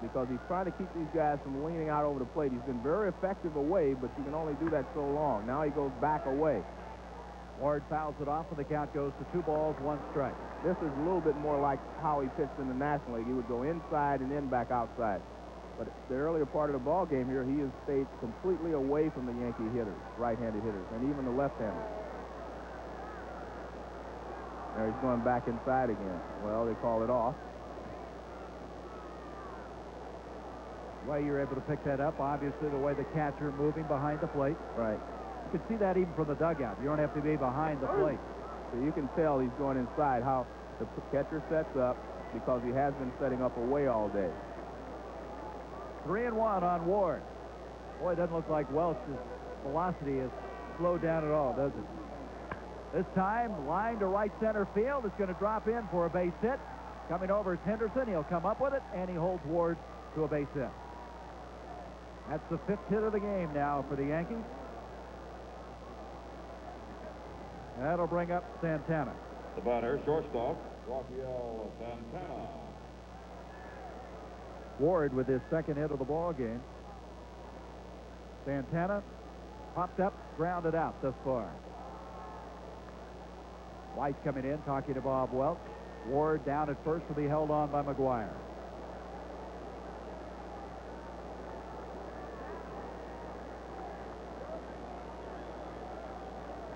S4: Because he's trying to keep these guys from leaning out over the plate. He's been very effective away, but you can only do that so long. Now he goes back away.
S1: Ward fouls it off, and the count goes to 2 balls, 1 strike.
S4: This is a little bit more like how he pitched in the National League. He would go inside and then back outside. But the earlier part of the ball game here, he has stayed completely away from the Yankee hitters, right-handed hitters, and even the left-handers. There he's going back inside again. Well, they call it off.
S8: The way you're able to pick that up, obviously, the way the catcher moving behind the plate.
S4: Right.
S8: You can see that even from the dugout. You don't have to be behind the plate.
S4: So you can tell he's going inside how the catcher sets up because he has been setting up away all day.
S8: 3-1 on Ward. Boy, it doesn't look like Welch's velocity has slowed down at all, does it? This time, line to right center field. It's going to drop in for a base hit. Coming over is Henderson. He'll come up with it, and he holds Ward to a base hit. That's the 5th hit of the game now for the Yankees. That'll bring up Santana.
S9: The batter, shortstop, Rafael Santana.
S8: Ward with his 2nd hit of the ball game. Santana popped up, grounded out thus far. White coming in, talking to Bob Welch. Ward down at first will be held on by McGuire.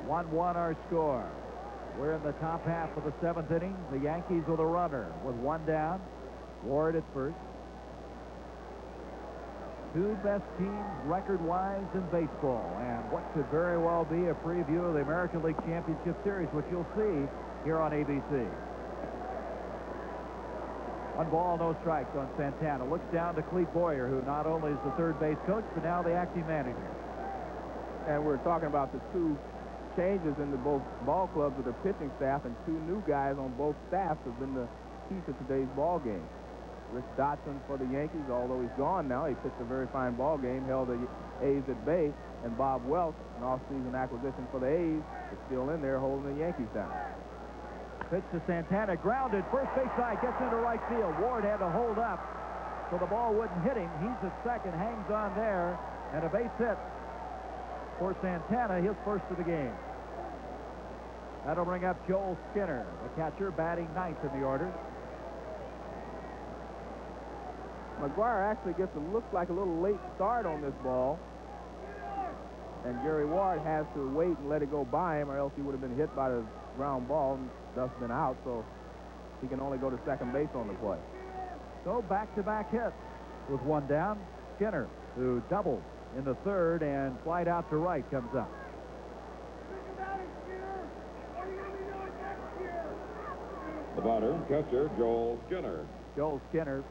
S8: One our score. We're in the top half of the 7th inning. The Yankees with a runner with 1 down. Ward at first. 2 best teams record-wise in baseball, and what could very well be a preview of the American League Championship Series, which you'll see here on ABC. 1 ball, no strikes on Santana. Looks down to Clete Boyer, who not only is the 3rd base coach, but now the acting manager.
S4: And we're talking about the 2 changes in the both ball clubs with their pitching staff, and 2 new guys on both staffs have been the key to today's ball game. Rich Dotson for the Yankees, although he's gone now. He pitched a very fine ball game, held the A's at bay. And Bob Welch, an off-season acquisition for the A's, is still in there holding the Yankees down.
S8: Pitch to Santana, grounded, first base side, gets into right field. Ward had to hold up so the ball wouldn't hit him. He's at second, hangs on there, and a base hit for Santana, his 1st of the game. That'll bring up Joel Skinner, the catcher, batting 9th in the order.
S4: McGuire actually gets looks like a little late start on this ball. And Jerry Ward has to wait and let it go by him, or else he would have been hit by the ground ball and thus been out. So he can only go to second base on the play.
S8: So back-to-back hits with 1 down. Skinner, who doubled in the 3rd and flied out to right, comes up.
S9: The batter, catcher, Joel Skinner.
S8: Joel Skinner,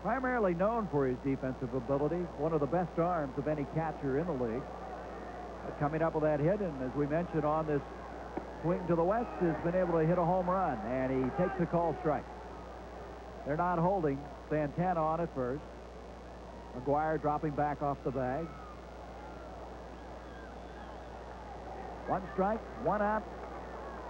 S8: primarily known for his defensive ability, one of the best arms of any catcher in the league. Coming up with that hit, and as we mentioned on this swing to the west, has been able to hit a home run, and he takes a call strike. They're not holding Santana on at first. McGuire dropping back off the bag. 1 strike, 1 out.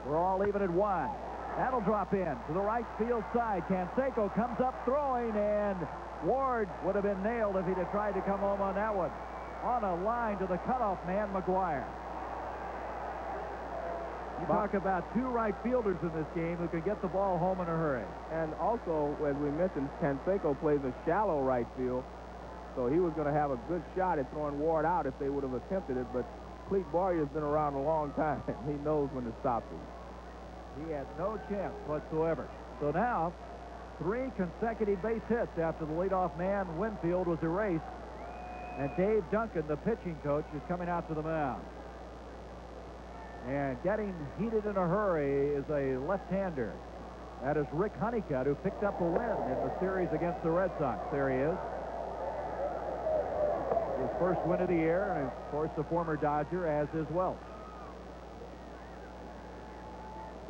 S8: We're all even at 1. That'll drop in to the right field side. Canseco comes up throwing, and Ward would have been nailed if he'd have tried to come home on that one. On a line to the cutoff man, McGuire. You talk about 2 right fielders in this game who can get the ball home in a hurry.
S4: And also, as we mentioned, Canseco plays a shallow right field, so he was going to have a good shot at throwing Ward out if they would have attempted it, but Clete Boyer's been around a long time. He knows when to stop it.
S8: He had no chance whatsoever. So now, 3 consecutive base hits after the leadoff man, Winfield, was erased. And Dave Duncan, the pitching coach, is coming out to the mound. And getting heated in a hurry is a left-hander. That is Rick Honeycutt, who picked up a win in the series against the Red Sox. There he is. His 1st win of the year, and of course the former Dodger, as is Welch.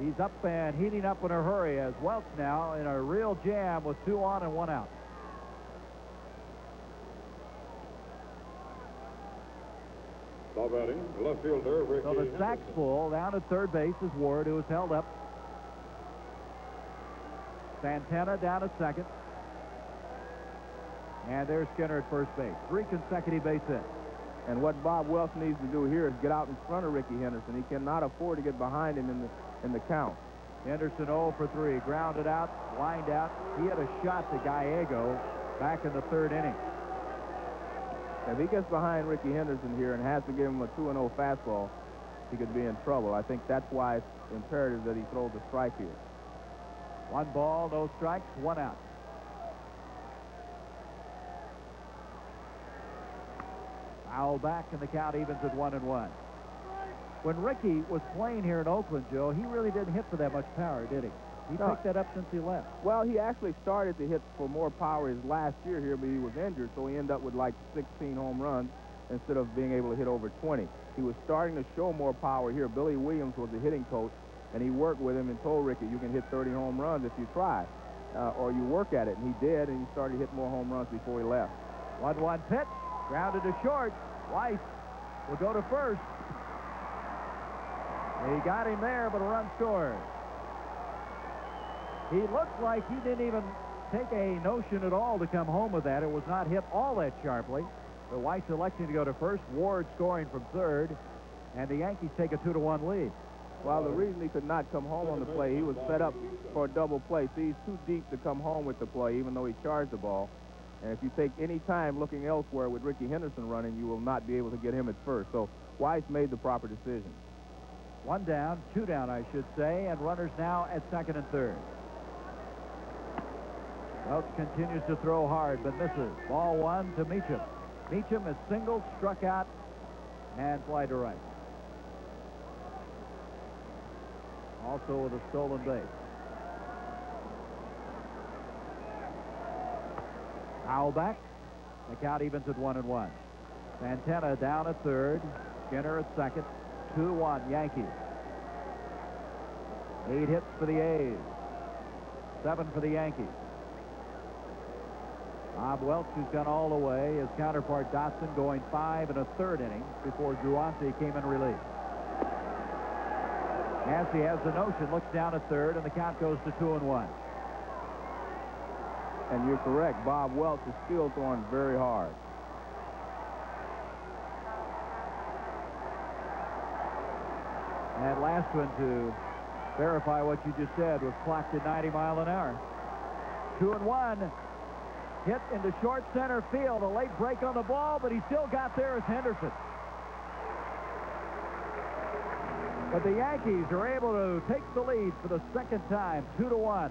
S8: He's up and heating up in a hurry as Welch now in a real jam with 2 on and 1 out.
S9: Now batting, left fielder Ricky
S8: So the
S9: Henderson.
S8: sack's full. Down at 3rd base is Ward, who is held up. Santana down at 2nd. And there's Skinner at 1st base. 3 consecutive base hits.
S4: And what Bob Welch needs to do here is get out in front of Ricky Henderson. He cannot afford to get behind him in the count.
S8: Henderson 0 for 3. Grounded out, lined out. He had a shot to Gallego back in the 3rd inning.
S4: If he gets behind Ricky Henderson here and has to give him a 2-0 fastball, he could be in trouble. I think that's why it's imperative that he throws a strike here.
S8: 1 ball, no strikes, 1 out.
S1: Foul back, and the count evens at 1-1. When Ricky was playing here in Oakland, Joe, he really didn't hit for that much power, did he? He picked that up since he left.
S4: Well, he actually started to hit for more power his last year here, but he was injured, so he ended up with like 16 home runs instead of being able to hit over 20. He was starting to show more power here. Billy Williams was the hitting coach, and he worked with him and told Ricky, you can hit 30 home runs if you try, or you work at it. And he did, and he started to hit more home runs before he left.
S1: 1-1 pitch, grounded to short. Weiss will go to first. He got him there, but a run scored. He looked like he didn't even take a notion at all to come home with that. It was not hit all that sharply. But Weiss electing to go to first, Ward scoring from third, and the Yankees take a 2-1 lead.
S4: Well, the reason he could not come home on the play, he was set up for a double play. See, he's too deep to come home with the play, even though he charged the ball. And if you take any time looking elsewhere with Ricky Henderson running, you will not be able to get him at first. So Weiss made the proper decision.
S1: 1 down, 2 down, I should say, and runners now at second and third. Welch continues to throw hard, but misses. Ball 1 to Meacham. Meacham is singled, struck out, and fly to right. Also with a stolen base. Foul back. The count evens at 1-1. Santana down at third. Skinner at second. 2-1 Yankees. 8 hits for the A's. 7 for the Yankees. Bob Welch, who's gone all the way, his counterpart Dotson going 5 1/3 innings before Duante came in relief. Massey has the notion, looks down at third, and the count goes to 2-1.
S4: And you're correct. Bob Welch is still throwing very hard.
S1: That last one, to verify what you just said, was clocked at 90 miles an hour. 2-1. Hit into short center field. A late break on the ball, but he still got there as Henderson. But the Yankees are able to take the lead for the second time, 2-1,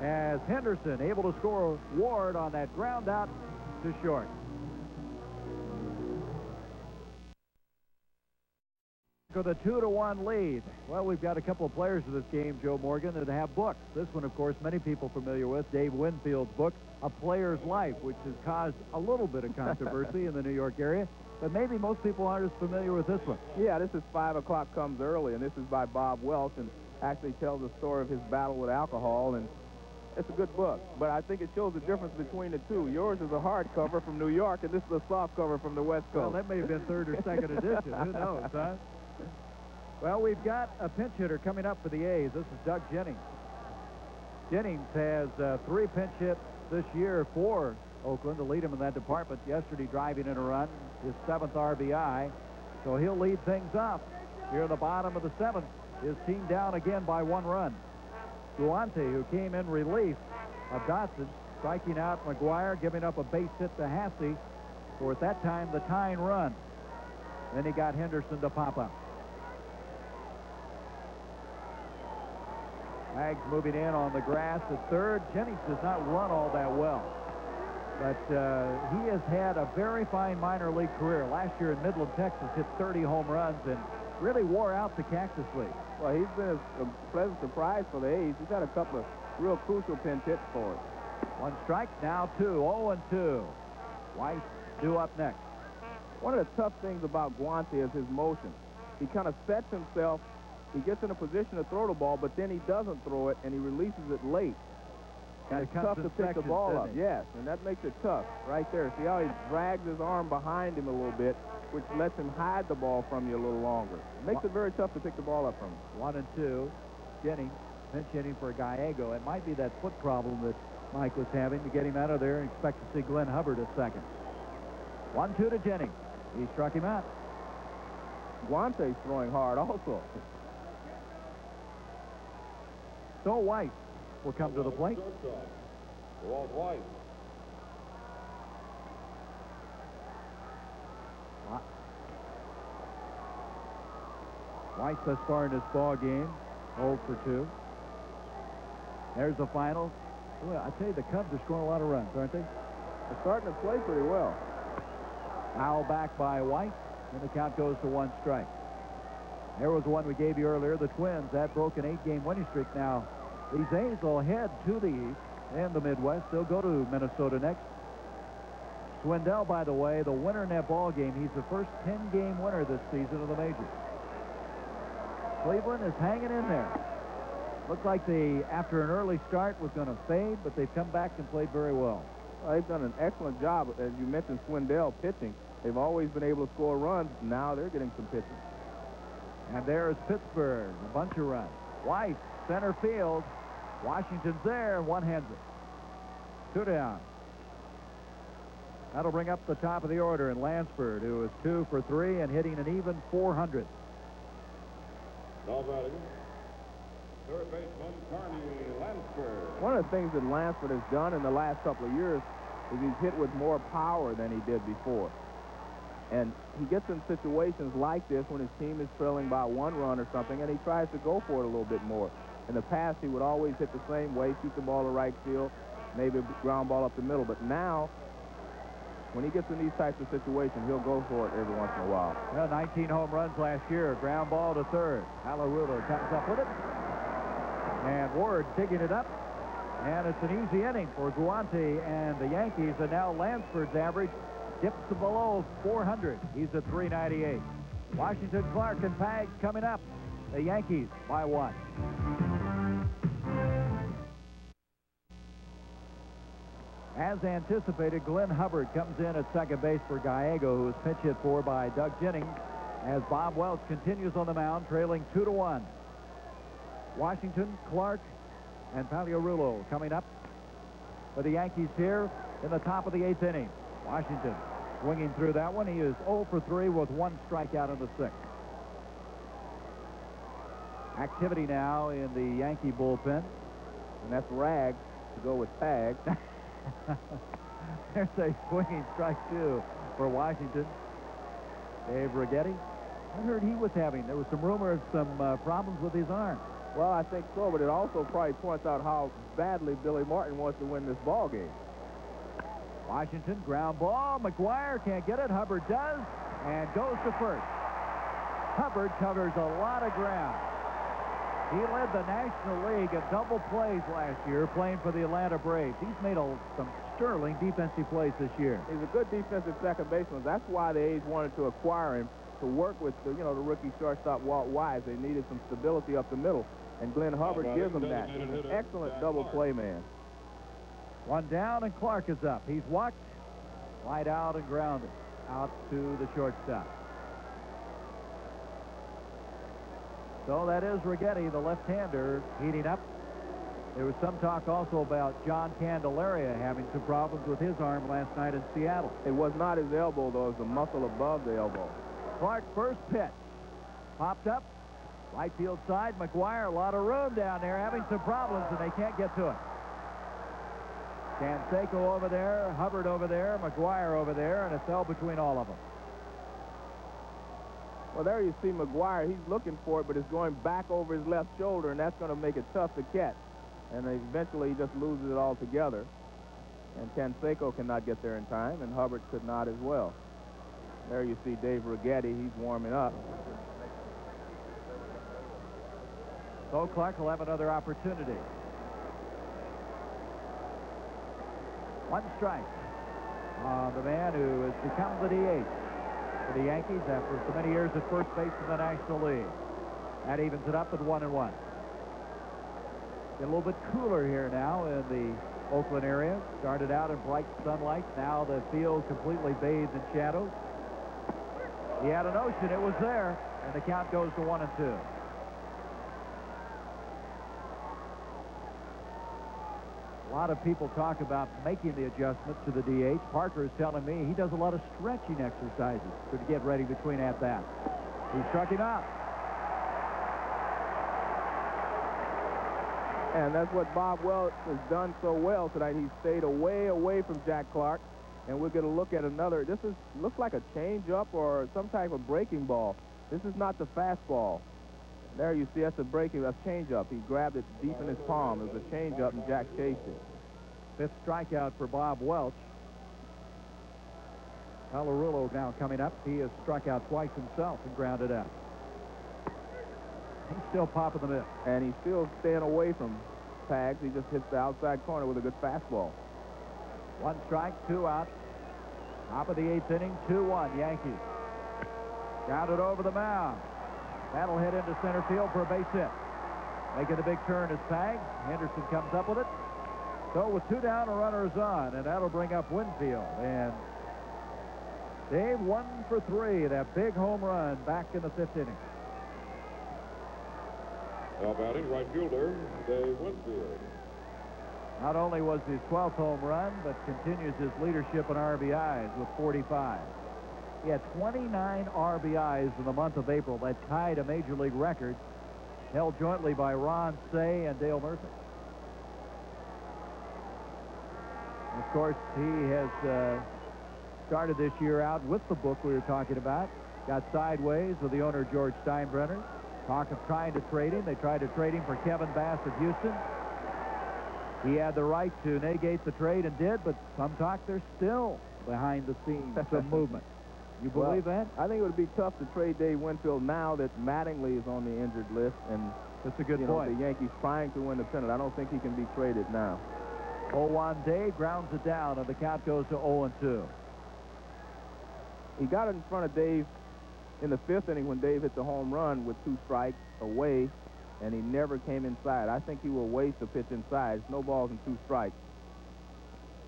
S1: as Henderson able to score Ward on that ground out to short. For the 2-1 lead. Well, we've got a couple of players in this game, Joe Morgan, that have books. This one, of course, many people familiar with, Dave Winfield's book, A Player's Life, which has caused a little bit of controversy in the New York area. But maybe most people aren't as familiar with this one.
S4: Yeah, this is 5 O'Clock Comes Early, and this is by Bob Welch, and actually tells the story of his battle with alcohol, and it's a good book. But I think it shows the difference between the two. Yours is a hardcover from New York, and this is a soft cover from the West Coast.
S1: Well, that may have been third or second edition. Who knows, huh? Well, we've got a pinch hitter coming up for the A's. This is Doug Jennings. Jennings has 3 pinch hits this year for Oakland to lead him in that department. Yesterday, driving in a run, his 7th RBI. So he'll lead things off here in the bottom of the 7th. His team down again by 1 run. Duante, who came in relief of Dotson, striking out McGuire, giving up a base hit to Hasse for, at that time, the tying run. Then he got Henderson to pop up. Wags moving in on the grass at third. Jennings does not run all that well, but he has had a very fine minor league career. Last year in Midland, Texas, hit 30 home runs and really wore out the Cactus League.
S4: Well, he's been a pleasant surprise for the A's. He's had a couple of real crucial pinch hits for us.
S1: 1 strike, now 2, 0-2. Weiss due up next.
S4: One of the tough things about Guante is his motion. He kind of sets himself. He gets in a position to throw the ball, but then he doesn't throw it, and he releases it late. And it's tough to pick the ball up. Yes, and that makes it tough right there. See how he drags his arm behind him a little bit, which lets him hide the ball from you a little longer. It makes it very tough to pick the ball up from him.
S1: 1-2. Jennings pinch hitting for Gallego. It might be that foot problem that Mike was having to get him out of there, and expect to see Glenn Hubbard at second. 1-2 to Jennings. He struck him out.
S4: Guante's throwing hard also.
S1: So Weiss will come to the plate.
S9: Walt Weiss.
S1: Weiss thus far in this ball game, 0 for 2. There's the final. Well, I tell you, the Cubs are scoring a lot of runs, aren't they?
S4: They're starting to play pretty well.
S1: Foul back by White, and the count goes to 1 strike. There was one we gave you earlier, the Twins. That broke an 8-game winning streak. Now, these A's will head to the East and the Midwest. They'll go to Minnesota next. Swindell, by the way, the winner in that ball game. He's the first 10-game winner this season of the majors. Cleveland is hanging in there. Looked like they, after an early start, was going to fade, but they've come back and played very well.
S4: Well, they've done an excellent job, as you mentioned, Swindell pitching. They've always been able to score runs. Now they're getting some pitching.
S1: And there's Pittsburgh, a bunch of runs. White, center field. Washington's there, and one hands it. 2 down. That'll bring up the top of the order in Lansford, who is 2 for 3 and hitting an even 400.
S9: Now batting, third baseman Carney Lansford.
S4: One of the things that Lansford has done in the last couple of years is he's hit with more power than he did before. And he gets in situations like this when his team is trailing by 1 run or something, and he tries to go for it a little bit more. In the past, he would always hit the same way, shoot the ball to right field, maybe a ground ball up the middle. But now, when he gets in these types of situations, he'll go for it every once in a while.
S1: Well, 19 home runs last year. Ground ball to third. Alarulo comes up with it. And Ward digging it up. And it's an easy inning for Guante and the Yankees. And now Lansford's average dips to below 400. He's at 398. Washington, Clark, and Pags coming up. The Yankees by 1. As anticipated, Glenn Hubbard comes in at second base for Gallego, who is pinch hit for by Doug Jennings, as Bob Welch continues on the mound, trailing 2-1. Washington, Clark, and Paliarulo coming up for the Yankees here in the top of the 8th inning. Washington swinging through that one. He is 0 for 3 with 1 strikeout in the 6th. Activity now in the Yankee bullpen.
S4: And that's Rag to go with Tag.
S1: There's a swinging strike 2 for Washington. Dave Righetti. I heard he was having, there was some rumor of some problems with his arm.
S4: Well, I think so, but it also probably points out how badly Billy Martin wants to win this ball game.
S1: Washington, ground ball. McGuire can't get it. Hubbard does, and goes to first. Hubbard covers a lot of ground. He led the National League in double plays last year playing for the Atlanta Braves. He's made some sterling defensive plays this year.
S4: He's a good defensive second baseman. That's why the A's wanted to acquire him to work with the rookie shortstop Walt Wise. They needed some stability up the middle, and Glenn Hubbard gives them that. He's an excellent double play man.
S1: 1 down, and Clark is up. He's walked, right out and grounded out to the shortstop. So that is Righetti, the left-hander, heating up. There was some talk also about John Candelaria having some problems with his arm last night in Seattle.
S4: It was not his elbow, though. It was the muscle above the elbow.
S1: Clark, first pitch. Popped up. Right field side. McGuire, a lot of room down there, having some problems, and they can't get to it. Canseco over there, Hubbard over there, McGuire over there, and a fell between all of them.
S4: Well, there you see McGuire. He's looking for it, but it's going back over his left shoulder, and that's going to make it tough to catch. And eventually he just loses it altogether. And Canseco cannot get there in time, and Hubbard could not as well. There you see Dave Righetti. He's warming up.
S1: So Clark will have another opportunity. 1 strike on the man who has become the DH for the Yankees after so many years at first base in the National League. That evens it up at 1-1. Get a little bit cooler here now in the Oakland area. Started out in bright sunlight. Now the field completely bathed in shadows. He had a notion. It was there. And the count goes to 1-2. A lot of people talk about making the adjustment to the DH. Parker is telling me he does a lot of stretching exercises to get ready between at-bats. He struck him out.
S4: And that's what Bob Welch has done so well tonight. He stayed away from Jack Clark. And we'll get a look at another. This looks like a changeup or some type of breaking ball. This is not the fastball. There you see that's a changeup. He grabbed it deep in his palm. It was a changeup, and Jack chased it.
S1: 5th strikeout for Bob Welch. Colorillo now coming up. He has struck out twice himself and grounded out. He's still popping the mitt.
S4: And he's still staying away from Pags. He just hits the outside corner with a good fastball.
S1: 1 strike, 2 out. Top of the 8th inning, 2-1 Yankees. Grounded over the mound. That'll hit into center field for a base hit. Making the big turn is Pags. Henderson comes up with it. So with 2 down, a runner is on, and that'll bring up Winfield. And Dave 1 for 3. That big home run back in the 5th inning.
S9: Now batting, right fielder, Dave Winfield.
S1: Not only was his 12th home run, but continues his leadership in RBIs with 45. He had 29 RBIs in the month of April. That tied a major league record held jointly by Ron Say and Dale Murphy. And of course, he has started this year out with the book we were talking about. Got sideways with the owner, George Steinbrenner. Talk of trying to trade him. They tried to trade him for Kevin Bass of Houston. He had the right to negate the trade and did, but some talk there's still behind the scenes some movement. You believe that?
S4: I think it would be tough to trade Dave Winfield now that Mattingly is on the injured list, and
S1: that's a good point.
S4: The Yankees trying to win the pennant. I don't think he can be traded now.
S1: 0-1 Dave grounds it down, and the count goes to 0-2.
S4: He got in front of Dave in the 5th inning when Dave hit the home run with 2 strikes away, and he never came inside. I think he will waste a pitch inside. No balls and 2 strikes.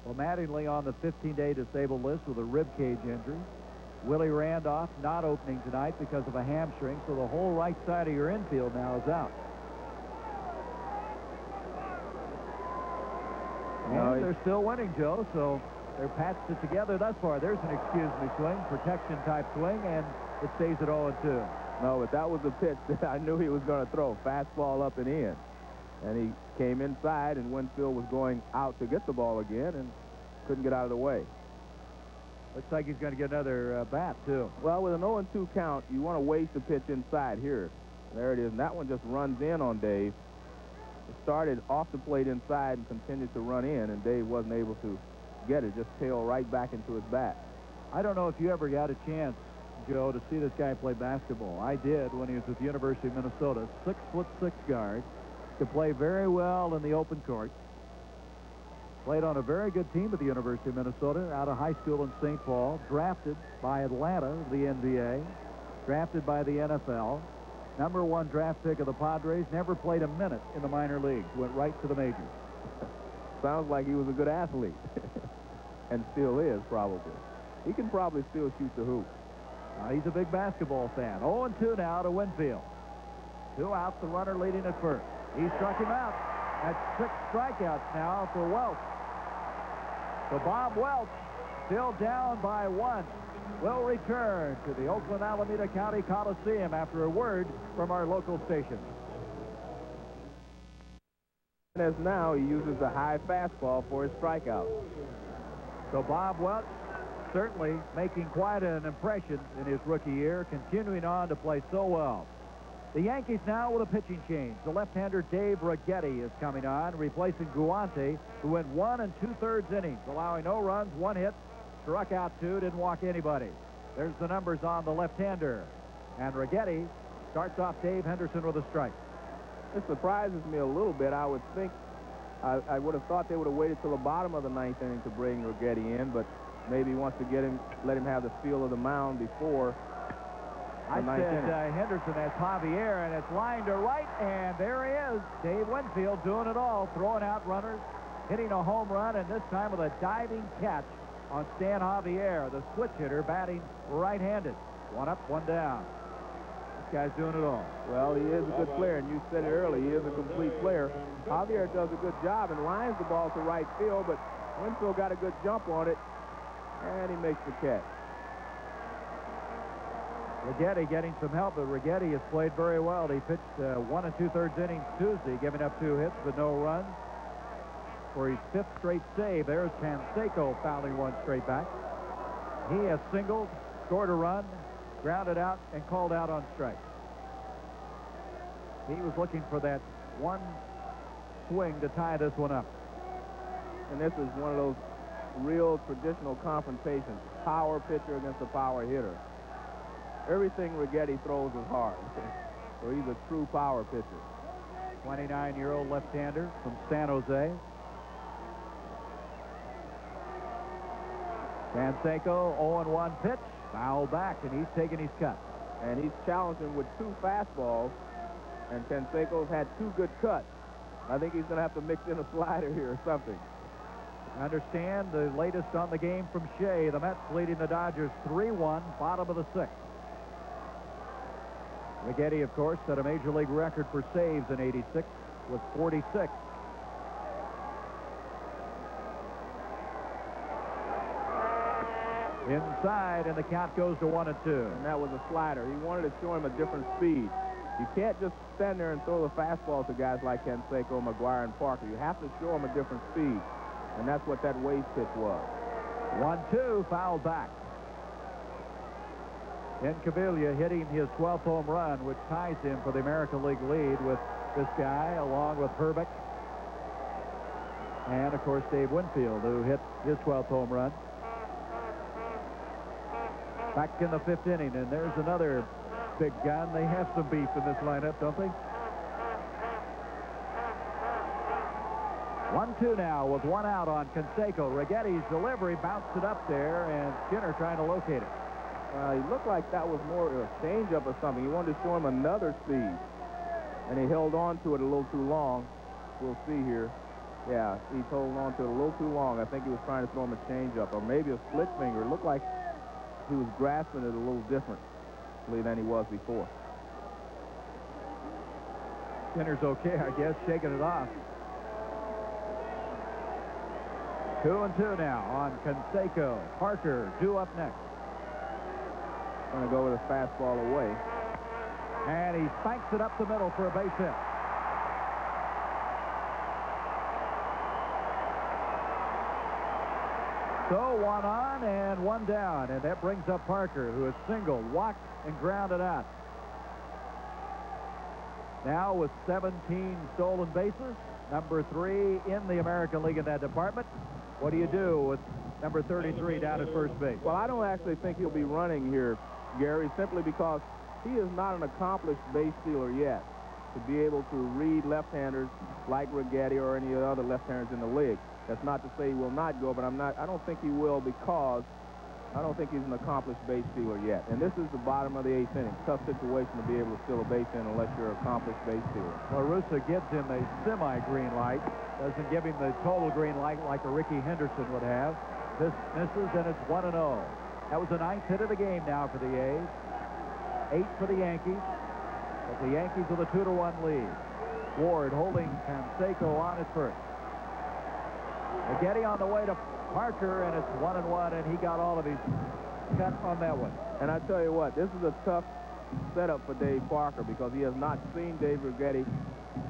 S1: Well, Mattingly on the 15-day disabled list with a rib cage injury. Willie Randolph not opening tonight because of a hamstring, so the whole right side of your infield now is out. And they're still winning, Joe, so they're patched it together thus far. There's an excuse-me swing, protection-type swing, and it stays at 0-2.
S4: No, but that was a pitch that I knew he was going to throw. Fastball up and in. And he came inside, and Winfield was going out to get the ball again and couldn't get out of the way.
S1: Looks like he's going to get another bat, too.
S4: Well, with an 0-2 count, you want to waste a pitch inside here. There it is, and that one just runs in on Dave. It started off the plate inside and continued to run in, and Dave wasn't able to get it. Just tailed right back into his bat.
S1: I don't know if you ever got a chance, Joe, to see this guy play basketball. I did when he was at the University of Minnesota. 6'6" guard. Could play very well in the open court. Played on a very good team at the University of Minnesota, out of high school in St. Paul. Drafted by Atlanta, the NBA. Drafted by the NFL. #1 draft pick of the Padres. Never played a minute in the minor leagues. Went right to the majors.
S4: Sounds like he was a good athlete. And still is, probably. He can probably still shoot the hoop.
S1: He's a big basketball fan. 0-2 now to Winfield. 2 outs, the runner leading at first. He struck him out. That's 6 strikeouts now for Welch. So Bob Welch, still down by 1, will return to the Oakland Alameda County Coliseum after a word from our local station.
S4: And as now, he uses the high fastball for his strikeout.
S1: So Bob Welch certainly making quite an impression in his rookie year, continuing on to play so well. The Yankees now with a pitching change. The left-hander Dave Righetti is coming on, replacing Guante, who went 1 2/3 innings, allowing no runs, 1 hit, struck out 2, didn't walk anybody. There's the numbers on the left-hander. And Righetti starts off Dave Henderson with a strike.
S4: It surprises me a little bit. I would think, I would have thought they would have waited till the bottom of the 9th inning to bring Righetti in, but maybe he wants to let him have the feel of the mound before.
S1: I said Henderson has Javier, and it's lined to right, and there he is. Dave Winfield doing it all, throwing out runners, hitting a home run, and this time with a diving catch on Stan Javier, the switch hitter, batting right-handed. 1 up, 1 down. This guy's doing it all.
S4: Well, he is a good player, and you said it early. He is a complete player. Javier does a good job and lines the ball to right field, but Winfield got a good jump on it, and he makes the catch.
S1: Righetti getting some help, but Righetti has played very well. He pitched 1 2/3 innings Tuesday, giving up 2 hits but no runs. For his 5th straight save, there's Canseco fouling 1 straight back. He has singled, scored a run, grounded out, and called out on strike. He was looking for that 1 swing to tie this one up.
S4: And this is one of those real traditional confrontations. Power pitcher against a power hitter. Everything Righetti throws is hard. So he's a true power pitcher.
S1: 29-year-old left-hander from San Jose. Canseco, 0-1 pitch. Foul back, and he's taking his cut.
S4: And he's challenged him with 2 fastballs, and Canseco's had 2 good cuts. I think he's going to have to mix in a slider here or something.
S1: Understand the latest on the game from Shea. The Mets leading the Dodgers 3-1, bottom of the 6th. Righetti, of course, set a major league record for saves in '86 with 46. Inside, and the count goes to 1-2.
S4: And that was a slider. He wanted to show him a different speed. You can't just stand there and throw the fastball to guys like Canseco, McGuire, and Parker. You have to show them a different speed. And that's what that wave pitch was.
S1: 1-2, fouled back. Incaviglia hitting his 12th home run, which ties him for the American League lead with this guy, along with Herbeck. And, of course, Dave Winfield, who hit his 12th home run. Back in the 5th inning, and there's another big gun. They have some beef in this lineup, don't they? 1-2 now with 1 out on Canseco. Righetti's delivery bounced it up there, and Skinner trying to locate it.
S4: He looked like that was more of a changeup or something. He wanted to show him another speed, and he held on to it a little too long. We'll see here. Yeah, he's holding on to it a little too long. I think he was trying to throw him a changeup or maybe a split finger. It looked like he was grasping it a little differently than he was before.
S1: Skinner's okay, I guess, shaking it off. 2-2 now on Canseco. Parker due up next.
S4: Going to go with a fastball away.
S1: And he spikes it up the middle for a base hit. So 1 on and 1 down, and that brings up Parker, who is singled, walked, and grounded out. Now with 17 stolen bases, number 3 in the American League in that department. What do you do with number 33 down at first base?
S4: Well, I don't actually think he'll be running here, Gary, simply because he is not an accomplished base stealer yet to be able to read left-handers like Righetti or any other left-handers in the league. That's not to say he will not go, but I don't think he will because I don't think he's an accomplished base stealer yet. And this is the bottom of the 8th inning. Tough situation to be able to steal a base in unless you're an accomplished base stealer.
S1: Well, Russa gives him a semi-green light. Doesn't give him the total green light like a Ricky Henderson would have. This misses, and it's 1-0. That was the 9th hit of the game now for the A's. 8 for the Yankees. But the Yankees with a 2-1 lead. Ward holding Canseco on at first. Righetti on the way to Parker, and it's 1-1, and he got all of his cut on that one.
S4: And I tell you what, this is a tough setup for Dave Parker because he has not seen Dave Righetti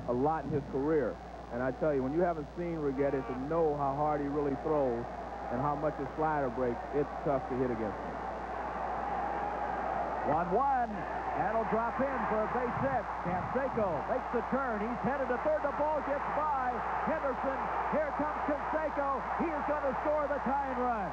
S4: a lot in his career. And I tell you, when you haven't seen Righetti to know how hard he really throws and how much his slider breaks, it's tough to hit against him.
S1: 1-1. That'll drop in for a base hit. Canseco makes the turn. He's headed to third. The ball gets by Henderson. Here comes Canseco. He is going to score the tying run.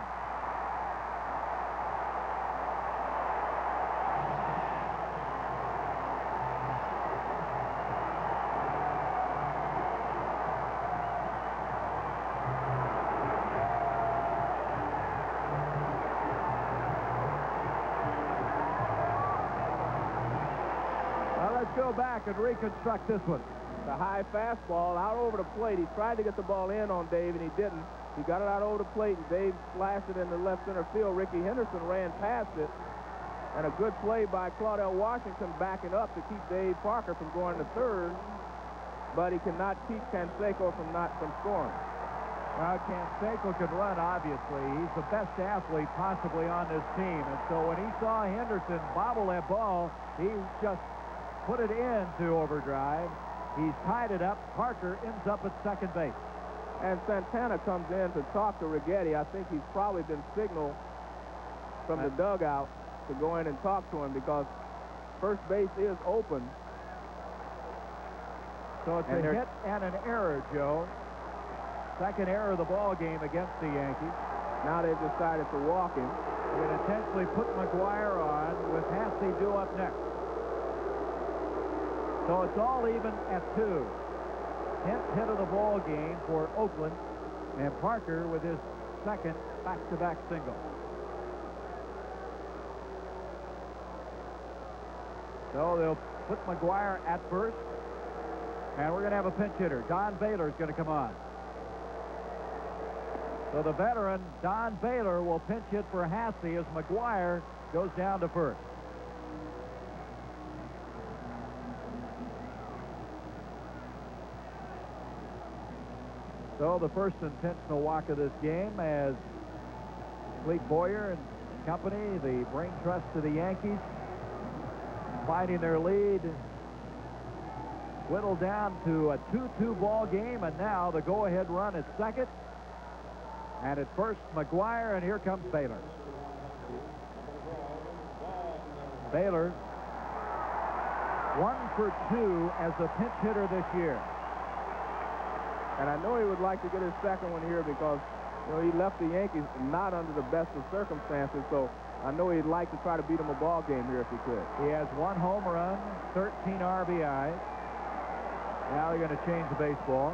S1: Let's go back and reconstruct this one.
S4: The high fastball out over the plate. He tried to get the ball in on Dave, and he didn't. He got it out over the plate, and Dave slashed it into left center field. Ricky Henderson ran past it, and a good play by Claudell Washington backing up to keep Dave Parker from going to third, but he cannot keep Canseco from scoring.
S1: Well, Canseco can run, obviously. He's the best athlete possibly on this team, and so when he saw Henderson bobble that ball, he just put it into overdrive. He's tied it up. Parker ends up at second base.
S4: And Santana comes in to talk to Righetti. I think he's probably been signaled from the dugout to go in and talk to him because first base is open.
S1: So it's a hit and an error, Joe. Second error of the ball game against the Yankees.
S4: Now they've decided to walk him.
S1: They're going to intentionally put McGuire on with Hasse due up next. So it's all even at 2. 10th hit of the ball game for Oakland, and Parker with his second back-to-back single. So they'll put McGuire at first, and we're going to have a pinch hitter. Don Baylor's going to come on. So the veteran, Don Baylor, will pinch hit for Hasse as McGuire goes down to first. So the first intentional walk of this game as Clete Boyer and company, the brain trust of the Yankees, fighting their lead, whittled down to a 2-2 ball game, and now the go-ahead run at second. And at first, McGuire, and here comes Baylor. Baylor, 1 for 2 as a pinch hitter this year.
S4: And I know he would like to get his second one here because, you know, he left the Yankees not under the best of circumstances, so I know he'd like to try to beat him a ball game here if he could.
S1: He has 1 home run, 13 RBIs. Now they're going to change the baseball.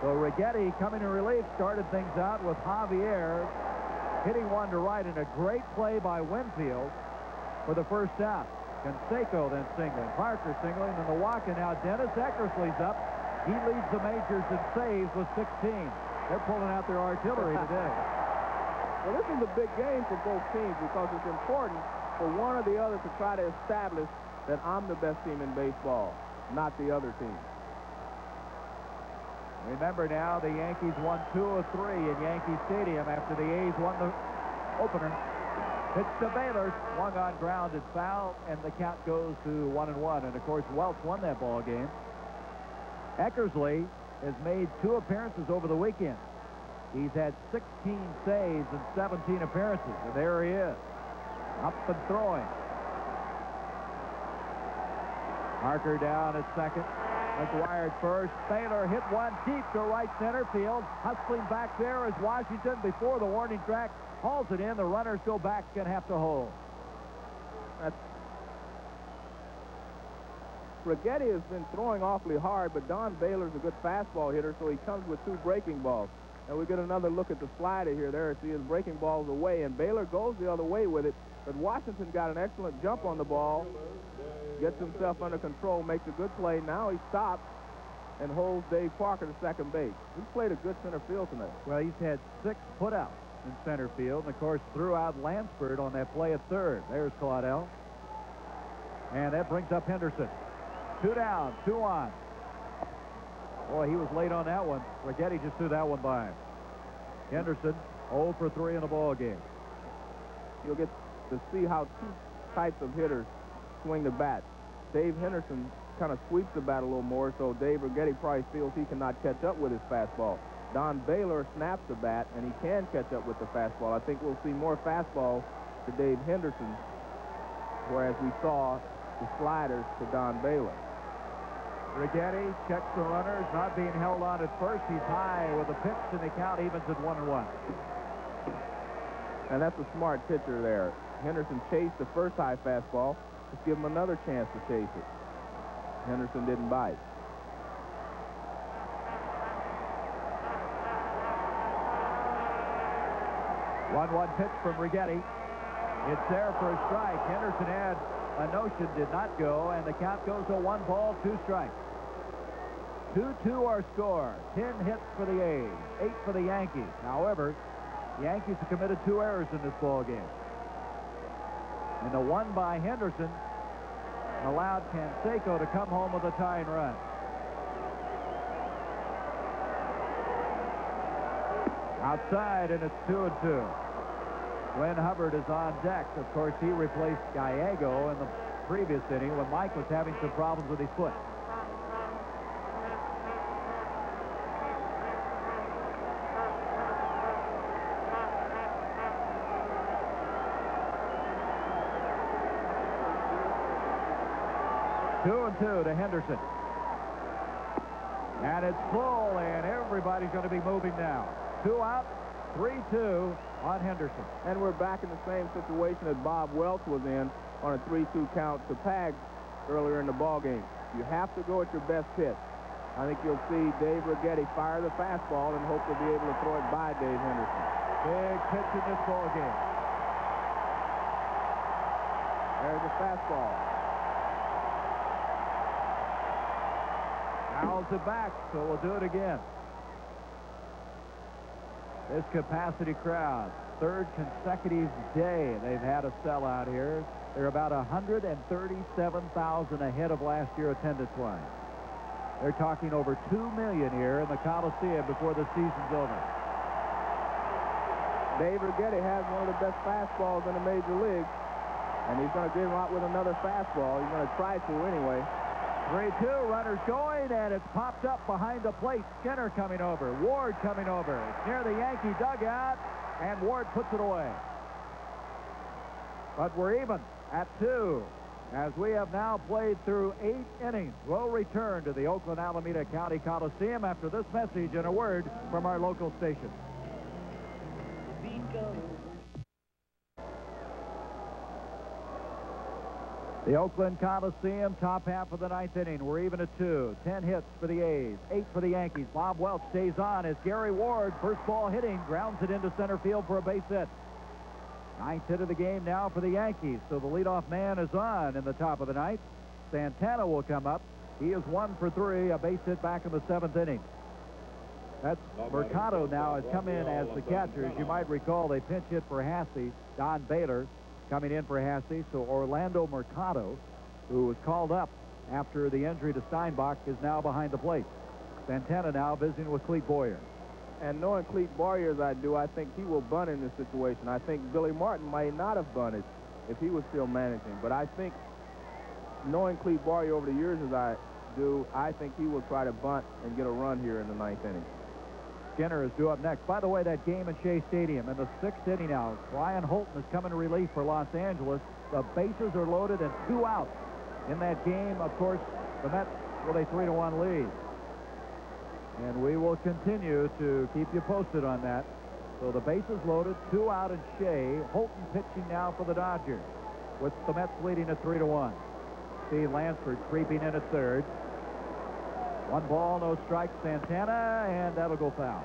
S1: So Righetti coming in relief started things out with Javier hitting one to right in a great play by Winfield for the first out. Canseco then singling, Parker singling, and the walk, and now Dennis Eckersley's up. He leads the majors in saves with 16. They're pulling out their artillery today.
S4: Well, this is a big game for both teams because it's important for one or the other to try to establish that I'm the best team in baseball, not the other team.
S1: Remember now, the Yankees won 2 of 3 in Yankee Stadium after the A's won the opener. Pitch to Baylor, swung on ground, it's foul, and the count goes to 1-1. And of course, Welch won that ball game. Eckersley has made 2 appearances over the weekend. He's had 16 saves and 17 appearances, and there he is, up and throwing. Parker down at second. McGuire at first. Baylor hit one deep to right center field. Hustling back there is Washington before the warning track. Hauls it in. The runners go back and have to hold.
S4: Righetti has been throwing awfully hard, but Don Baylor's a good fastball hitter, so he comes with 2 breaking balls. And we get another look at the slider here. There, see his breaking ball's away, and Baylor goes the other way with it. But Washington got an excellent jump on the ball, gets himself under control, makes a good play. Now he stops and holds Dave Parker to second base. He's played a good center field tonight.
S1: Well, he's had 6 putouts in center field, and of course threw out Lansford on that play at third. There's Claudel. And that brings up Henderson. 2 down, 2 on. Boy, he was late on that one. Righetti just threw that one by him. Henderson 0 for 3 in the ball game.
S4: You'll get to see how 2 types of hitters swing the bat. Dave Henderson kind of sweeps the bat a little more, so Dave Righetti probably feels he cannot catch up with his fastball. Don Baylor snaps the bat, and he can catch up with the fastball. I think we'll see more fastballs to Dave Henderson, whereas we saw the sliders to Don Baylor.
S1: Righetti checks the runners, not being held on at first. He's high with a pitch, and the count evens at 1-1.
S4: And that's a smart pitcher there. Henderson chased the first high fastball. Just give him another chance to chase it. Henderson didn't bite.
S1: One pitch from Righetti. It's there for a strike. Henderson had a notion, did not go, and the count goes to 1 ball, 2 strikes. 2-2 our score. 10 hits for the A's, 8 for the Yankees. However, the Yankees have committed 2 errors in this ball game. And the one by Henderson allowed Canseco to come home with a tying run. Outside, and it's 2-2. Glenn Hubbard is on deck. Of course, he replaced Gallego in the previous inning when Mike was having some problems with his foot. Two and 2 to Henderson. And it's full, and everybody's going to be moving now. 2 out, 3-2 on Henderson.
S4: And we're back in the same situation that Bob Welch was in on a 3-2 count to Pags earlier in the ball game. You have to go at your best pitch. I think you'll see Dave Righetti fire the fastball and hope to be able to throw it by Dave Henderson.
S1: Big pitch in this ball game.
S4: There's the fastball.
S1: Fouls it back, so we'll do it again. This capacity crowd, third consecutive day they've had a sellout here. They're about 137,000 ahead of last year attendance-wise. They're talking over 2 million here in the Coliseum before the season's over.
S4: Dave Righetti has one of the best fastballs in the major leagues, and he's going to give him out with another fastball. He's going to try to anyway.
S1: 3-2, runners going, and it's popped up behind the plate. Skinner coming over, Ward coming over. It's near the Yankee dugout, and Ward puts it away. But we're even at 2, as we have now played through 8 innings. We'll return to the Oakland Alameda County Coliseum after this message and a word from our local station. The Oakland Coliseum, top half of the 9th inning. We're even at 2. 10 hits for the A's, 8 for the Yankees. Bob Welch stays on as Gary Ward, first ball hitting, grounds it into center field for a base hit. 9th hit of the game now for the Yankees, so the leadoff man is on in the top of the 9th. Santana will come up. He is 1 for 3, a base hit back in the 7th inning. That's Mercado now has come in as the catcher. As you might recall, they pinch hit for Hasse. Don Baylor coming in for Hasse, so Orlando Mercado, who was called up after the injury to Steinbach, is now behind the plate. Santana now visiting with Clete Boyer.
S4: And knowing Clete Boyer as I do, I think he will bunt in this situation. I think Billy Martin might not have bunted if he was still managing. But I think, knowing Clete Boyer over the years as I do, I think he will try to bunt and get a run here in the 9th inning.
S1: Skinner is due up next. By the way, that game at Shea Stadium in the 6th inning now, Brian Holton is coming to relief for Los Angeles. The bases are loaded and 2 outs. In that game, of course, the Mets with a 3-1 lead. And we will continue to keep you posted on that. So the bases loaded, 2 out in Shea. Holton pitching now for the Dodgers, with the Mets leading at 3-1. Steve Lansford creeping in at third. 1 ball, no strike, Santana, and that'll go foul.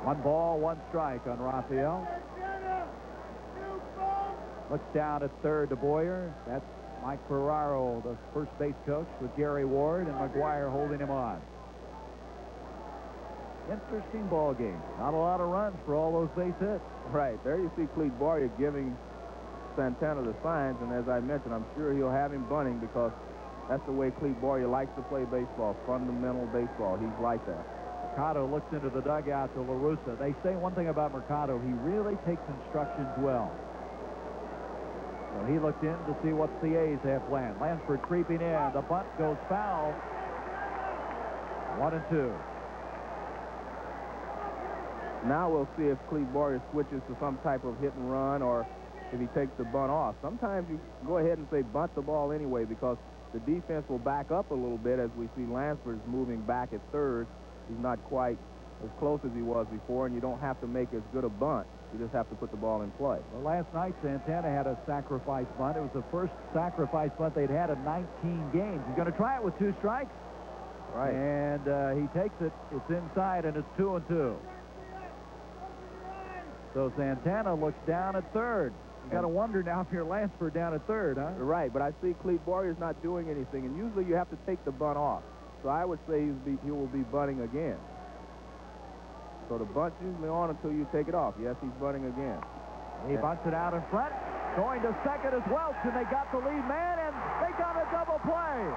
S1: 1 ball, 1 strike on Raphael. Looks down at third to Boyer. That's Mike Ferraro, the first base coach, with Gary Ward and McGuire holding him on. Interesting ball game. Not a lot of runs for all those base hits.
S4: Right. There you see Clete Boyer giving Santana the signs, and as I mentioned, I'm sure he'll have him bunting because that's the way Clete Boyer likes to play baseball, fundamental baseball. He's like that.
S1: Mercado looks into the dugout to La Russa. They say one thing about Mercado, he really takes instructions well. So he looked in to see what the A's have planned. Lansford creeping in. The bunt goes foul. 1-2.
S4: Now we'll see if Clete Boyer switches to some type of hit and run or if he takes the bunt off. Sometimes you go ahead and say bunt the ball anyway because the defense will back up a little bit as we see Lansford's moving back at third. He's not quite as close as he was before, and you don't have to make as good a bunt. You just have to put the ball in play.
S1: Well, last night, Santana had a sacrifice bunt. It was the first sacrifice bunt they'd had in 19 games. He's going to try it with 2 strikes.
S4: Right.
S1: And he takes it. It's inside, and it's 2-2. So Santana looks down at third. You got to wonder now if you're Lansford down at third, huh?
S4: Right, but I see Clete Boyer's not doing anything, and usually you have to take the bunt off. So I would say he will be bunting again. So the bunt's usually on until you take it off. Yes, he's bunting again.
S1: He bunts it out in front. Going to second is Welch, and they got the lead man, and they got a double play.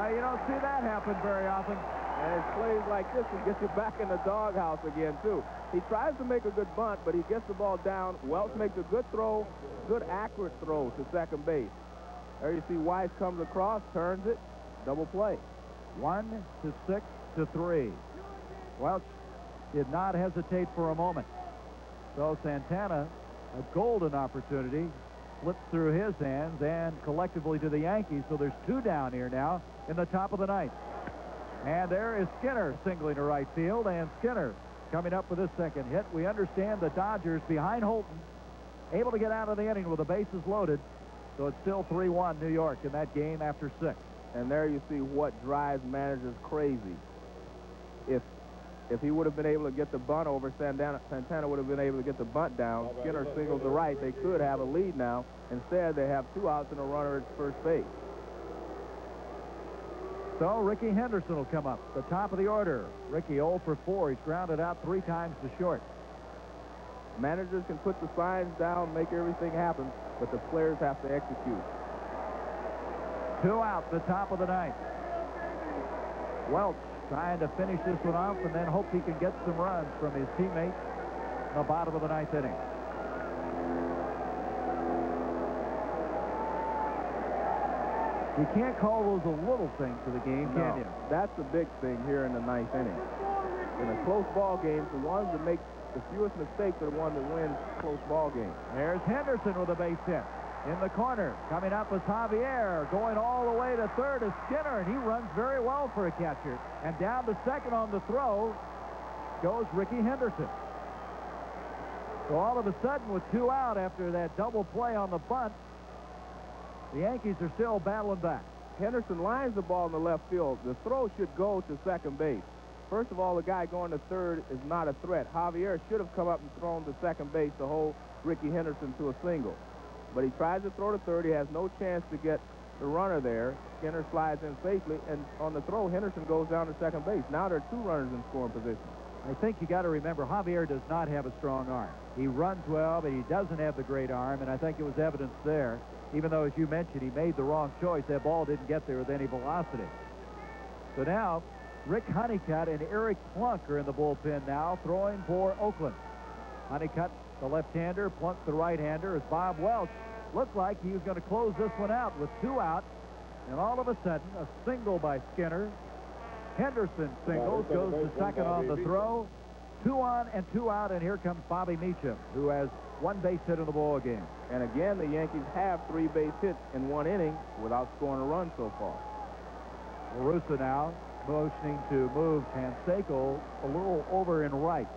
S1: You don't see that happen very often.
S4: And it's plays like this that gets you back in the doghouse again, too. He tries to make a good bunt, but he gets the ball down. Welch makes a good throw, good accurate throw to second base. There you see Weiss comes across, turns it, double play.
S1: 1-6 to 3. Welch did not hesitate for a moment. So Santana, a golden opportunity, slips through his hands and collectively to the Yankees. So there's 2 down here now in the top of the 9th. And there is Skinner singling to right field, and Skinner coming up with his second hit. We understand the Dodgers behind Holton, able to get out of the inning with the bases loaded. So it's still 3-1 New York in that game after 6.
S4: And there you see what drives managers crazy. If he would have been able to get the bunt over, Santana would have been able to get the bunt down. Skinner singles to right. They could have a lead now. Instead, they have 2 outs and a runner at first base.
S1: So Ricky Henderson will come up, the top of the order. Ricky 0 for 4. He's grounded out 3 times to short.
S4: Managers can put the signs down, make everything happen, but the players have to execute.
S1: 2 out, the top of the 9th. Welch trying to finish this one off and then hope he can get some runs from his teammates in the bottom of the 9th inning. You can't call those a little thing to the game, can you?
S4: That's the big thing here in the 9th inning. In a close ball game, the ones that make the fewest mistakes are the one that wins close ball games.
S1: There's Henderson with a base hit. In the corner, coming up is Javier, going all the way to third is Skinner, and he runs very well for a catcher. And down to second on the throw goes Ricky Henderson. So all of a sudden, with 2 out after that double play on the bunt, the Yankees are still battling back.
S4: Henderson lines the ball in the left field. The throw should go to second base. First of all, the guy going to third is not a threat. Javier should have come up and thrown to second base to hold Ricky Henderson to a single. But he tries to throw to third. He has no chance to get the runner there. Skinner slides in safely, and on the throw, Henderson goes down to second base. Now there are 2 runners in scoring position.
S1: I think you got to remember, Javier does not have a strong arm. He runs well, but he doesn't have the great arm, and I think it was evidence there. Even though, as you mentioned, he made the wrong choice. That ball didn't get there with any velocity. So now, Rick Honeycutt and Eric Plunk are in the bullpen now, throwing for Oakland. Honeycutt, the left-hander, Plunk, the right-hander, as Bob Welch looked like he was going to close this one out with 2 out. And all of a sudden, a single by Skinner. Henderson singles, goes to second on the throw. 2 on and 2 out, and here comes Bobby Meacham, who has 1 base hit in the ball game.
S4: And again, the Yankees have 3 base hits in 1 inning without scoring a run so far.
S1: LaRussa now motioning to move Canseco a little over in right.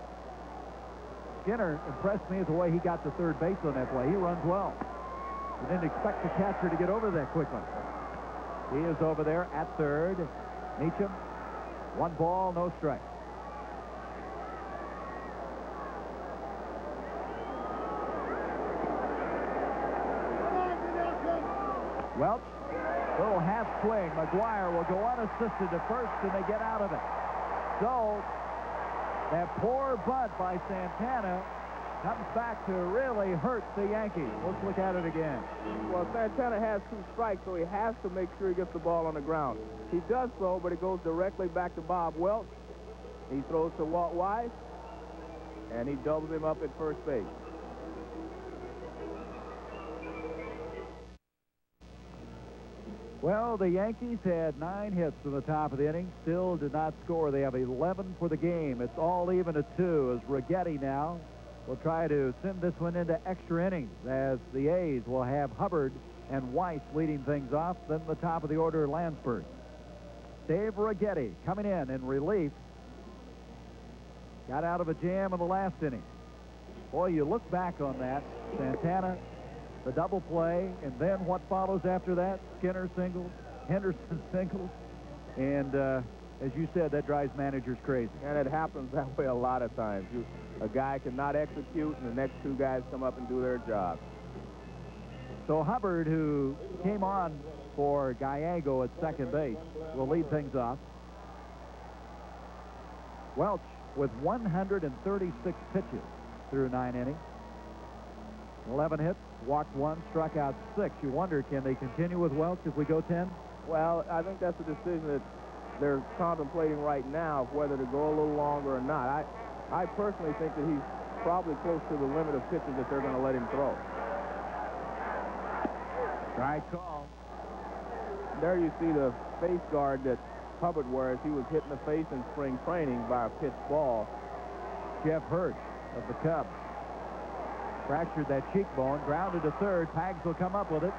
S1: Skinner impressed me with the way he got to third base on that play. He runs well. You didn't expect the catcher to get over that quickly. He is over there at third. Meacham, 1 ball, no strike. Welch, little half swing. McGuire will go unassisted to first, and they get out of it. So that poor bunt by Santana comes back to really hurt the Yankees. Let's look at it again.
S4: Well, Santana has 2 strikes, so he has to make sure he gets the ball on the ground. He does so, but it goes directly back to Bob Welch. He throws to Walt Weiss, and he doubles him up at first base.
S1: Well, the Yankees had 9 hits in the top of the inning, still did not score. They have 11 for the game. It's all even at 2 as Rigetti now will try to send this one into extra innings, as the A's will have Hubbard and Weiss leading things off. Then the top of the order, Lansford. Dave Rigetti coming in relief. Got out of a jam in the last inning. Boy, you look back on that. Santana, the double play, and then what follows after that? Skinner singles, Henderson singles, and as you said, that drives managers crazy.
S4: And it happens that way a lot of times. A guy cannot execute, and the next 2 guys come up and do their job.
S1: So Hubbard, who came on for Gallego at second base, will lead things off. Welch with 136 pitches through 9 innings. 11 hits, walked 1, struck out 6. You wonder, can they continue with Welch if we go 10?
S4: Well, I think that's a decision that they're contemplating right now, of whether to go a little longer or not. I personally think that he's probably close to the limit of pitches that they're going to let him throw.
S1: Strike call.
S4: There you see the face guard that Hubbard, whereas he was hit in the face in spring training by a pitched ball.
S1: Jeff Hirsch of the Cubs fractured that cheekbone, grounded to third. Pags will come up with it,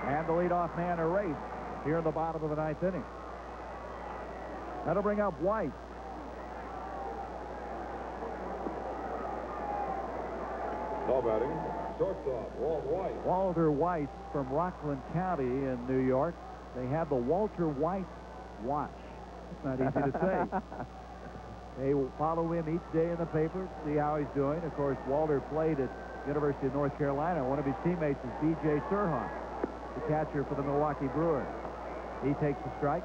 S1: and the leadoff man erased here in the bottom of the ninth inning. That'll bring up White.
S9: Now batting, shortstop, Walt White.
S1: Walter White from Rockland County in New York. They have the Walter White watch. It's not easy to say. They follow him each day in the paper, see how he's doing. Of course, Walter played at University of North Carolina. One of his teammates is B.J. Surhoff, the catcher for the Milwaukee Brewers. He takes the strike.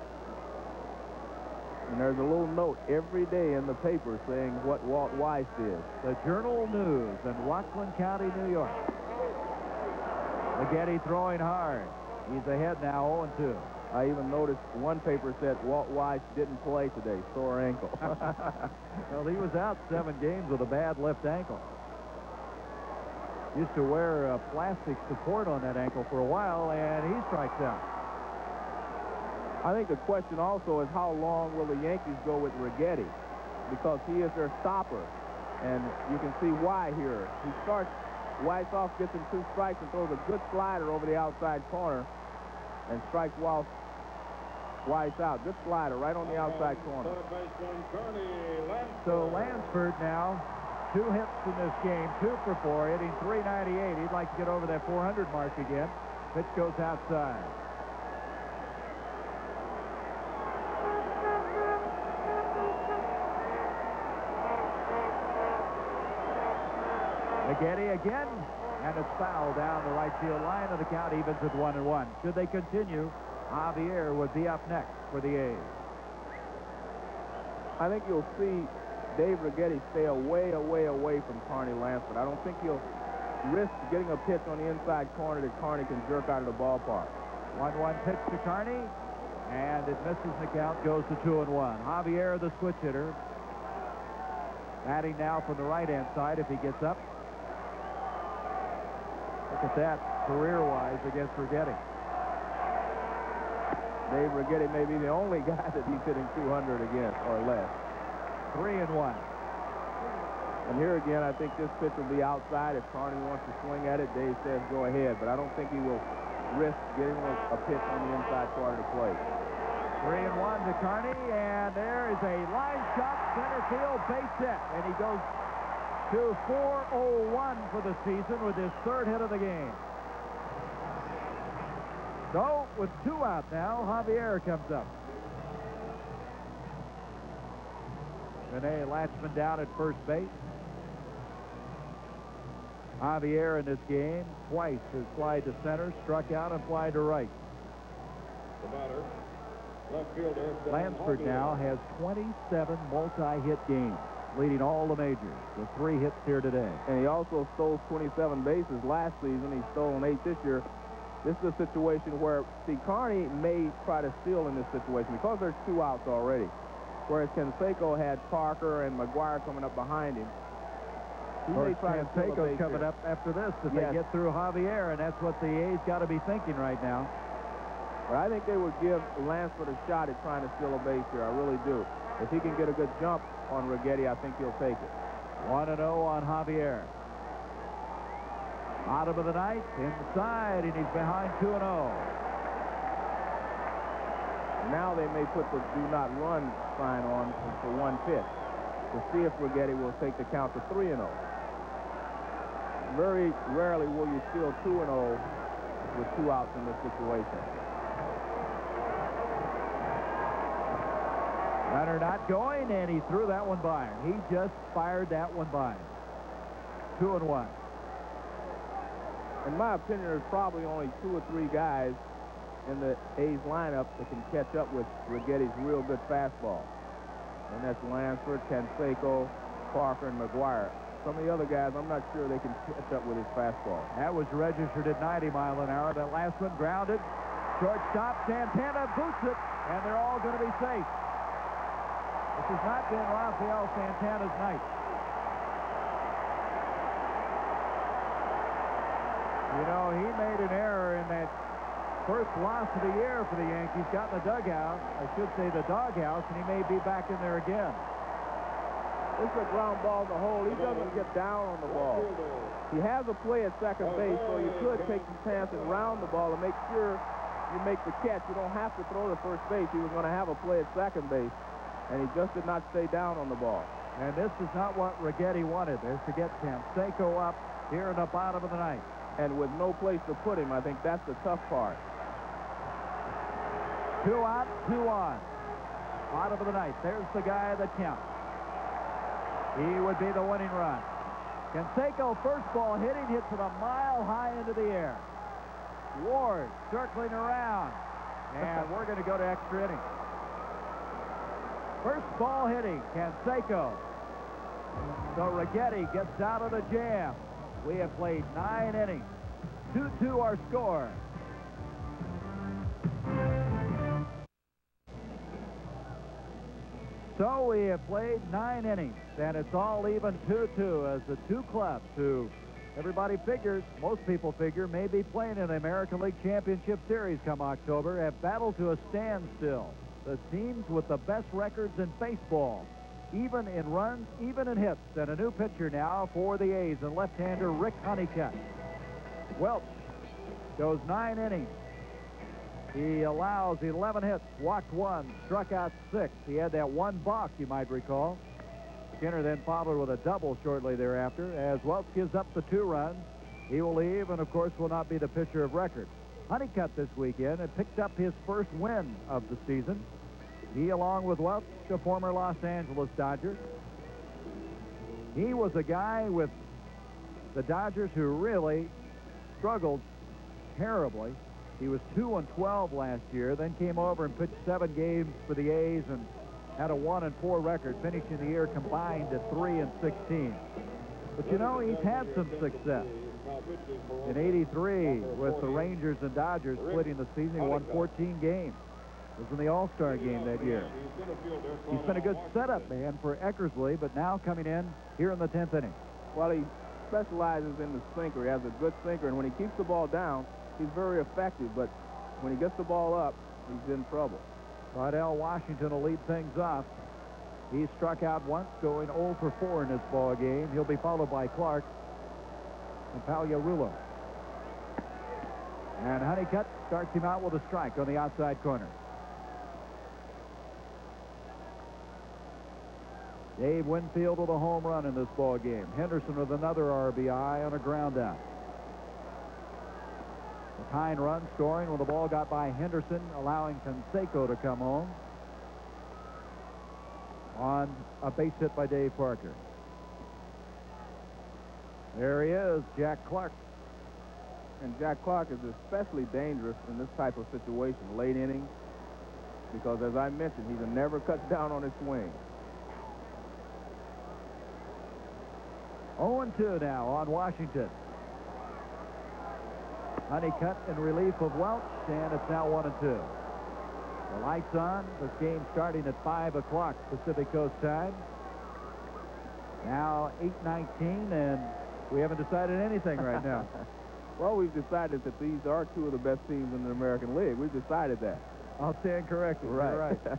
S4: And there's a little note every day in the paper saying what Walt Weiss did.
S1: The Journal News in Rockland County, New York. Ligeti throwing hard. He's ahead now, 0-2.
S4: I even noticed one paper said Walt Weiss didn't play today, sore ankle.
S1: Well, he was out 7 games with a bad left ankle. Used to wear a plastic support on that ankle for a while, and he strikes out.
S4: I think the question also is how long will the Yankees go with Righetti, because he is their stopper, and you can see why here. He starts Weiss off, gets him 2 strikes, and throws a good slider over the outside corner and strikes Weiss out. Good slider right on the outside corner.
S1: So Lansford now 2 hits in this game, 2 for 4, hitting .398. He'd like to get over that 400 mark again. Pitch goes outside. Ligeti again, and it's foul down the right field line, and the count evens at 1-1. Should they continue, Javier would be up next for the A's.
S4: I think you'll see Dave Righetti stay away from Carney Lansford. I don't think he'll risk getting a pitch on the inside corner that Carney can jerk out of the ballpark.
S1: 1-1 pitch to Carney, and it misses, and the count goes to 2-1. Javier, the switch hitter, batting now from the right-hand side if he gets up. Look at that, career-wise against Righetti.
S4: Dave Righetti may be the only guy that he's hitting 200 against or less.
S1: 3-1.
S4: And here again, I think this pitch will be outside. If Carney wants to swing at it, Dave says go ahead. But I don't think he will risk getting a pitch on the inside part of the plate.
S1: 3-1 to Carney, and there is a line shot, center field, base hit, and he goes to 401 for the season with his 3rd hit of the game. So, with 2 out now, Javier comes up. Rene Latchman down at first base. Javier in this game twice has flied to center, struck out, and flied to right.
S9: The batter, left fielder,
S1: Lansford now has 27 multi-hit games, leading all the majors with 3 hits here today.
S4: And he also stole 27 bases last season. He's stolen 8 this year. This is a situation where, see, Carney may try to steal in this situation because there's 2 outs already. Whereas Canseco had Parker and McGuire coming up behind him. He may try to steal a base
S1: coming
S4: here.
S1: up after this if
S4: Yes.
S1: they get through Javier, and that's what the A's got to be thinking right now.
S4: But I think they would give Lansford a shot at trying to steal a base here. I really do. If he can get a good jump on Righetti, I think he'll take it.
S1: 1-0 on Javier. Bottom of the ninth, inside, and he's behind 2-0.
S4: Now they may put the do not run sign on for 1 pitch to see if Righetti will take the count to 3-0. Very rarely will you steal 2-0 with 2 outs in this situation.
S1: Runner not going, and he threw that one by him. He just fired that one by him. 2-1.
S4: In my opinion, there's probably only 2 or 3 guys in the A's lineup that can catch up with Righetti's real good fastball. And that's Lansford, Canseco, Parker, and McGuire. Some of the other guys, I'm not sure they can catch up with his fastball.
S1: That was registered at 90 miles an hour. That last one grounded. Shortstop, Santana boots it, and they're all going to be safe. This has not been Rafael Santana's night. You know, he made an error in that first loss of the year for the Yankees. Got in the dugout, I should say the doghouse, and he may be back in there again.
S4: This is a ground ball in the hole. He doesn't get down on the ball. He has a play at second base, so you could take some chance and round the ball and make sure you make the catch. You don't have to throw to first base. He was going to have a play at second base, and he just did not stay down on the ball.
S1: And this is not what Righetti wanted. There's to get Canseco up here in the bottom of the ninth.
S4: And with no place to put him, I think that's the tough part.
S1: 2 out, 2 on. Bottom of the ninth. There's the guy that counts. He would be the winning run. Canseco, first ball hitting, hits it a mile high into the air. Ward circling around. And we're going to go to extra innings. First ball hitting, Canseco. So Righetti gets out of the jam. We have played 9 innings. 2-2 our score. So we have played 9 innings, and it's all even 2-2 as the two clubs who everybody figures, most people figure, may be playing in the American League Championship Series come October, have battled to a standstill. The teams with the best records in baseball, even in runs, even in hits. And a new pitcher now for the A's, and left-hander Rick Honeycutt. Welch goes 9 innings. He allows 11 hits, walked 1, struck out 6. He had that one balk, you might recall. Skinner then followed with a double shortly thereafter. As Welch gives up the 2 runs, he will leave and, of course, will not be the pitcher of record. Honeycutt this weekend had picked up his first win of the season. He, along with Welch, a former Los Angeles Dodger. He was a guy with the Dodgers who really struggled terribly. He was 2-12 last year, then came over and pitched 7 games for the A's and had a 1-4 record, finishing the year combined at 3-16. But you know, he's had some success. In '83, with the Rangers and Dodgers splitting the season, he won 14 games. It was in the All-Star game that year. He's been a good setup man for Eckersley, but now coming in here in the 10th inning.
S4: Well, he specializes in the sinker. He has a good sinker, and when he keeps the ball down, he's very effective. But when he gets the ball up, he's in trouble.
S1: Waddell Washington will lead things off. He struck out once, going 0 for 4 in this ball game. He'll be followed by Clark and Pagliarulo. And Honeycutt starts him out with a strike on the outside corner. Dave Winfield with a home run in this ball game. Henderson with another RBI on a ground out. The tying run scoring when the ball got by Henderson, allowing Canseco to come home on a base hit by Dave Parker. There he is, Jack Clark.
S4: And Jack Clark is especially dangerous in this type of situation, late innings, because as I mentioned, he never cuts down on his swing.
S1: 0-2 now on Washington. Honeycutt in relief of Welch, and it's now 1-2. The lights on. This game starting at 5 o'clock Pacific Coast time. Now 8:19, and we haven't decided anything right now.
S4: Well, we've decided that these are 2 of the best teams in the American League. We've decided that.
S1: I'll stand corrected.
S4: Right.
S1: You're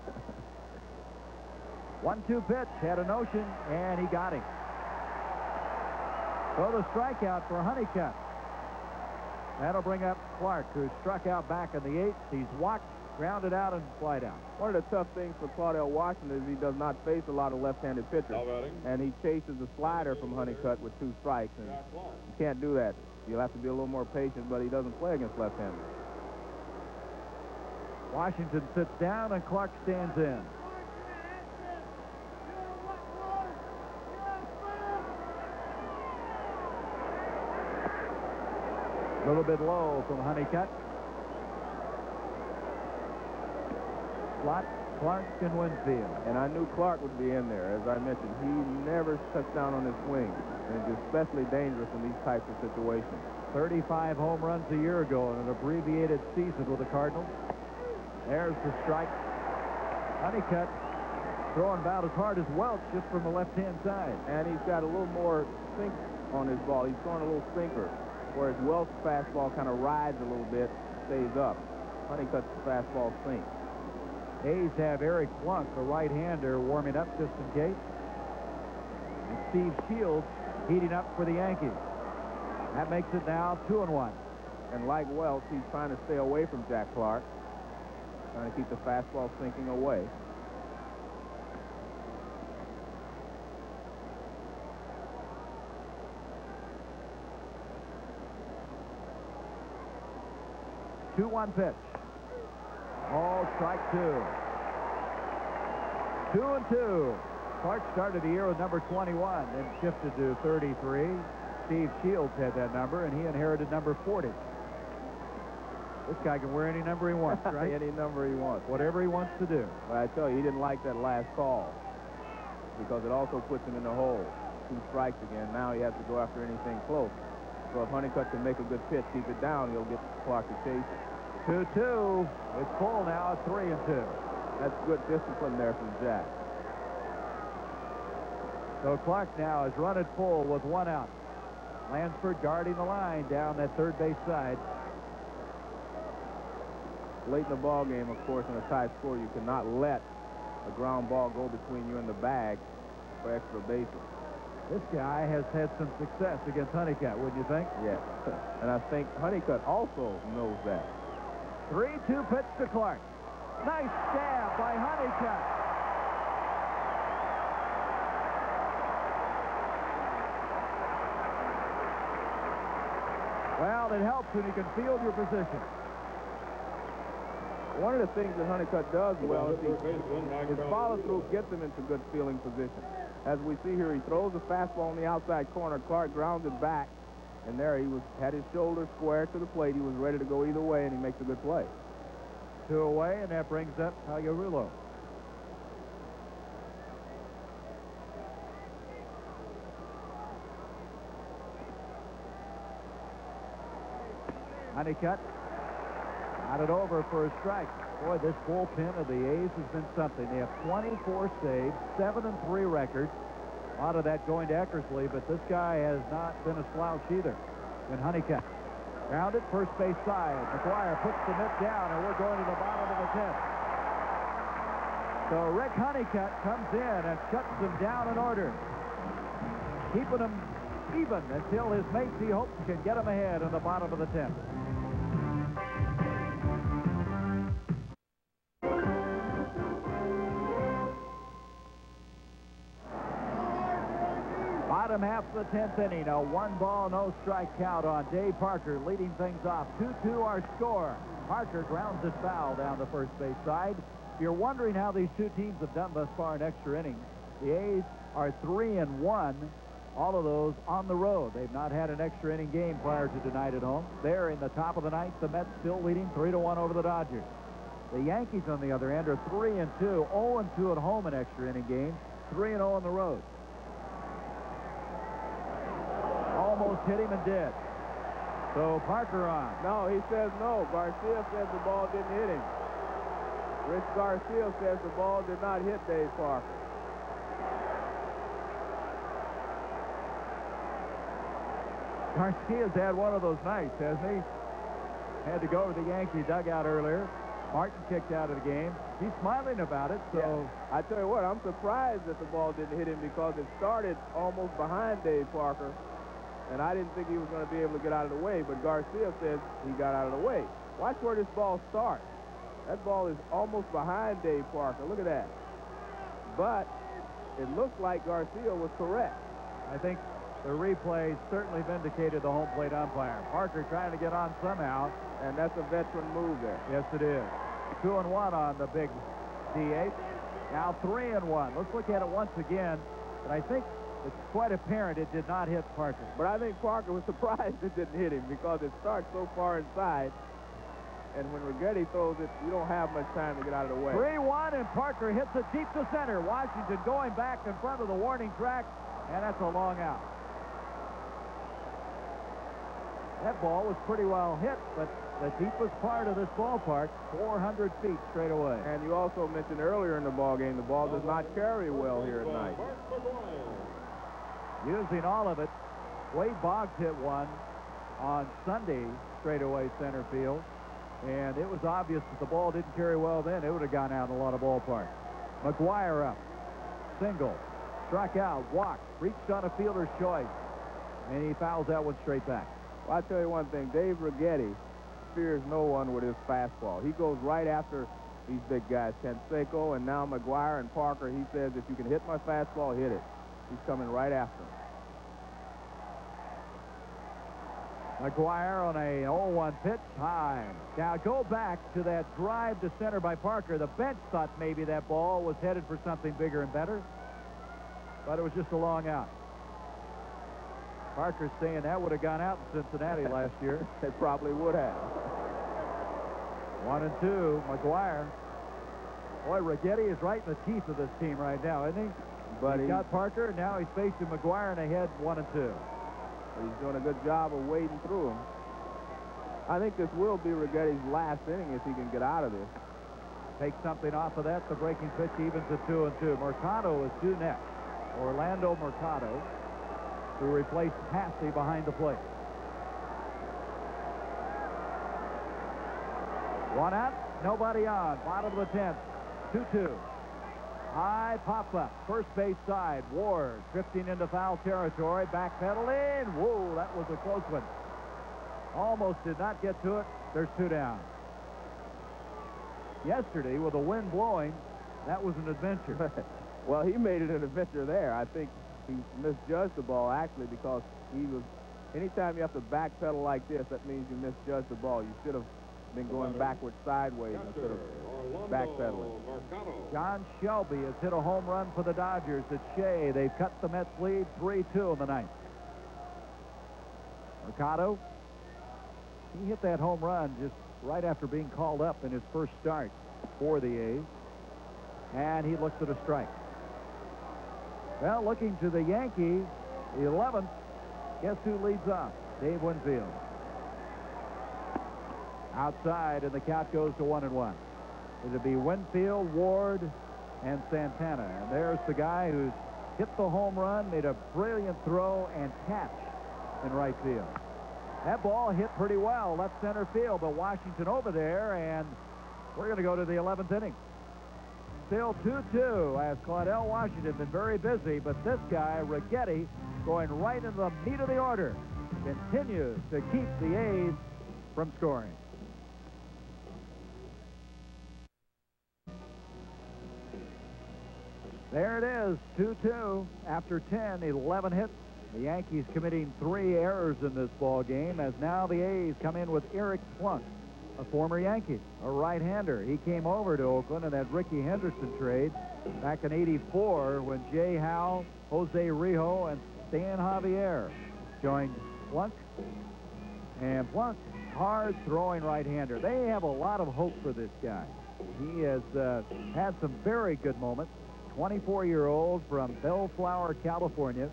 S1: right. 1-2 pitch, had a notion, and he got him. So the strikeout for Honeycutt. That'll bring up Clark, who struck out back in the 8th. He's walked, grounded out, and flied out.
S4: One of the tough things for Claudel Washington is he does not face a lot of left-handed pitchers. And he chases the slider from Honeycutt with 2 strikes. And you can't do that. You'll have to be a little more patient, but he doesn't play against left-handers.
S1: Washington sits down, and Clark stands in. A little bit low from Honeycutt. Slot, Clark, and Winfield.
S4: And I knew Clark would be in there. As I mentioned, he never cuts down on his swing. And it's especially dangerous in these types of situations.
S1: 35 home runs a year ago in an abbreviated season with the Cardinals. There's the strike. Honeycutt throwing about as hard as Welch, just from the left-hand side.
S4: And he's got a little more sink on his ball. He's throwing a little sinker, whereas Welch's fastball kind of rides a little bit, stays up. Honeycutt's fastball sink.
S1: A's have Eric Plunk, a right-hander, warming up just in case. And Steve Shields heating up for the Yankees. That makes it now 2-1.
S4: And like Welch, he's trying to stay away from Jack Clark. Trying to keep the fastball sinking away.
S1: Two-one pitch. Oh, strike two. 2-2. Clark started the year with number 21, then shifted to 33. Steve Shields had that number, and he inherited number 40. This guy can wear any number he wants, right?
S4: Any number he wants.
S1: Whatever he wants to do.
S4: But I tell you, he didn't like that last call because it also puts him in the hole. 2 strikes again. Now he has to go after anything close. So if Honeycutt can make a good pitch, keep it down, he'll get Clark to chase it.
S1: 2-2. It's full now at 3-2.
S4: That's good discipline there from Jack.
S1: So Clark now is run it full with 1 out. Lansford guarding the line down that third base side.
S4: Late in the ball game, of course, in a tie score, you cannot let a ground ball go between you and the bag for extra bases.
S1: This guy has had some success against Honeycutt, wouldn't you think?
S4: Yes. And I think Honeycutt also knows that.
S1: 3-2 pitch to Clark. Nice stab by Honeycutt. Well, it helps when you can field your position.
S4: One of the things that Honeycutt does well is his follow-through gets him into good fielding position. As we see here, he throws a fastball on the outside corner. Clark grounds it back, and there he had his shoulder square to the plate. He was ready to go either way, and he makes a good play.
S1: 2 away, and that brings up Tagliarulo. Honeycutt got it over for a strike. Boy, this bullpen of the A's has been something. They have 24 saves, 7-3 record. A lot of that going to Eckersley, but this guy has not been a slouch either. And Honeycutt grounded first base side. McGuire puts the mitt down, and we're going to the bottom of the 10th. So Rick Honeycutt comes in and shuts them down in order, keeping them even until his mates, he hopes, can get him ahead in the bottom of the 10th. Bottom half of the 10th inning, a 1-ball, no strike count on Dave Parker, leading things off. 2-2 our score. Parker grounds it foul down the first base side. If you're wondering how these two teams have done thus far in extra innings, the A's are 3-1, all of those on the road. They've not had an extra inning game prior to tonight at home. There in the top of the 9th, the Mets still leading 3-1 over the Dodgers. The Yankees, on the other hand, are 3-2, 0-2 at home in extra inning games, 3-0 on the road. Almost hit him and did. So Parker on.
S4: No, he says no. Garcia says the ball didn't hit him. Rich Garcia says the ball did not hit Dave Parker.
S1: Garcia's had one of those nights, hasn't he? Had to go to the Yankee dugout earlier. Martin kicked out of the game. He's smiling about it, so...
S4: Yeah. I tell you what, I'm surprised that the ball didn't hit him because it started almost behind Dave Parker, and I didn't think he was going to be able to get out of the way, but Garcia says he got out of the way. Watch where this ball starts. That ball is almost behind Dave Parker. Look at that. But it looks like Garcia was correct.
S1: I think the replay certainly vindicated the home plate umpire. Parker trying to get on somehow.
S4: And that's a veteran move there.
S1: Yes, it is. 2-1 on the big DH. Now 3-1. Let's look at it once again. But I think it's quite apparent it did not hit Parker.
S4: But I think Parker was surprised it didn't hit him because it starts so far inside. And when Righetti throws it, you don't have much time to get out of the way.
S1: 3-1, and Parker hits it deep to center. Washington going back in front of the warning track, and that's a long out. That ball was pretty well hit, but the deepest part of this ballpark, 400 feet straight away.
S4: And you also mentioned earlier in the ballgame, the ball does not carry well here at night.
S1: Using all of it, Wade Boggs hit one on Sunday straightaway center field. And it was obvious that the ball didn't carry well then. It would have gone out in a lot of ballparks. McGuire up. Single. Struck out. Walked. Reached on a fielder's choice. And he fouls that one straight back.
S4: Well, I'll tell you one thing. Dave Righetti fears no one with his fastball. He goes right after these big guys, Canseco and now McGuire and Parker. He says, if you can hit my fastball, hit it. He's coming right after him.
S1: McGuire on a 0-1 pitch, high. Now go back to that drive to center by Parker. The bench thought maybe that ball was headed for something bigger and better, but it was just a long out. Parker's saying that would have gone out in Cincinnati last year.
S4: It probably would have.
S1: 1-2, McGuire. Boy, Righetti is right in the teeth of this team right now, isn't he?
S4: But
S1: he's got Parker, and now he's facing McGuire in ahead 1-2.
S4: He's doing a good job of wading through him. I think this will be Righetti's last inning if he can get out of this.
S1: Take something off of that. The breaking pitch evens at 2-2. Mercado is due next. Orlando Mercado, who replaced Passy behind the plate. One out, nobody on. Bottom of the 10th. 2-2. High pop-up, first base side. Ward drifting into foul territory, backpedaling. Whoa, that was a close one. Almost did not get to it. There's 2 down. Yesterday, with the wind blowing, that was an adventure.
S4: Well, he made it an adventure there. I think he misjudged the ball, actually, because he was... Anytime you have to backpedal like this, that means you misjudged the ball. You should have been going backwards sideways instead of backpedaling.
S1: John Shelby has hit a home run for the Dodgers at Shea. They've cut the Mets lead 3-2 in the ninth. Mercado, he hit that home run just right after being called up in his first start for the A's. And he looks at a strike. Well, looking to the Yankees, the 11th, guess who leads off? Dave Winfield. Outside, and the count goes to 1-1. It'll be Winfield, Ward, and Santana. And there's the guy who's hit the home run, made a brilliant throw and catch in right field. That ball hit pretty well left center field, but Washington over there, and we're going to go to the 11th inning. Still 2-2 as Claudell Washington been very busy, but this guy, Righetti, going right into the meat of the order, continues to keep the A's from scoring. There it is, 2-2 after 10, 11 hits. The Yankees committing 3 errors in this ball game, as now the A's come in with Eric Plunk, a former Yankee, a right-hander. He came over to Oakland in that Ricky Henderson trade back in '84 when Jay Howe, Jose Rijo, and Stan Javier joined Plunk. And Plunk, hard-throwing right-hander. They have a lot of hope for this guy. He has had some very good moments. 24-year-old from Bellflower, California.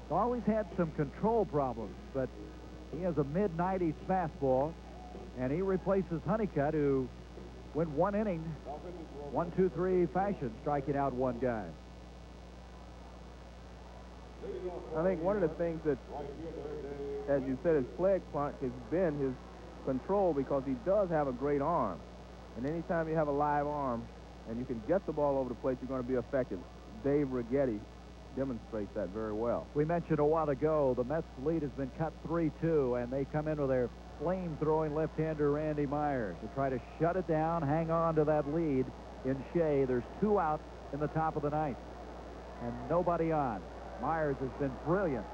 S1: Always had some control problems, but he has a mid-90s fastball, and he replaces Honeycutt, who went 1 inning, 1-2-3 fashion, striking out 1 guy.
S4: I think one of the things that, as you said, has plagued Plunk has been his control, because he does have a great arm. And anytime you have a live arm and you can get the ball over the plate, you're going to be effective. Dave Righetti demonstrates that very well.
S1: We mentioned a while ago the Mets' lead has been cut 3-2, and they come in with their flame-throwing left-hander Randy Myers to try to shut it down, hang on to that lead in Shea. There's 2 out in the top of the 9th, and nobody on. Myers has been brilliant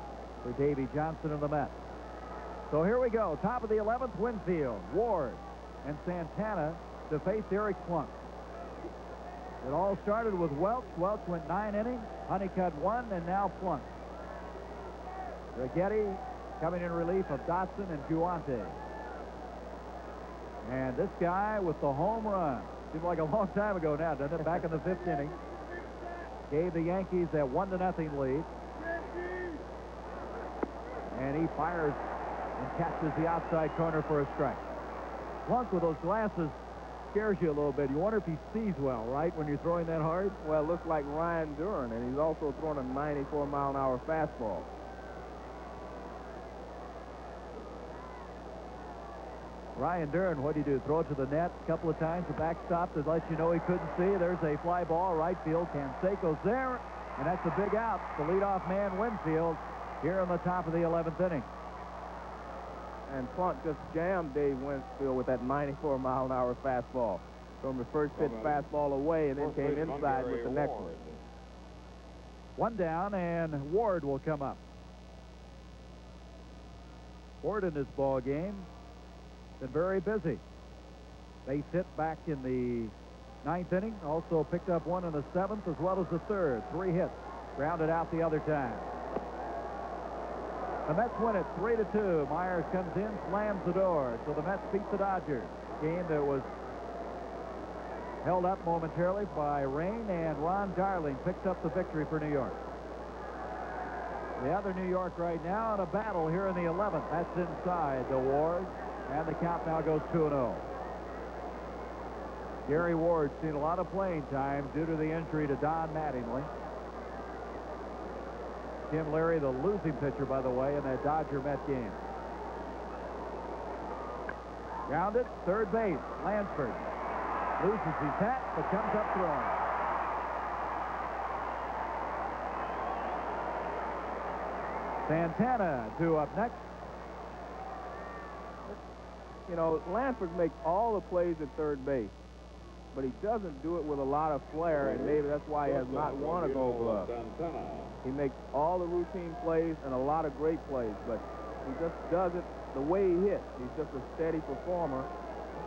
S1: for Davey Johnson and the Mets. So here we go. Top of the 11th, Winfield, Ward, and Santana to face Eric Plunk. It all started with Welch. Welch went 9 innings. Honeycutt 1, and now Plunk. Righetti coming in relief of Dotson and Guante. And this guy with the home run. Seems like a long time ago now, doesn't it? Back in the 5th inning. Gave the Yankees that 1-0 lead. And he fires and catches the outside corner for a strike. Plunk with those glasses scares you a little bit. You wonder if he sees well, right, when you're throwing that hard?
S4: Well, it looks like Ryan Duran, and he's also throwing a 94-mile-an-hour fastball.
S8: Ryan Dern, what did he do? Throw it to the net a couple of times. The backstop to let you know he couldn't see. There's a fly ball, right field. Canseco's there, and that's a big out. The leadoff man, Winfield, here in the top of the 11th inning.
S4: And Plunk just jammed Dave Winfield with that 94-mile-an-hour fastball. From the first pitch fastball away, and then came inside with the next one.
S8: One down, and Ward will come up. Ward in this ball game been very busy. Base hit back in the 9th inning. Also picked up one in the 7th as well as the 3rd. 3 hits. Grounded out the other time. The Mets win it 3-2. Myers comes in, slams the door. So the Mets beat the Dodgers. Game that was held up momentarily by rain, and Ron Darling picks up the victory for New York. The other New York right now in a battle here in the 11th. That's inside the Ward, and the count now goes 2-0. Gary Ward's seen a lot of playing time due to the injury to Don Mattingly. Tim Leary, the losing pitcher, by the way, in that Dodger-Met game. Grounded, third base, Lansford. Loses his hat, but comes up throwing. Santana due up next.
S4: You know, Lansford makes all the plays at third base, but he doesn't do it with a lot of flair, and maybe that's why he has not won a Gold Glove. He makes all the routine plays and a lot of great plays, but he just does it the way he hits. He's just a steady performer.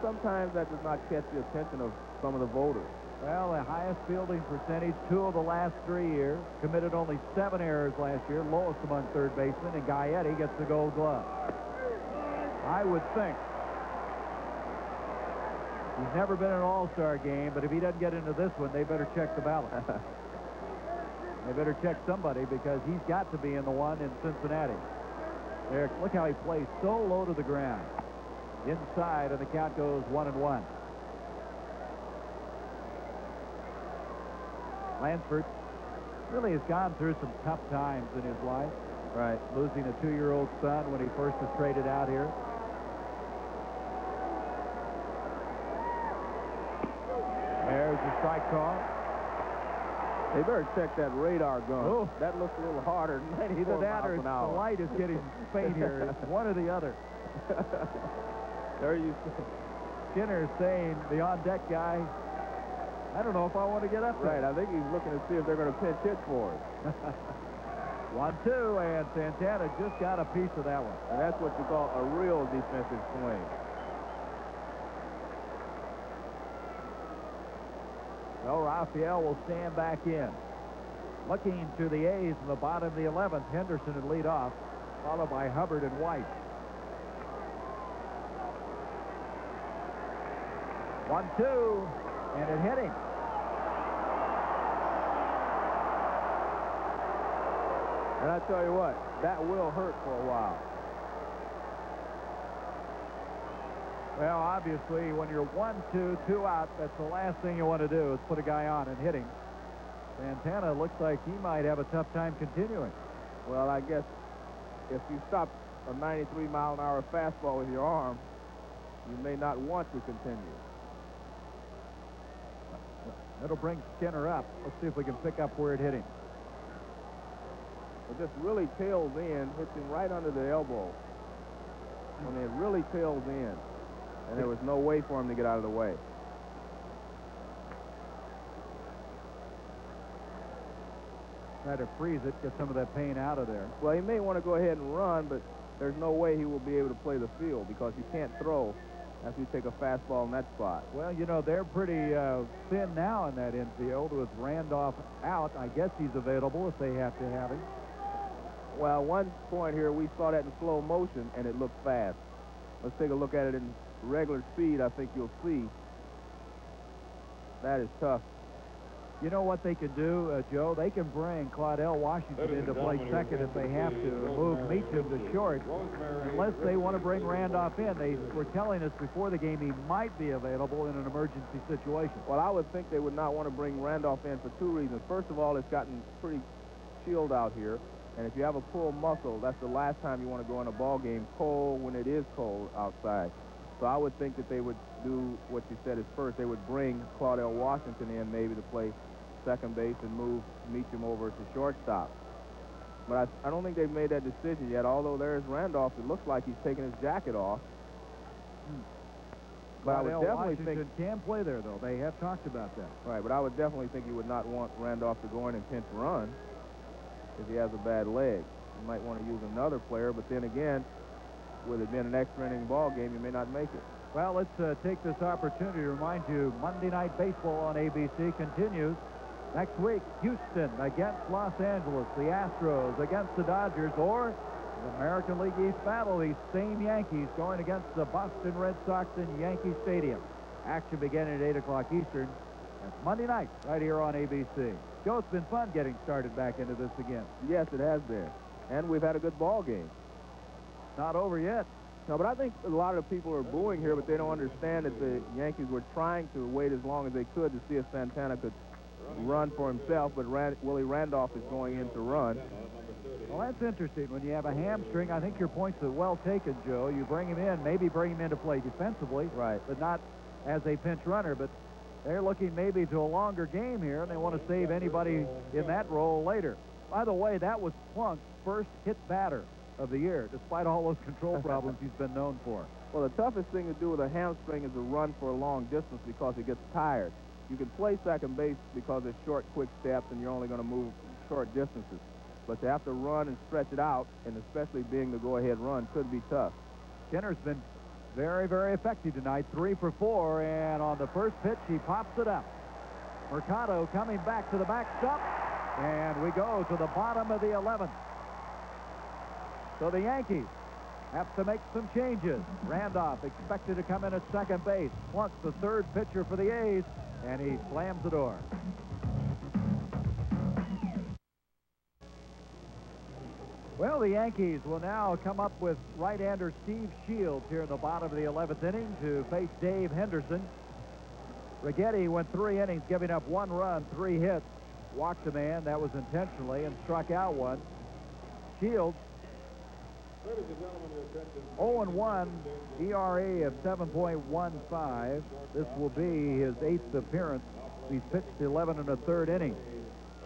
S4: Sometimes that does not catch the attention of some of the voters.
S8: Well, the highest fielding percentage 2 of the last 3 years. Committed only 7 errors last year, lowest among third basemen, and Gaetti gets the Gold Glove. I would think. He's never been in an all-star game, but if he doesn't get into this one, they better check the ballot. They better check somebody, because he's got to be in the one in Cincinnati. There, look how he plays so low to the ground. Inside, and the count goes 1-1. Lansford really has gone through some tough times in his life.
S4: Right.
S8: Losing a 2-year-old son when he first was traded out here. There's the strike call.
S4: They better check that radar gun.
S8: Oh.
S4: That looks a little harder than 94
S8: Either that or
S4: miles an hour.
S8: the light is getting faint here. It's one or the other.
S4: There you see.
S8: Skinner saying, the on-deck guy, I don't know if I want to get up there.
S4: Right, I think he's looking to see if they're going to pinch hit for it.
S8: 1-2, and Santana just got a piece of that one.
S4: And that's what you call a real defensive swing.
S8: So Raphael will stand back in. Looking to the A's in the bottom of the 11th, Henderson would lead off, followed by Hubbard and White. 1-2, and it hit him.
S4: And I tell you what, that will hurt for a while.
S8: Well, obviously, when you're 1-2, 2 out, that's the last thing you want to do is put a guy on and hit him. Santana looks like he might have a tough time continuing.
S4: Well, I guess if you stop a 93-mile-an-hour fastball with your arm, you may not want to continue.
S8: That'll bring Skinner up. Let's see if we can pick up where it hit him.
S4: It just really tails in, hits him right under the elbow. When it really tails in, and there was no way for him to get out of the way.
S8: Try to freeze it, get some of that pain out of there.
S4: Well, he may want to go ahead and run, but there's no way he will be able to play the field because you can't throw after you take a fastball in that spot.
S8: Well, you know, they're pretty thin now in that infield with Randolph out. I guess he's available if they have to have him.
S4: Well, one point here, we saw that in slow motion, and it looked fast. Let's take a look at it in regular speed. I think you'll see that is tough.
S8: You know what they can do, Joe? They can bring Claudell Washington into play second if they have to, move Meacham to short, unless they want to bring Randolph in. They were telling us before the game he might be available in an emergency situation.
S4: Well, I would think they would not want to bring Randolph in for 2 reasons. First of all, it's gotten pretty chilled out here, and if you have a pulled muscle, that's the last time you want to go in a ball game cold when it is cold outside. So I would think that they would do what you said is first. They would bring Claudell Washington in maybe to play second base and move Meacham over to shortstop. But I don't think they've made that decision yet, although there's Randolph. It looks like he's taking his jacket off. But I would definitely think
S1: can play there, though. They have talked about that.
S4: Right, but I would definitely think you would not want Randolph to go in and pinch run if he has a bad leg. You might want to use another player, but then again, with it being an extra inning ball game, you may not make it.
S1: Well, let's take this opportunity to remind you, Monday Night Baseball on ABC continues. Next week, Houston against Los Angeles, the Astros against the Dodgers, or the American League East battle, these same Yankees going against the Boston Red Sox in Yankee Stadium. Action beginning at 8 o'clock Eastern. That's Monday night right here on ABC. Joe, it's been fun getting started back into this again.
S4: Yes, it has been. And we've had a good ball game.
S1: Not over yet.
S4: No, but I think a lot of people are booing here, but they don't understand that the Yankees were trying to wait as long as they could to see if Santana could run for himself, but Willie Randolph is going in to run.
S1: Well, that's interesting. When you have a hamstring, I think your points are well taken, Joe. You bring him in, maybe bring him in to play defensively,
S4: right,
S1: but not as a pinch runner. But they're looking maybe to a longer game here, and they want to save anybody in that role later. By the way, that was Plunk's first hit batter of the year, despite all those control problems he's been known for.
S4: Well, the toughest thing to do with a hamstring is to run for a long distance because it gets tired. You can play second base because it's short, quick steps, and you're only going to move short distances. But to have to run and stretch it out, and especially being the go-ahead run, could be tough.
S1: Skinner's been very, very effective tonight, 3 for 4, and on the first pitch, he pops it up. Mercado coming back to the backstop, and we go to the bottom of the 11th. So the Yankees have to make some changes. Randolph expected to come in at second base. Plunk, the third pitcher for the A's, and he slams the door. Well, the Yankees will now come up with right-hander Steve Shields here in the bottom of the 11th inning to face Dave Henderson. Righetti went 3 innings, giving up 1 run, 3 hits, walked a man, that was intentionally, and struck out 1. Shields, 0-1, ERA of 7.15. This will be his 8th appearance. He's pitched 11 1/3 innings.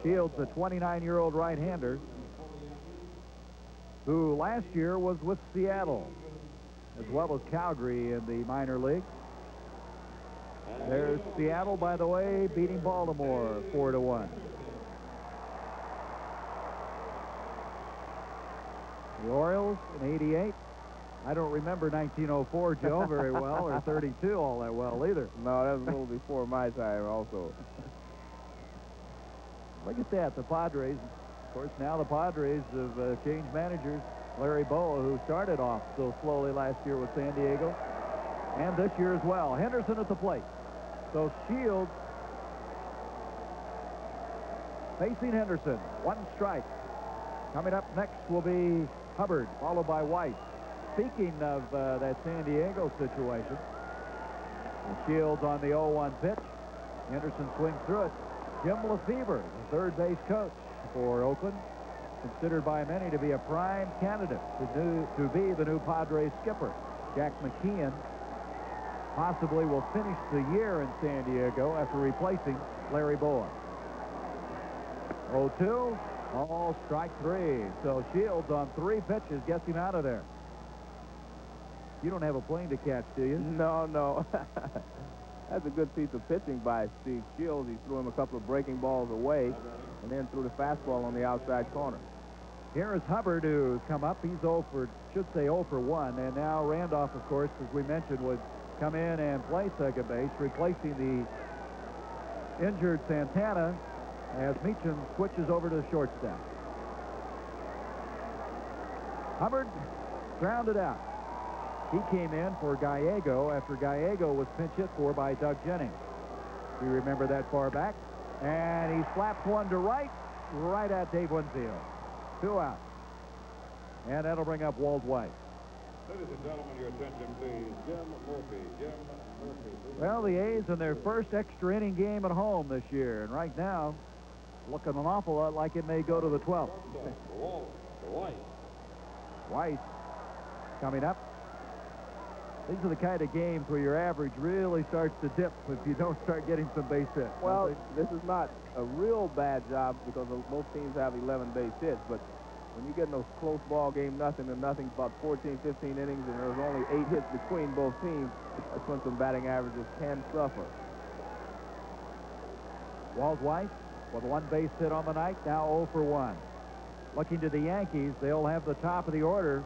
S1: Shields, a 29-year-old right-hander, who last year was with Seattle, as well as Calgary in the minor leagues. There's Seattle, by the way, beating Baltimore 4-1. The Orioles in '88. I don't remember 1904, Joe, very well, or 32 all that well either.
S4: No, that was a little before my time also.
S1: Look at that, the Padres. Of course, now the Padres have changed managers. Larry Boa, who started off so slowly last year with San Diego, and this year as well. Henderson at the plate. So Shields facing Henderson. 1 strike. Coming up next will be Hubbard, followed by Weiss. Speaking of that San Diego situation, Shields on the 0-1 pitch. Henderson swings through it. Jim Lefebvre, the third base coach for Oakland, considered by many to be a prime candidate to be the new Padres skipper. Jack McKeon possibly will finish the year in San Diego after replacing Larry Boa. 0-2, all strike 3. So Shields on 3 pitches gets him out of there. You don't have a plane to catch, do you?
S4: No. That's a good piece of pitching by Steve Shields. He threw him a couple of breaking balls away and then threw the fastball on the outside corner.
S1: Here is Hubbard, who's come up. He's 0 for 1. And now Randolph, of course, as we mentioned, would come in and play second base, replacing the injured Santana as Meacham switches over to the shortstop. Hubbard grounded out. He came in for Gallego after Gallego was pinch hit for by Doug Jennings. You remember that far back. And he slaps one to right at Dave Winfield. 2 out. And that'll bring up Walt White.
S9: Ladies and gentlemen, your attention, please. Jim Murphy.
S1: Well, the A's in their first extra inning game at home this year. And right now, looking an awful lot like it may go to the 12th. White coming up.
S8: These are the kind of games where your average really starts to dip if you don't start getting some base hits.
S4: Well, this is not a real bad job because most teams have 11 base hits, but when you get in a close ball game, nothing to nothing, about 14, 15 innings, and there's only 8 hits between both teams, that's when some batting averages can suffer.
S8: Walt Weiss with 1 base hit on the night, now 0 for 1. Looking to the Yankees, they'll have the top of the order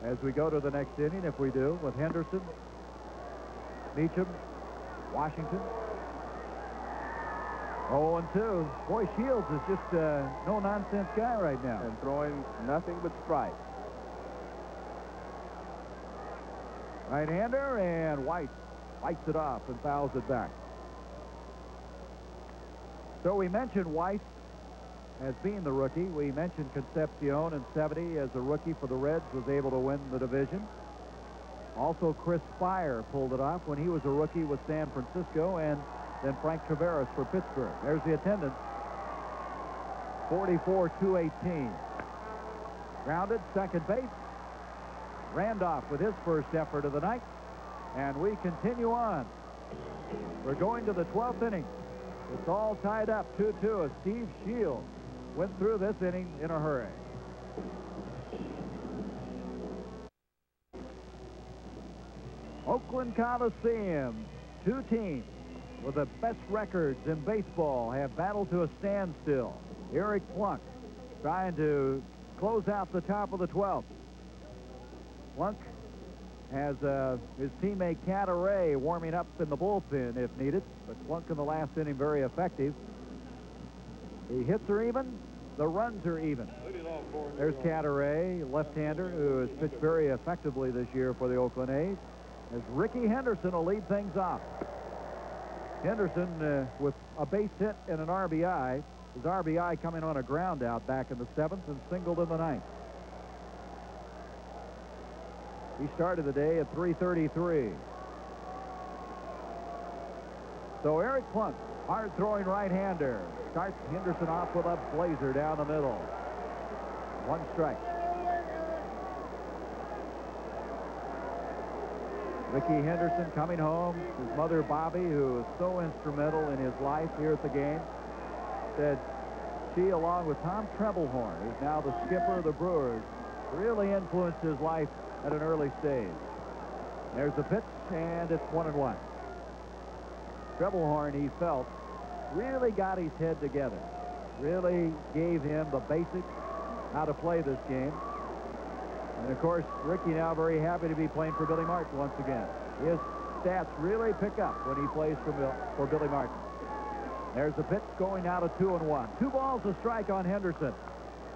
S8: as we go to the next inning, if we do, with Henderson, Meacham, Washington. 0-2. Boy, Shields is just a no-nonsense guy right now.
S4: And throwing nothing but strikes.
S8: Right-hander, and White fights it off and fouls it back. So we mentioned Weiss as being the rookie. We mentioned Concepcion in '70 as a rookie for the Reds, was able to win the division. Also, Chris Fire pulled it off when he was a rookie with San Francisco, and then Frank Taveras for Pittsburgh. There's the attendance. 44-218. Grounded, second base. Randolph with his first effort of the night. And we continue on. We're going to the 12th inning. It's all tied up, 2-2, as Steve Shields went through this inning in a hurry. Oakland Coliseum, 2 teams with the best records in baseball have battled to a standstill. Eric Plunk trying to close out the top of the 12th. Plunk has his teammate Cadaret warming up in the bullpen if needed, but Plunk in the last inning very effective. The hits are even, the runs are even. There's Cadaret, left-hander, who has pitched very effectively this year for the Oakland A's, as Ricky Henderson will lead things off. Henderson with a base hit and an RBI. His RBI coming on a ground out back in the 7th and singled in the 9th. He started the day at 333. So Eric Plunk, hard-throwing right-hander, starts Henderson off with a blazer down the middle. 1 strike. Ricky Henderson coming home. His mother, Bobby, who is so instrumental in his life here at the game, said she, along with Tom Trebelhorn, who's now the skipper of the Brewers, really influenced his life at an early stage. There's the pitch, and it's 1-1. Trebelhorn, he felt, really got his head together, really gave him the basics, how to play this game. And, of course, Ricky now very happy to be playing for Billy Martin once again. His stats really pick up when he plays for Billy Martin. There's the pitch going out of 2-1. 2 balls, a strike on Henderson.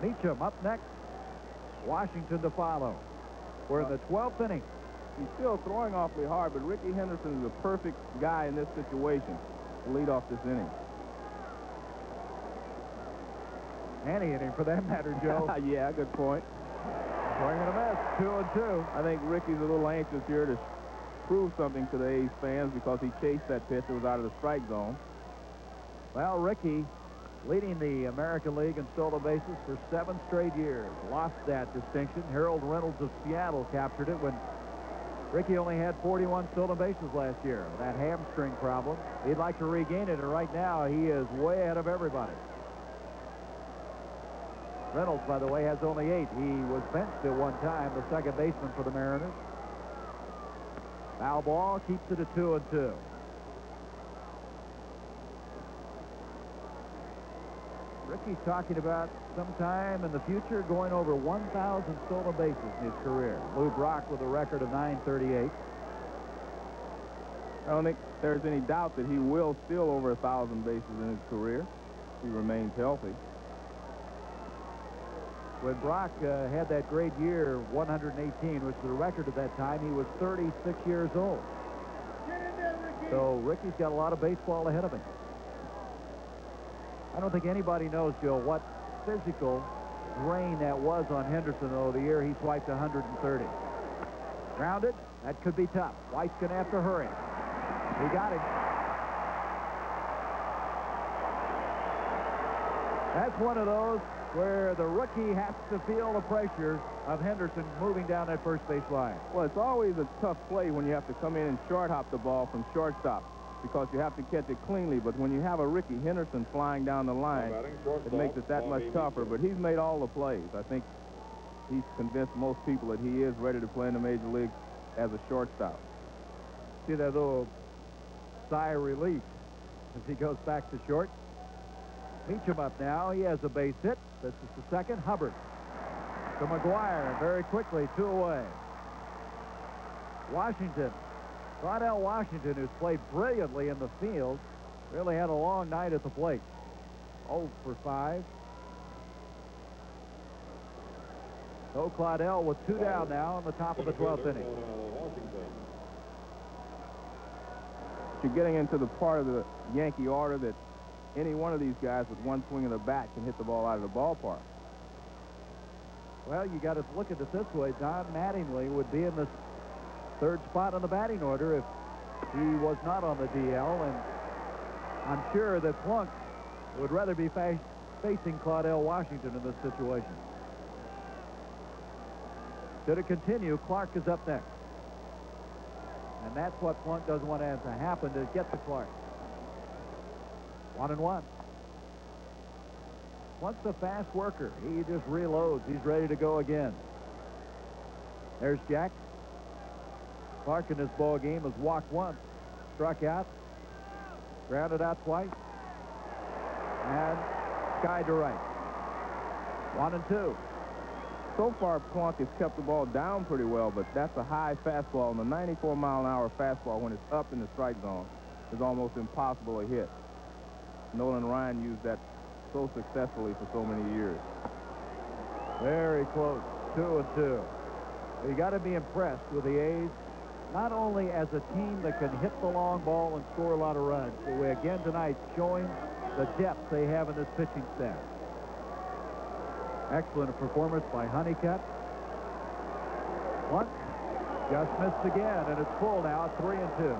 S8: Meacham up next. Washington to follow. We're in the 12th inning.
S4: He's still throwing awfully hard, but Ricky Henderson is a perfect guy in this situation to lead off this inning.
S8: Any inning for that matter, Joe.
S4: Yeah, good point.
S8: Swing and a miss, 2-2.
S4: I think Ricky's a little anxious here to prove something to the A's fans because he chased that pitch that was out of the strike zone.
S8: Well, Ricky, leading the American League in stolen bases for 7 straight years, lost that distinction. Harold Reynolds of Seattle captured it when Ricky only had 41 stolen bases last year. That hamstring problem, he'd like to regain it, and right now he is way ahead of everybody. Reynolds, by the way, has only 8. He was benched at one time, the second baseman for the Mariners. Foul ball keeps it at 2-2. Ricky's talking about sometime in the future going over 1,000 stolen bases in his career. Lou Brock with a record of 938.
S4: I don't think there's any doubt that he will steal over 1,000 bases in his career if he remains healthy.
S8: When Brock had that great year, 118, which was the record at that time, he was 36 years old. So Ricky's got a lot of baseball ahead of him. I don't think anybody knows, Joe, what physical drain that was on Henderson, though, the year he swiped 130. Grounded. That could be tough. White's going to have to hurry. He got him.
S1: That's one of those where the rookie has to feel the pressure of Henderson moving down that first base line.
S4: Well, it's always a tough play when you have to come in and short hop the ball from shortstop because you have to catch it cleanly. But when you have a Ricky Henderson flying down the line, it makes it that much tougher. But he's made all the plays. I think he's convinced most people that he is ready to play in the major leagues as a shortstop.
S1: See that little sigh of relief as he goes back to short. Meacham up now. He has a base hit. This is the second. Hubbard to McGuire. Very quickly, 2 away. Washington. Claudell Washington, who's played brilliantly in the field, really had a long night at the plate. 0 for 5. So Claudell with 2 down now in the top of the 12th inning.
S4: You're getting into the part of the Yankee order that any one of these guys with one swing of the bat can hit the ball out of the ballpark.
S1: Well, you got to look at it this way. Don Mattingly would be in the 3rd spot on the batting order if he was not on the DL, and I'm sure that Plunk would rather be facing Claudell Washington in this situation. Should it continue, Clark is up next. And that's what Plunk doesn't want to have to happen, to get to Clark. 1-1. Plunk's a fast worker. He just reloads. He's ready to go again. There's Jack. Clark in this ball game has walked once, struck out, grounded out twice, and skied to right. 1-2.
S4: So far, Plunk has kept the ball down pretty well, but that's a high fastball, and the 94-mile-an-hour fastball, when it's up in the strike zone, is almost impossible to hit. Nolan Ryan used that so successfully for so many years.
S1: Very close. 2-2. You got to be impressed with the A's, not only as a team that can hit the long ball and score a lot of runs, but we again tonight showing the depth they have in this pitching staff. Excellent performance by Honeycutt. Plunk just missed again, and it's full now, 3-2.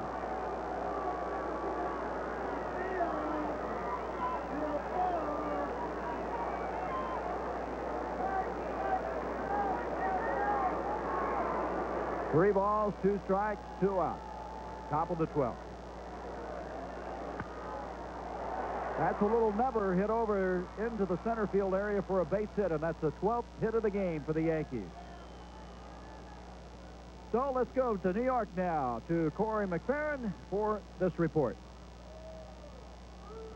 S1: Three balls, 2 strikes, 2 outs. Top of the 12th. That's a little nubber hit over into the center field area for a base hit, and that's the 12th hit of the game for the Yankees. So let's go to New York now to Corey McFerrin for this report.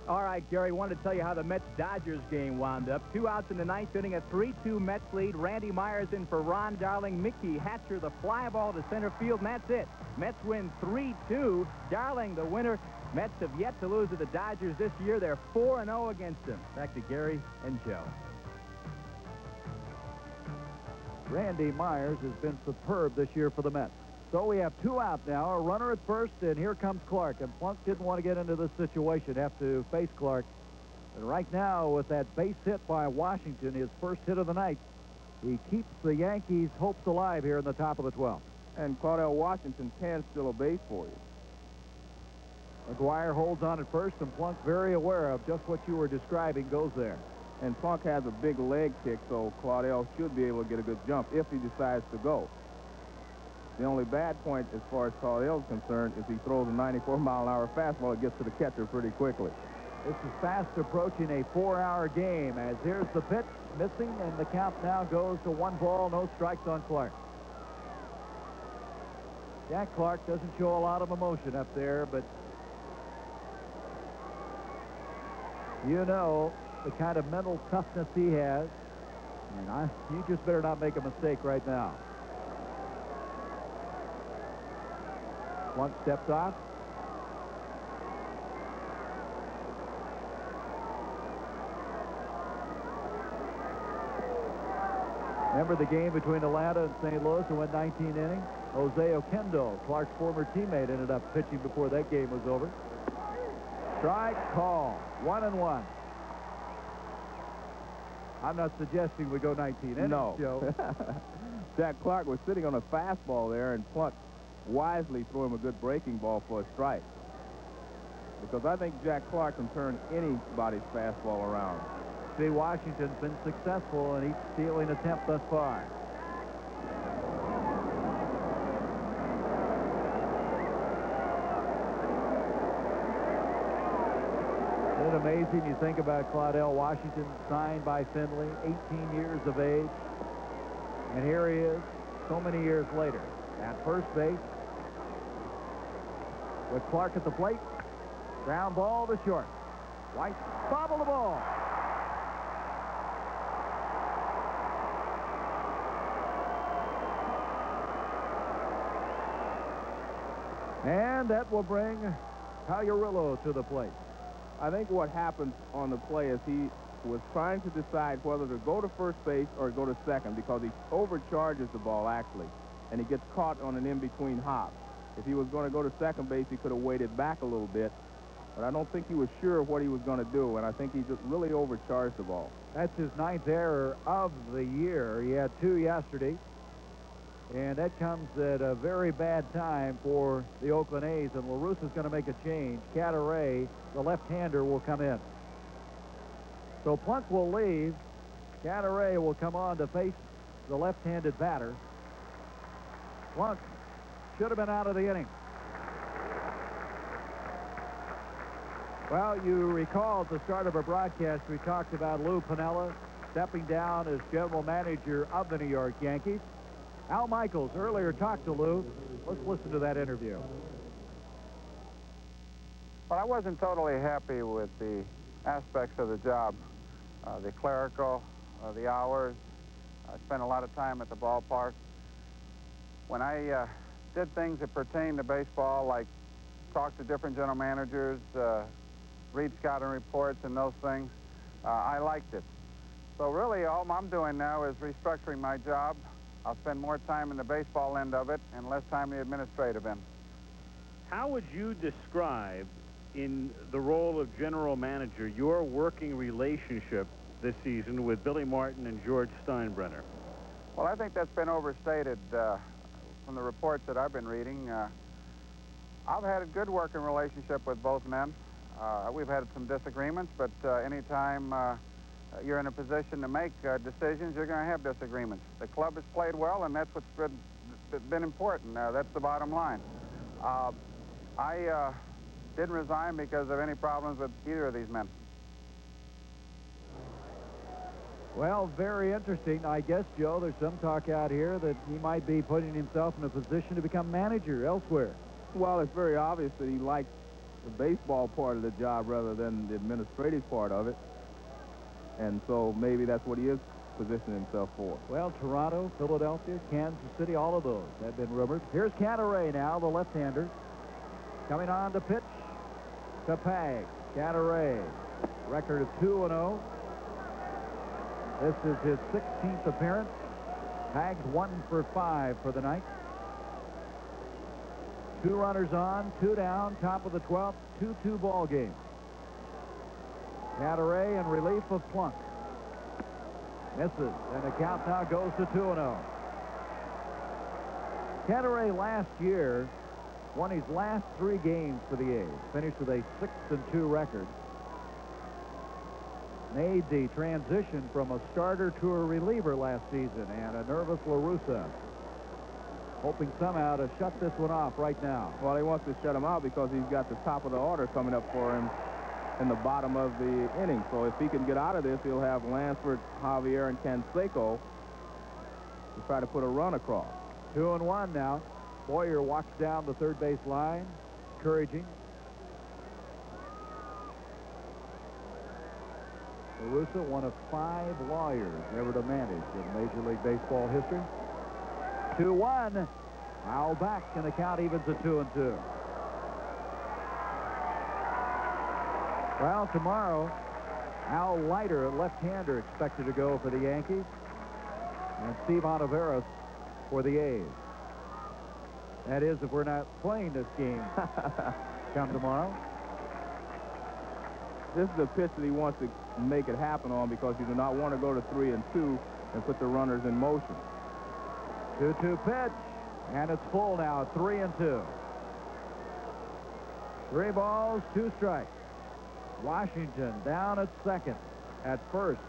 S11: All right, Gary, wanted to tell you how the Mets-Dodgers game wound up. 2 outs in the 9th inning, a 3-2 Mets lead. Randy Myers in for Ron Darling. Mickey Hatcher, the fly ball to center field, and that's it. Mets win 3-2. Darling, the winner. Mets have yet to lose to the Dodgers this year. They're 4-0 against them. Back to Gary and Joe.
S1: Randy Myers has been superb this year for the Mets. So we have 2 out now, a runner at first, and here comes Clark. And Plunk didn't want to get into this situation, have to face Clark. And right now, with that base hit by Washington, his first hit of the night, he keeps the Yankees' hopes alive here in the top of the 12th.
S4: And Claudell Washington can steal a base for you.
S1: McGuire holds on at first, and Plunk, very aware of just what you were describing, goes there.
S4: And Plunk has a big leg kick, so Claudell should be able to get a good jump if he decides to go. The only bad point as far as Claudell is concerned is he throws a 94-mile-an-hour fastball. It gets to the catcher pretty quickly.
S1: This is fast approaching a 4-hour game, as here's the pitch missing, and the count now goes to 1 ball, no strikes on Clark. Jack Clark doesn't show a lot of emotion up there, but you know the kind of mental toughness he has, and you just better not make a mistake right now. Plunk steps off. Remember the game between Atlanta and St. Louis that went 19 innings? Jose Oquendo, Clark's former teammate, ended up pitching before that game was over. Strike call. 1-1. I'm not suggesting we go 19 innings,
S4: no.
S1: Joe.
S4: Jack Clark was sitting on a fastball there, and Plunk wisely threw him a good breaking ball for a strike. Because I think Jack Clark can turn anybody's fastball around.
S1: see Washington's been successful in each stealing attempt thus far. Isn't it amazing? You think about Claudell Washington, signed by Findlay, 18 years of age. And here he is, so many years later, at first base, with Clark at the plate. Ground ball to short. White bobble the ball. And that will bring Pagliarillo to the plate.
S4: I think what happened on the play is he was trying to decide whether to go to first base or go to second, because he overcharges the ball, actually, and he gets caught on an in-between hop. If he was going to go to second base, he could have waited back a little bit, but I don't think he was sure of what he was going to do, and I think he just really overcharged the ball.
S1: That's his 9th error of the year. He had 2 yesterday, and that comes at a very bad time for the Oakland A's, and LaRussa's going to make a change. Cadaret, the left-hander, will come in. So Plunk will leave. Cadaret will come on to face the left-handed batter. Plunk should have been out of the inning. Well, you recall at the start of our broadcast, we talked about Lou Piniella stepping down as general manager of the New York Yankees. Al Michaels earlier talked to Lou. Let's listen to that interview.
S5: Well, I wasn't totally happy with the aspects of the job. The clerical, the hours. I spent a lot of time at the ballpark. When I did things that pertain to baseball, like talk to different general managers, read scouting reports and those things, I liked it. So really all I'm doing now is restructuring my job. I'll spend more time in the baseball end of it and less time in the administrative end.
S12: How would you describe, in the role of general manager, your working relationship this season with Billy Martin and George Steinbrenner?
S5: Well, I think that's been overstated from the reports that I've been reading. I've had a good working relationship with both men. We've had some disagreements, but anytime you're in a position to make decisions, you're going to have disagreements. The club has played well, and that's what's been important. That's the bottom line. I didn't resign because of any problems with either of these men.
S1: Well, very interesting. I guess, Joe, there's some talk out here that he might be putting himself in a position to become manager elsewhere.
S4: Well, it's very obvious that he likes the baseball part of the job rather than the administrative part of it. And so maybe that's what he is positioning himself for.
S1: Well, Toronto, Philadelphia, Kansas City, all of those have been rumored. Here's Cadaret now, the left-hander. Coming on to pitch to Pag. Cadaret, record of 2-0. This is his 16th appearance. Pag's 1 for 5 for the night. 2 runners on, 2 down, top of the 12th, 2-2 ball game. Cadaret in relief of Plunk. Misses, and the count now goes to 2-0. Cadaret last year won his last 3 games for the A's. Finished with a 6-2 record. Made the transition from a starter to a reliever last season, and a nervous LaRussa hoping somehow to shut this one off right now.
S4: Well, he wants to shut him out because he's got the top of the order coming up for him in the bottom of the inning. So if he can get out of this, he'll have Lansford, Javier, and Canseco to try to put a run across.
S1: 2-1 now. Boyer walks down the third base line, encouraging. LaRussa, one of 5 lawyers ever to manage in Major League Baseball history. 2-1. Foul back, and the count evens at 2-2. Well, tomorrow, Al Leiter, a left-hander, expected to go for the Yankees, and Steve Ontiveros for the A's. That is, if we're not playing this game come tomorrow.
S4: This is the pitch that he wants to make it happen on, because you do not want to go to 3-2 and put the runners in motion.
S1: 2-2 pitch, and it's full now, 3-2. 3 balls, 2 strikes. Washington down at second. at first.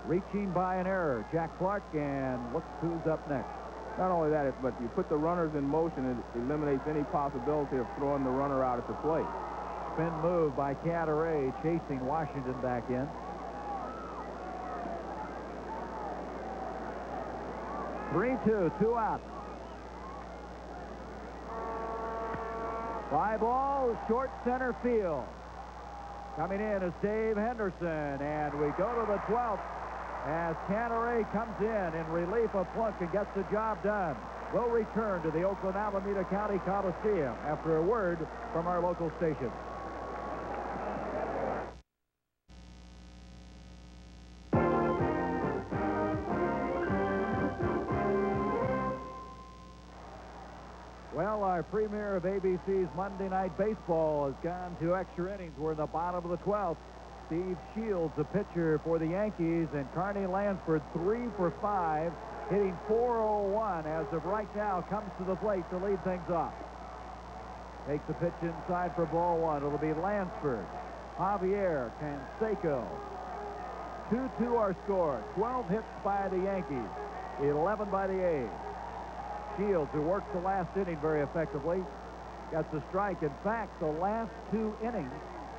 S1: Reaching by an error, Jack Clark, and look who's up next.
S4: Not only that, but you put the runners in motion, it eliminates any possibility of throwing the runner out at the plate.
S1: Spin move by Cadaret, chasing Washington back in. 3-2, 2 out. Fly ball, short center field. Coming in is Dave Henderson, and we go to the 12th as Cadaret comes in relief of Plunk and gets the job done. We'll return to the Oakland Alameda County Coliseum after a word from our local station. Well, our premiere of ABC's Monday Night Baseball has gone to extra innings. We're in the bottom of the 12th. Steve Shields, the pitcher for the Yankees, and Carney Lansford 3 for 5, hitting .401 as of right now, comes to the plate to lead things off. Takes the pitch inside for ball one. It'll be Lansford, Javier, Canseco. 2-2 our score. 12 hits by the Yankees, 11 by the A's. Shields, who worked the last inning very effectively, gets a strike. In fact, the last 2 innings,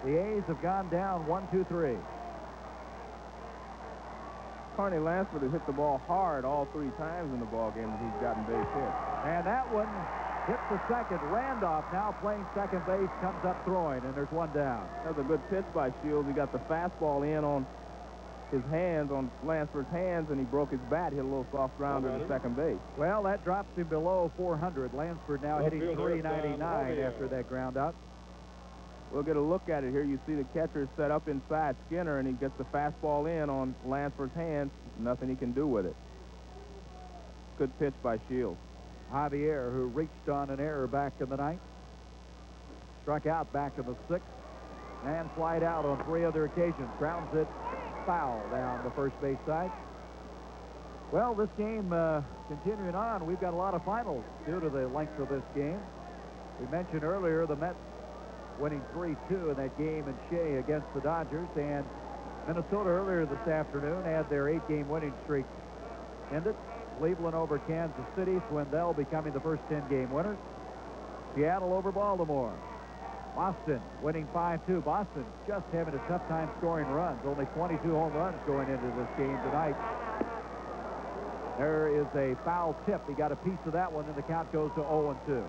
S1: the A's have gone down 1-2-3.
S4: Carney Lansford has hit the ball hard all 3 times in the ball game that he's gotten base hit.
S1: And that one hits the second. Randolph, now playing second base, comes up throwing, and there's 1 down.
S4: That was a good pitch by Shields. He got the fastball in on his hands, on Lansford's hands, and he broke his bat, hit a little soft grounder to second base.
S1: Well, that drops him below 400. Lansford now hitting .399 after that ground out.
S4: We'll get a look at it here. You see the catcher set up inside Skinner, and he gets the fastball in on Lansford's hands. Nothing he can do with it. Good pitch by Shields.
S1: Javier, who reached on an error back in the ninth, struck out back in the 6th, and flied out on 3 other occasions. Grounds it foul down the first base side. Well, this game continuing on, we've got a lot of finals due to the length of this game. We mentioned earlier the Mets winning 3-2 in that game in Shea against the Dodgers, and Minnesota earlier this afternoon had their 8-game winning streak ended. Cleveland over Kansas City, Swindell becoming the first 10-game winners. Seattle over Baltimore. Boston winning 5-2. Boston just having a tough time scoring runs. Only 22 home runs going into this game tonight. There is a foul tip. He got a piece of that one, and the count goes to 0-2.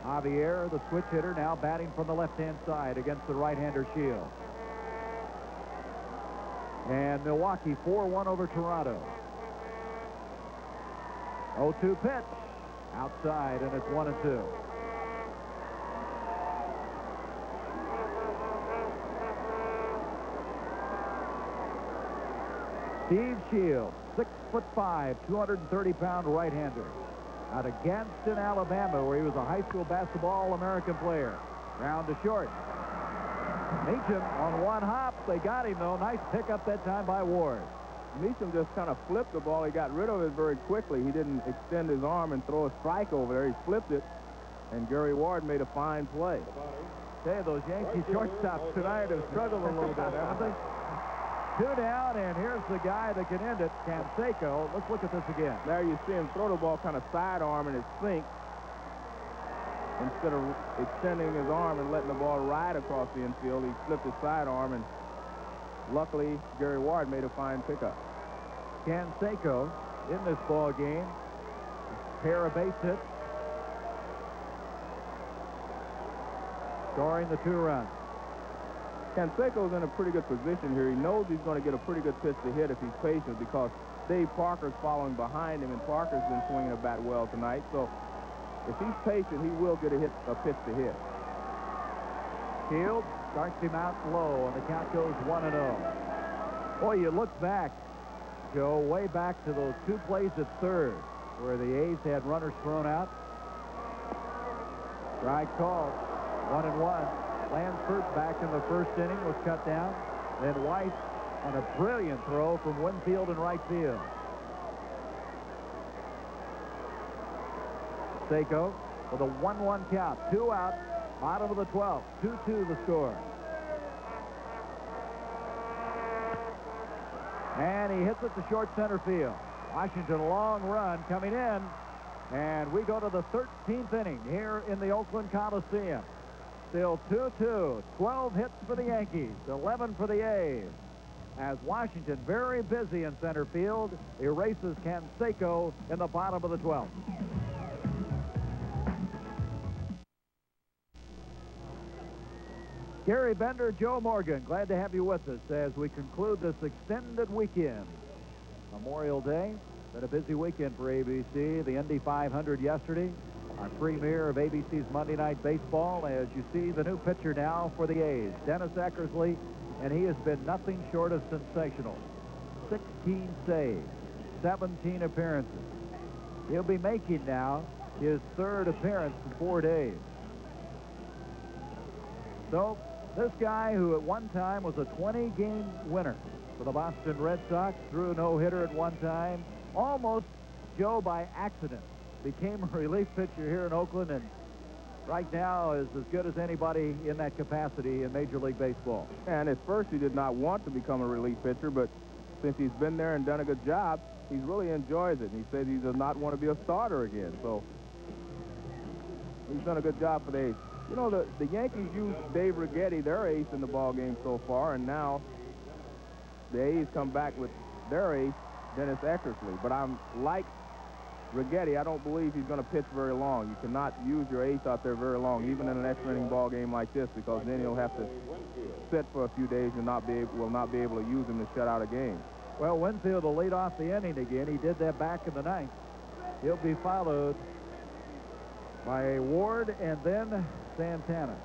S1: Javier, the switch hitter, now batting from the left-hand side against the right-hander Shields. And Milwaukee 4-1 over Toronto. 0-2 pitch. Outside, and it's 1-2. Steve Shields, 6'5", 230-pound right-hander, out of Gadsden, Alabama, where he was a high school basketball All-American player. Ground to short. Meacham on 1 hop. They got him, though. Nice pickup that time by Ward.
S4: Meacham just kind of flipped the ball. He got rid of it very quickly. He didn't extend his arm and throw a strike over there. He flipped it, and Gary Ward made a fine play.
S1: Hey, those Yankee shortstops tonight have struggled a little bit, haven't they? 2 down, and here's the guy that can end it, Canseco. Let's look at this again.
S4: There you see him throw the ball kind of sidearm, and it sinks instead of extending his arm and letting the ball ride across the infield. He flipped his sidearm, and luckily Gary Ward made a fine pickup.
S1: Canseco in this ball game, pair of base hits, scoring the 2 runs.
S4: Canseco's in a pretty good position here. He knows he's going to get a pretty good pitch to hit if he's patient, because Dave Parker's following behind him, and Parker's been swinging a bat well tonight. So if he's patient, he will get a pitch to hit.
S1: Shields starts him out low, and the count goes 1-0. Boy, you look back, Joe, way back to those 2 plays at third, where the A's had runners thrown out. Strike called. 1-1. Lansford back in the first inning was cut down. Then White on a brilliant throw from Winfield in right field. Seiko with a 1-1 count. 2 out. Bottom of the 12th. 2-2 the score. And he hits it to short center field. Washington, a long run coming in. And we go to the 13th inning here in the Oakland Coliseum. Still 2-2. 12 hits for the Yankees, 11 for the A's. As Washington, very busy in center field, erases Canseco in the bottom of the 12th. Gary Bender, Joe Morgan, glad to have you with us as we conclude this extended weekend. Memorial Day, been a busy weekend for ABC. The Indy 500 yesterday, our premiere of ABC's Monday Night Baseball. As you see, the new pitcher now for the A's, Dennis Eckersley, and he has been nothing short of sensational. 16 saves, 17 appearances. He'll be making now his third appearance in 4 days. So, this guy, who at one time was a 20-game winner for the Boston Red Sox, threw a no-hitter at one time, almost, Joe, by accident, became a relief pitcher here in Oakland, and right now is as good as anybody in that capacity in Major League Baseball.
S4: And at first he did not want to become a relief pitcher, but since he's been there and done a good job, he really enjoys it. And he says he does not want to be a starter again. So he's done a good job for the A's. You know, the Yankees used Dave Righetti, their ace, in the ball game so far, and now the A's come back with their ace, Dennis Eckersley. But I'm like Righetti, I don't believe he's going to pitch very long. You cannot use your ace out there very long, even in an extra inning ball game like this, because then he'll have to sit for a few days and will not be able to use him to shut out a game.
S1: Well, Winfield will lead off the inning again. He did that back in the 9th. He'll be followed by Ward and then Santana.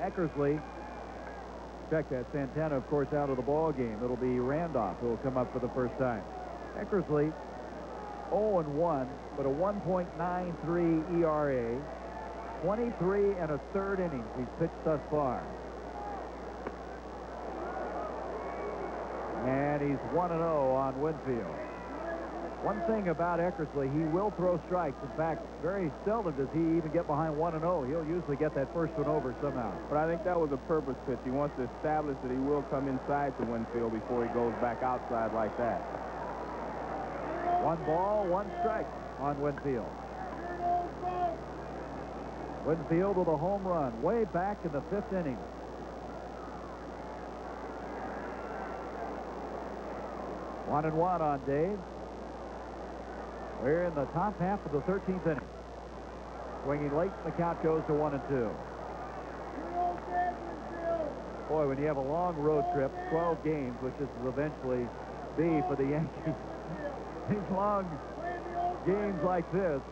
S1: Eckersley, check that, Santana, of course, out of the ball game. It'll be Randolph who will come up for the first time. Eckersley, 0-1, but a 1.93 ERA, 23 and a third innings he's pitched thus far. And he's 1-0 on Winfield. One thing about Eckersley, he will throw strikes. In fact, very seldom does he even get behind 1-0. He'll usually get that first one over somehow.
S4: But I think that was a purpose pitch. He wants to establish that he will come inside to Winfield before he goes back outside like that.
S1: 1 ball, 1 strike on Winfield. Winfield with a home run way back in the 5th inning. One and one on Dave. We're in the top half of the 13th inning. Swinging late, the count goes to 1-2. Boy, when you have a long road trip, 12 games, which this will eventually be for the Yankees, these long games like this,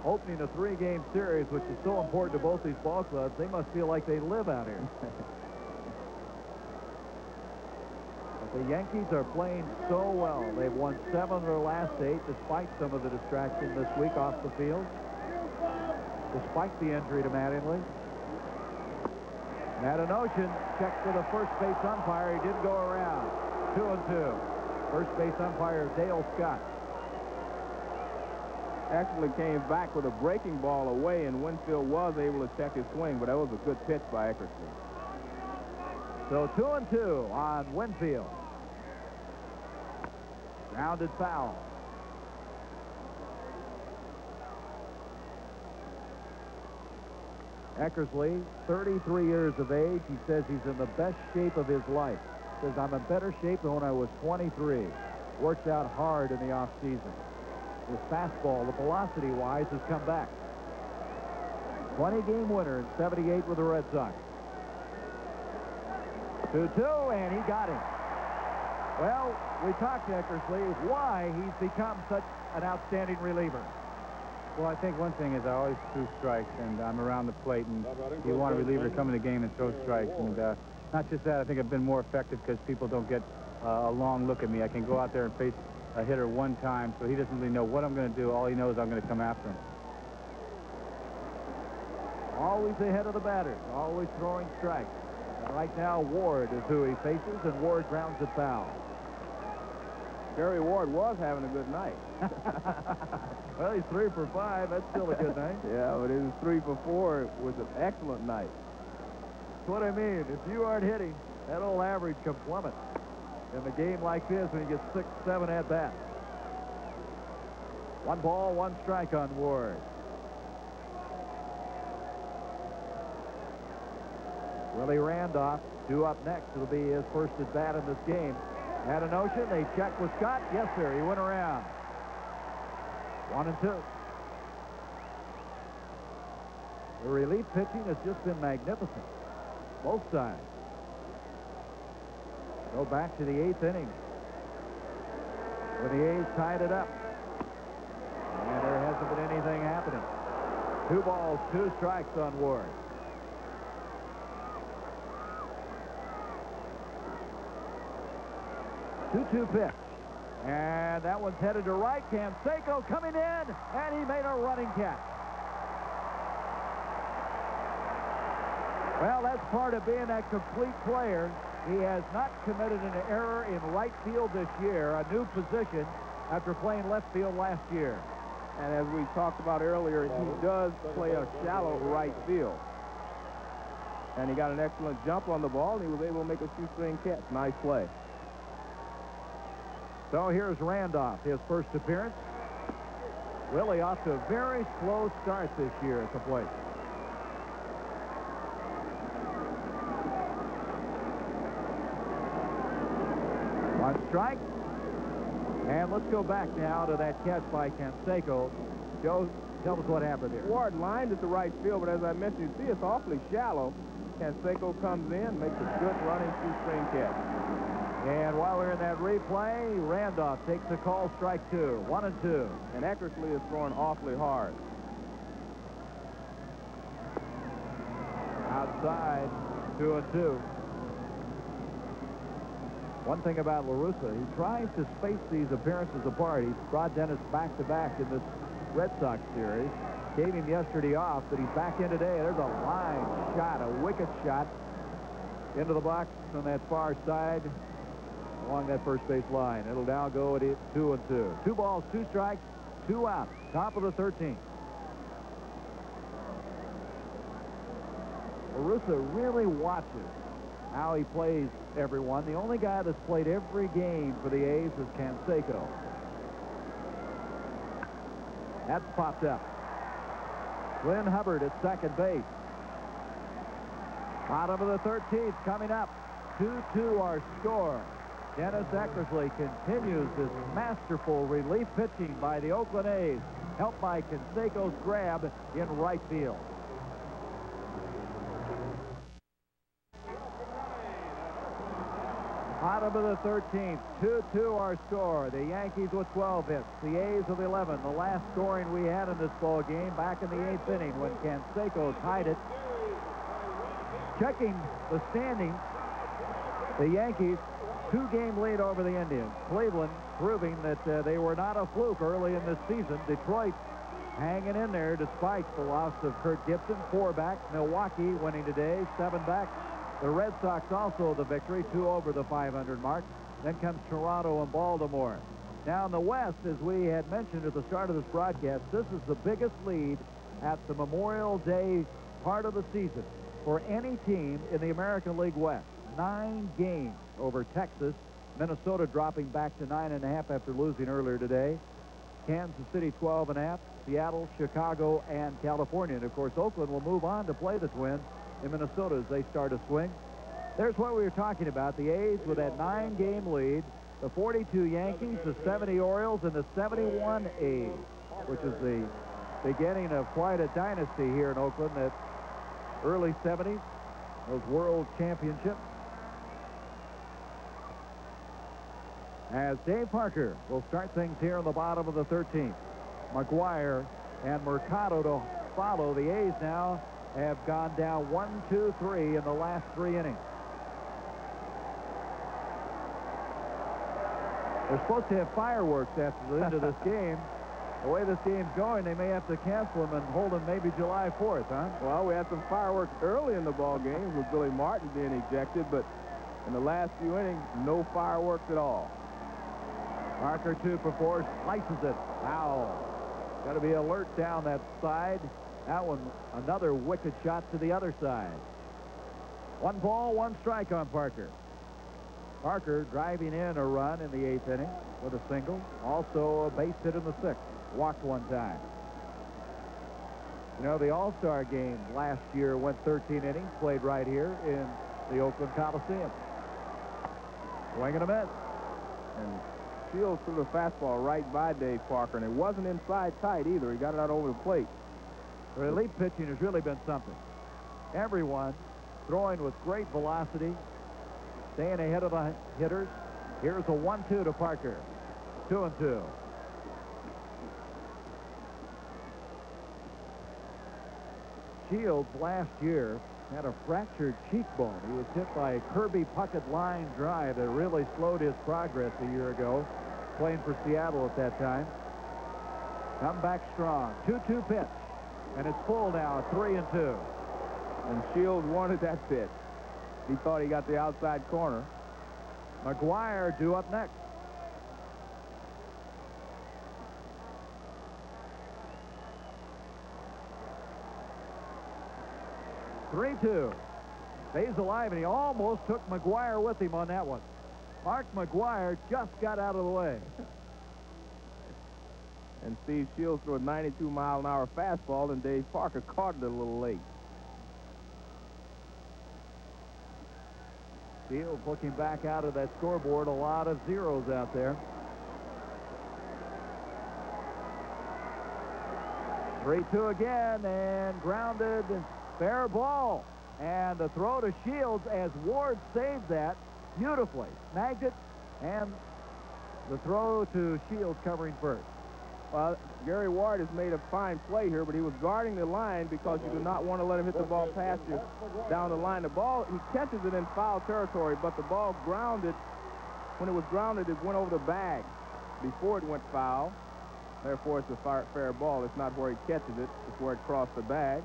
S1: opening a 3-game series, which is so important to both these ball clubs, they must feel like they live out here. But the Yankees are playing so well. They've won 7 of their last 8, despite some of the distraction this week off the field, despite the injury to Mattingly. Mattinotion checked for the first base umpire. He didn't go around. 2-2. First base umpire Dale Scott.
S4: Actually came back with a breaking ball away, and Winfield was able to check his swing, but that was a good pitch by Eckersley.
S1: So 2-2 on Winfield. Grounded foul. Eckersley, 33 years of age. He says he's in the best shape of his life. Says, I'm in better shape than when I was 23. Works out hard in the offseason. His fastball, the velocity-wise, has come back. 20-game winner in 78 with the Red Sox. 2-2, and he got him. Well, we talked to Eckersley why he's become such an outstanding reliever.
S7: Well, I think one thing is I always threw strikes, and I'm around the plate, and you want a reliever to come in the game and throw strikes. And not just that, I think I've been more effective because people don't get a long look at me. I can go out there and face a hitter one time, so he doesn't really know what I'm going to do. All he knows is I'm going to come after him.
S1: Always ahead of the batters, always throwing strikes. And right now, Ward is who he faces, and Ward grounds it foul.
S4: Gary Ward was having a good night.
S1: Well, he's 3 for 5. That's still a good night.
S4: Yeah, but his 3 for 4 was an excellent night.
S1: That's what I mean. If you aren't hitting, that old average can plummet. in a game like this when you get 6, 7 at bats. 1 ball, 1 strike on Ward. Willie Randolph, 2 up next. It'll be his first at bat in this game. Had a notion. They checked with Scott. Yes, sir. He went around. 1-2. The relief pitching has just been magnificent. Both sides. Go back to the 8th inning when the A's tied it up. And there hasn't been anything happening. 2 balls, 2 strikes on Ward. 2-2 pitch. And that one's headed to right. Canseco coming in, and he made a running catch. Well, that's part of being that complete player. He has not committed an error in right field this year, a new position after playing left field last year.
S4: And as we talked about earlier, he does play a shallow right field. And he got an excellent jump on the ball, and he was able to make a shoestring catch. Nice play.
S1: So here's Randolph, his first appearance. Willie off to a very slow start this year at the plate. One strike. And let's go back now to that catch by Canseco. Joe, tell us what happened here.
S4: Ward lined at the right field, but as I mentioned, you see it's awfully shallow. Canseco comes in, makes a good running shoestring catch.
S1: And while we're in that replay, Randolph takes a call, strike 2, 1-2.
S4: And Eckersley is throwing awfully hard.
S1: Outside, 2-2. One thing about La Russa, he tries to space these appearances apart. He's brought Dennis back-to-back in this Red Sox series. Gave him yesterday off, but he's back in today. There's a line shot, a wicked shot into the box on that far side along that first base line. It'll now go at 2-2. 2 balls, 2 strikes, 2 outs. Top of the 13th. La Russa really watches how he plays everyone. The only guy that's played every game for the A's is Canseco. That's popped up. Glenn Hubbard at second base. Bottom of the 13th coming up. 2-2 our score. Dennis Eckersley continues this masterful relief pitching by the Oakland A's, helped by Canseco's grab in right field. Bottom of the 13th, 2-2 our score. The Yankees with 12 hits, the A's with 11. The last scoring we had in this ball game back in the 8th inning when Canseco tied it. Checking the standings, the Yankees 2-game lead over the Indians. Cleveland proving that they were not a fluke early in this season. Detroit hanging in there despite the loss of Kurt Gibson. 4 back. Milwaukee winning today, 7 back. The Red Sox also the victory, 2 over the 500 mark. Then comes Toronto and Baltimore. Now in the West, as we had mentioned at the start of this broadcast, this is the biggest lead at the Memorial Day part of the season for any team in the American League West. 9 games over Texas. Minnesota dropping back to 9.5 after losing earlier today. Kansas City 12.5. Seattle, Chicago, and California. And of course, Oakland will move on to play the Twins in Minnesota as they start a swing. There's what we were talking about. The A's with that 9-game lead. The 42 Yankees, the 70 Orioles, and the 71 A's, which is the beginning of quite a dynasty here in Oakland. That early 70s, those world championships. As Dave Parker will start things here in the bottom of the 13th. McGuire and Mercado to follow. The A's now have gone down 1, 2, 3 in the last 3 innings. They're supposed to have fireworks after the end of this game. The way this game's going, they may have to cancel them and hold them maybe July 4th, huh?
S4: Well, we had some fireworks early in the ball game with Billy Martin being ejected, but in the last few innings, no fireworks at all.
S1: Parker 2 for 4, slices it. Foul. Got to be alert down that side. That one, another wicked shot to the other side. 1 ball, 1 strike on Parker. Parker driving in a run in the 8th inning with a single. Also a base hit in the 6th. Walked one time. You know, the All-Star game last year went 13 innings, played right here in the Oakland Coliseum. Swing and a miss.
S4: And Shields threw the fastball right by Dave Parker, and it wasn't inside tight either. He got it out over the plate.
S1: Relief pitching has really been something. Everyone throwing with great velocity, staying ahead of the hitters. Here's a 1-2 to Parker. 2-2. Shields last year had a fractured cheekbone. He was hit by a Kirby Puckett line drive that really slowed his progress a year ago, playing for Seattle at that time. Come back strong. 2-2 pitch. And it's full now, 3-2.
S4: And Shields wanted that pitch. He thought he got the outside corner.
S1: McGuire due up next. Three-two. Stays alive, and he almost took McGuire with him on that one. Mark McGuire just got out of the way.
S4: And Steve Shields threw a 92-mile-an-hour fastball, and Dave Parker caught it a little late.
S1: Shields looking back out of that scoreboard, a lot of zeros out there. 3-2 again, and grounded. Fair ball. And the throw to Shields as Ward saved that beautifully. Snagged it, and the throw to Shields covering first.
S4: Well, Gary Ward has made a fine play here, but he was guarding the line because you do not want to let him hit the ball past you down the line. The ball, he catches it in foul territory, but the ball grounded. When it was grounded, it went over the bag before it went foul. Therefore, it's a fair ball. It's not where he catches it. It's where it crossed the bag.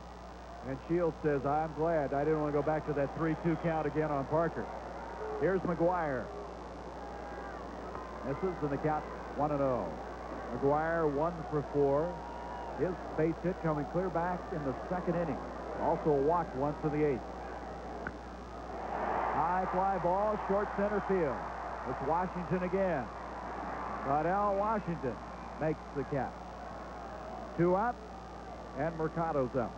S1: And Shields says, I'm glad I didn't want to go back to that 3-2 count again on Parker. Here's McGuire. Misses, and the count 1-0. McGuire 1 for 4. His base hit coming clear back in the 2nd inning. Also walked once in the 8th. High fly ball, short center field. It's Washington again. But Al Washington makes the catch. 2 out, and Mercado's up.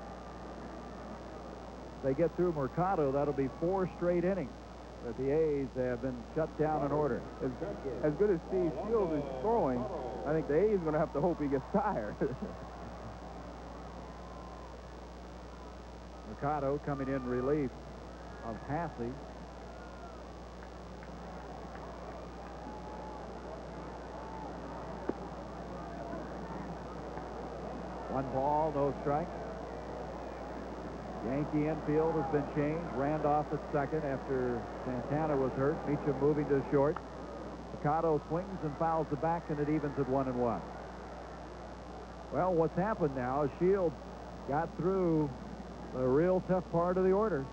S1: If they get through Mercado, that'll be 4 straight innings that the A's have been shut down in order.
S4: As good as Steve Shields is throwing, I think the A's are going to have to hope he gets tired.
S1: Mercado coming in relief of Hassey. One ball, no strike. Yankee infield has been changed. Randolph at second after Santana was hurt. Meacham moving to short. Mercado swings and fouls the back, and it evens at 1-1. Well, what's happened now is Shields got through the real tough part of the order.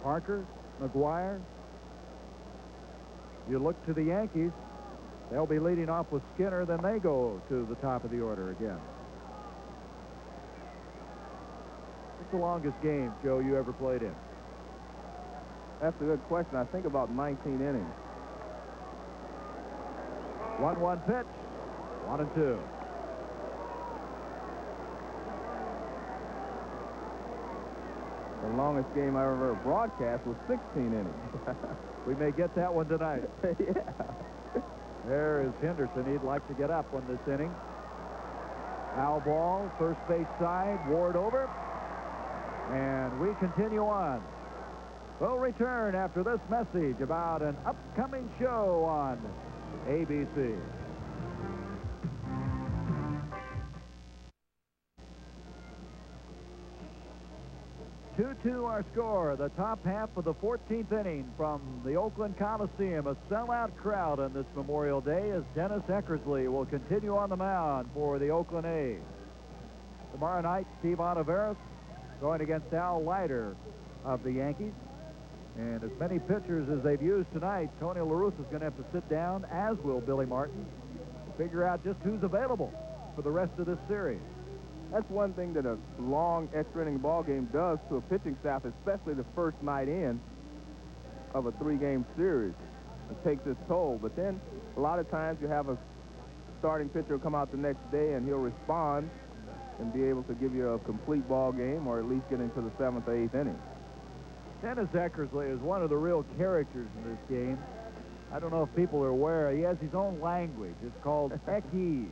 S1: Parker, McGuire. You look to the Yankees. They'll be leading off with Skinner. Then they go to the top of the order again. What's the longest game, Joe, you ever played in?
S4: That's a good question. I think about 19 innings.
S1: 1-1 pitch. 1-2.
S4: The longest game I ever broadcast was 16 innings.
S1: We may get that one tonight.
S4: Yeah.
S1: There is Henderson. He'd like to get up on this inning. Foul ball, first base side, Ward over. And we continue on. We'll return after this message about an upcoming show on ABC. 2-2 our score. The top half of the 14th inning from the Oakland Coliseum. A sellout crowd on this Memorial Day as Dennis Eckersley will continue on the mound for the Oakland A's. Tomorrow night, Steve Olivares going against Al Leiter of the Yankees. And as many pitchers as they've used tonight, Tony La Russa is going to have to sit down, as will Billy Martin, to figure out just who's available for the rest of this series.
S4: That's one thing that a long extra-inning ball game does to a pitching staff, especially the first night in of a 3-game series. it takes its toll. But then a lot of times you have a starting pitcher come out the next day and he'll respond and be able to give you a complete ball game or at least get into the 7th or 8th inning.
S1: Dennis Eckersley is one of the real characters in this game. I don't know if people are aware. He has his own language. It's called Ekkies.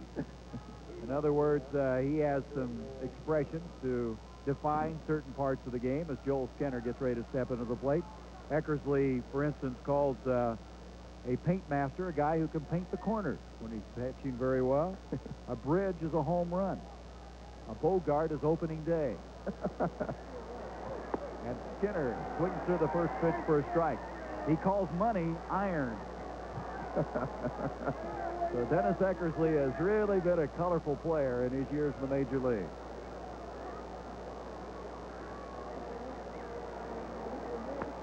S1: In other words, he has some expressions to define certain parts of the game as Joel Skinner gets ready to step into the plate. Eckersley, for instance, calls a paint master a guy who can paint the corners when he's pitching very well. A bridge is a home run. A Bogart is opening day. And Skinner swings through the first pitch for a strike. He calls money iron. So Dennis Eckersley has really been a colorful player in his years in the major league.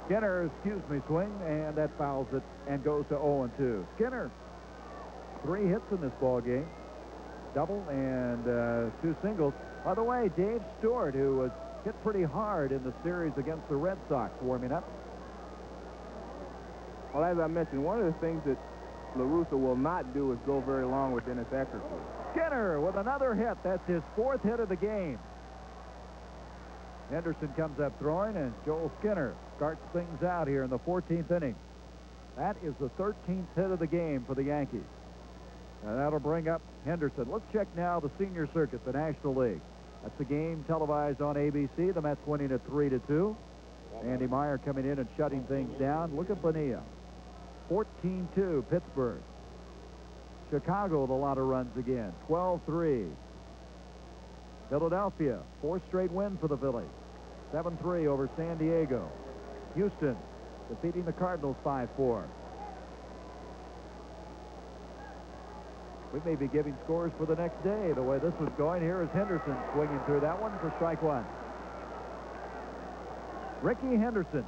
S1: Skinner, swing, and that fouls it and goes to 0-2. Skinner, 3 hits in this ball game, double and 2 singles. By the way, Dave Stewart, who was hit pretty hard in the series against the Red Sox, warming up.
S4: Well, as I mentioned, one of the things that La Russa will not do is go very long with Dennis Eckersley.
S1: Skinner with another hit. That's his 4th hit of the game. Henderson comes up throwing, and Joel Skinner starts things out here in the 14th inning. That is the 13th hit of the game for the Yankees. And that'll bring up Henderson. Let's check now the senior circuit, the National League. That's the game televised on ABC. The Mets winning at 3-2. Andy Meyer coming in and shutting things down. Look at Bonilla. 14-2 Pittsburgh. Chicago with a lot of runs again. 12-3. Philadelphia, 4th straight win for the Phillies. 7-3 over San Diego. Houston defeating the Cardinals 5-4. We may be giving scores for the next day the way this was going. Here is Henderson swinging through that one for strike 1. Ricky Henderson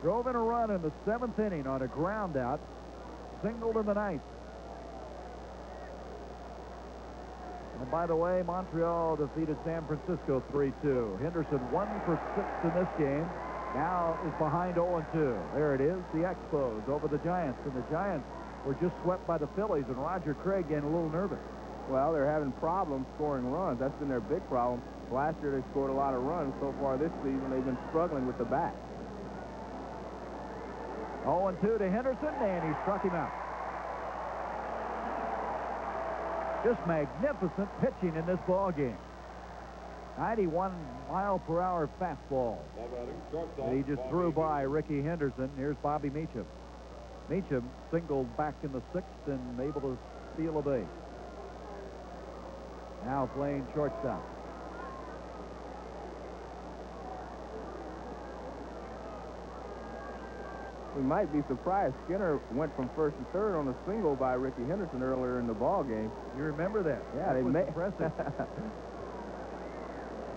S1: drove in a run in the 7th inning on a ground out, singled in the 9th. And by the way, Montreal defeated San Francisco 3-2. Henderson 1 for 6 in this game. Now is behind 0-2. There it is, the Expos over the Giants. And the Giants were just swept by the Phillies, and Roger Craig getting a little nervous.
S4: Well, they're having problems scoring runs. That's been their big problem. Last year they scored a lot of runs. So far this season they've been struggling with the bat.
S1: 0-2 to Henderson, and he struck him out. Just magnificent pitching in this ball game. 91-mile-per-hour fastball that he just threw by Ricky Henderson. Here's Bobby Meacham. Meacham singled back in the 6th and able to steal a base. Now playing shortstop.
S4: We might be surprised. Skinner went from 1st to 3rd on a single by Ricky Henderson earlier in the ball game.
S1: You remember that?
S4: Yeah,
S1: that
S4: they made
S1: impressive.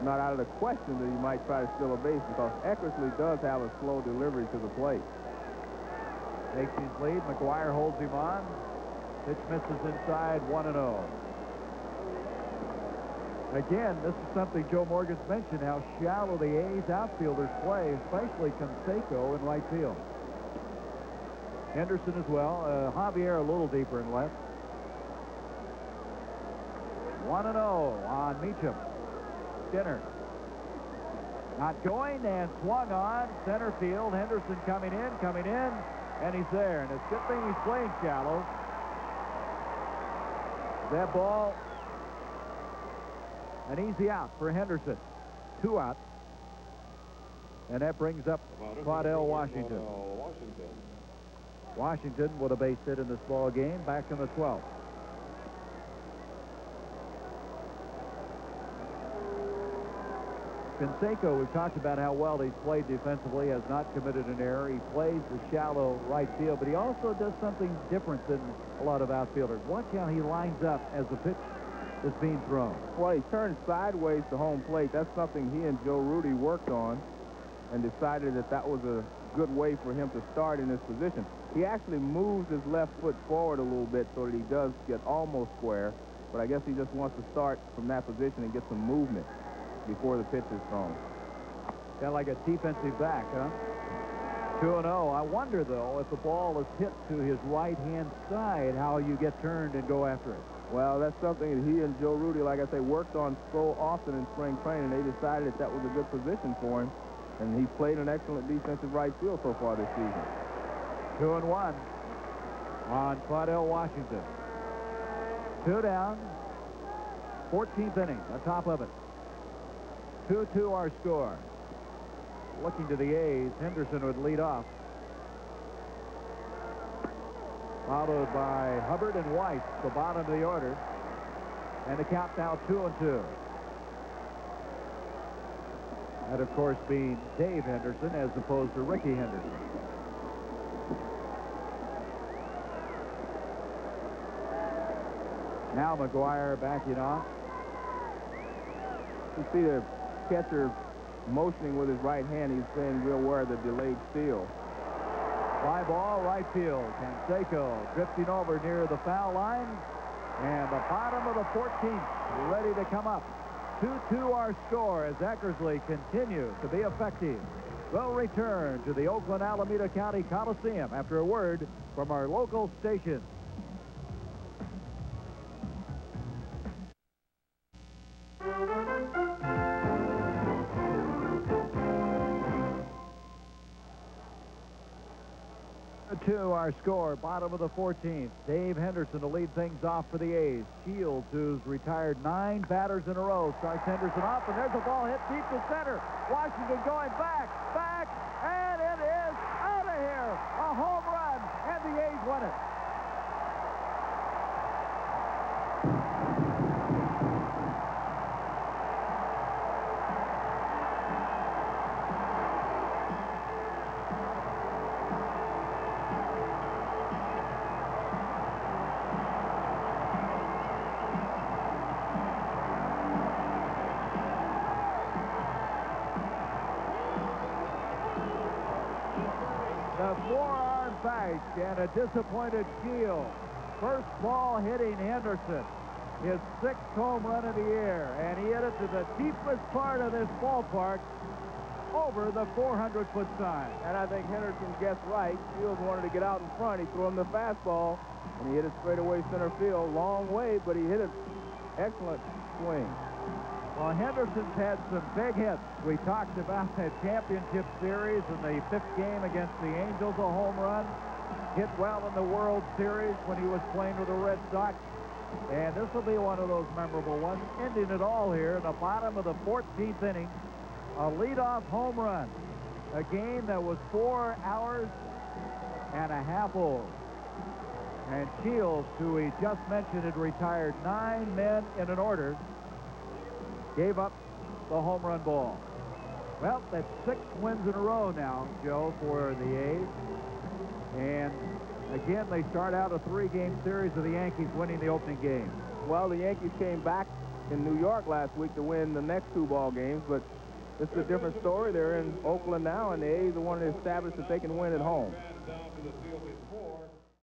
S4: Not out of the question that he might try to steal a base because Eckersley does have a slow delivery to the plate.
S1: Takes his lead. McGuire holds him on. Pitch misses inside, 1-0. Again, this is something Joe Morgan's mentioned, how shallow the A's outfielders play, especially Canseco in right field. Henderson as well. Javier a little deeper in left. 1-0 on Meacham. Skinner not going and swung on center field. Henderson coming in, and he's there. And it's a good thing he's playing shallow. That ball, an easy out for Henderson. 2 out. And that brings up Claudell Washington. Washington with a base hit in this ball game, back in the 12th. Canseco, we've talked about how well he's played defensively, has not committed an error. He plays the shallow right field, but he also does something different than a lot of outfielders. Watch how he lines up as the pitch is being thrown.
S4: Well, he turned sideways to home plate. That's something he and Joe Rudy worked on and decided that that was a good way for him to start in this position. He actually moves his left foot forward a little bit so that he does get almost square, but I guess he just wants to start from that position and get some movement before the pitch is thrown.
S1: Kind of like a defensive back, huh? 2-0. I wonder, though, if the ball is hit to his right-hand side, how you get turned and go after it.
S4: Well, that's something that he and Joe Rudy, like I say, worked on so often in spring training. They decided that was a good position for him, and he's played an excellent defensive right field so far this season.
S1: 2-1 on Claudell Washington. 2 down. 14th inning, the top of it. 2-2 our score. Looking to the A's, Henderson would lead off. Followed by Hubbard and Weiss, the bottom of the order. And the count now 2-2. That, of course, being Dave Henderson as opposed to Ricky Henderson. Now McGuire backing off.
S4: You see the catcher motioning with his right hand. He's saying real aware of the delayed steal.
S1: Fly ball, right field. Canseco drifting over near the foul line. And the bottom of the 14th ready to come up. 2-2 our score as Eckersley continues to be effective. We'll return to the Oakland Alameda County Coliseum after a word from our local station. To our score, bottom of the 14th. Dave Henderson to lead things off for the A's. Shields, who's retired 9 batters in a row, starts Henderson off, and there's a ball hit deep to center. Washington going back, and it is out of here. A home run, and the A's win it. The forearm bash and a disappointed Shield. First ball hitting Henderson. His 6th home run of the year, and he hit it to the deepest part of this ballpark over the 400-foot sign.
S4: And I think Henderson guessed right. Shields wanted to get out in front. He threw him the fastball, and he hit it straight away center field. Long way, but he hit it. Excellent swing.
S1: Well, Henderson's had some big hits. We talked about the championship series in the 5th game against the Angels, a home run. Hit well in the World Series when he was playing with the Red Sox. And this will be one of those memorable ones, ending it all here in the bottom of the 14th inning. A leadoff home run. A game that was 4 hours and a half old. And Shields, who we just mentioned had retired 9 men in an order, gave up the home run ball. Well, that's 6 wins in a row now, Joe, for the A's. And again, they start out a 3-game series of the Yankees winning the opening game.
S4: Well, the Yankees came back in New York last week to win the next 2 ball games, but this is a different story. They're in Oakland now, and the A's are wanting to establish that they can win at home.
S9: Down to the field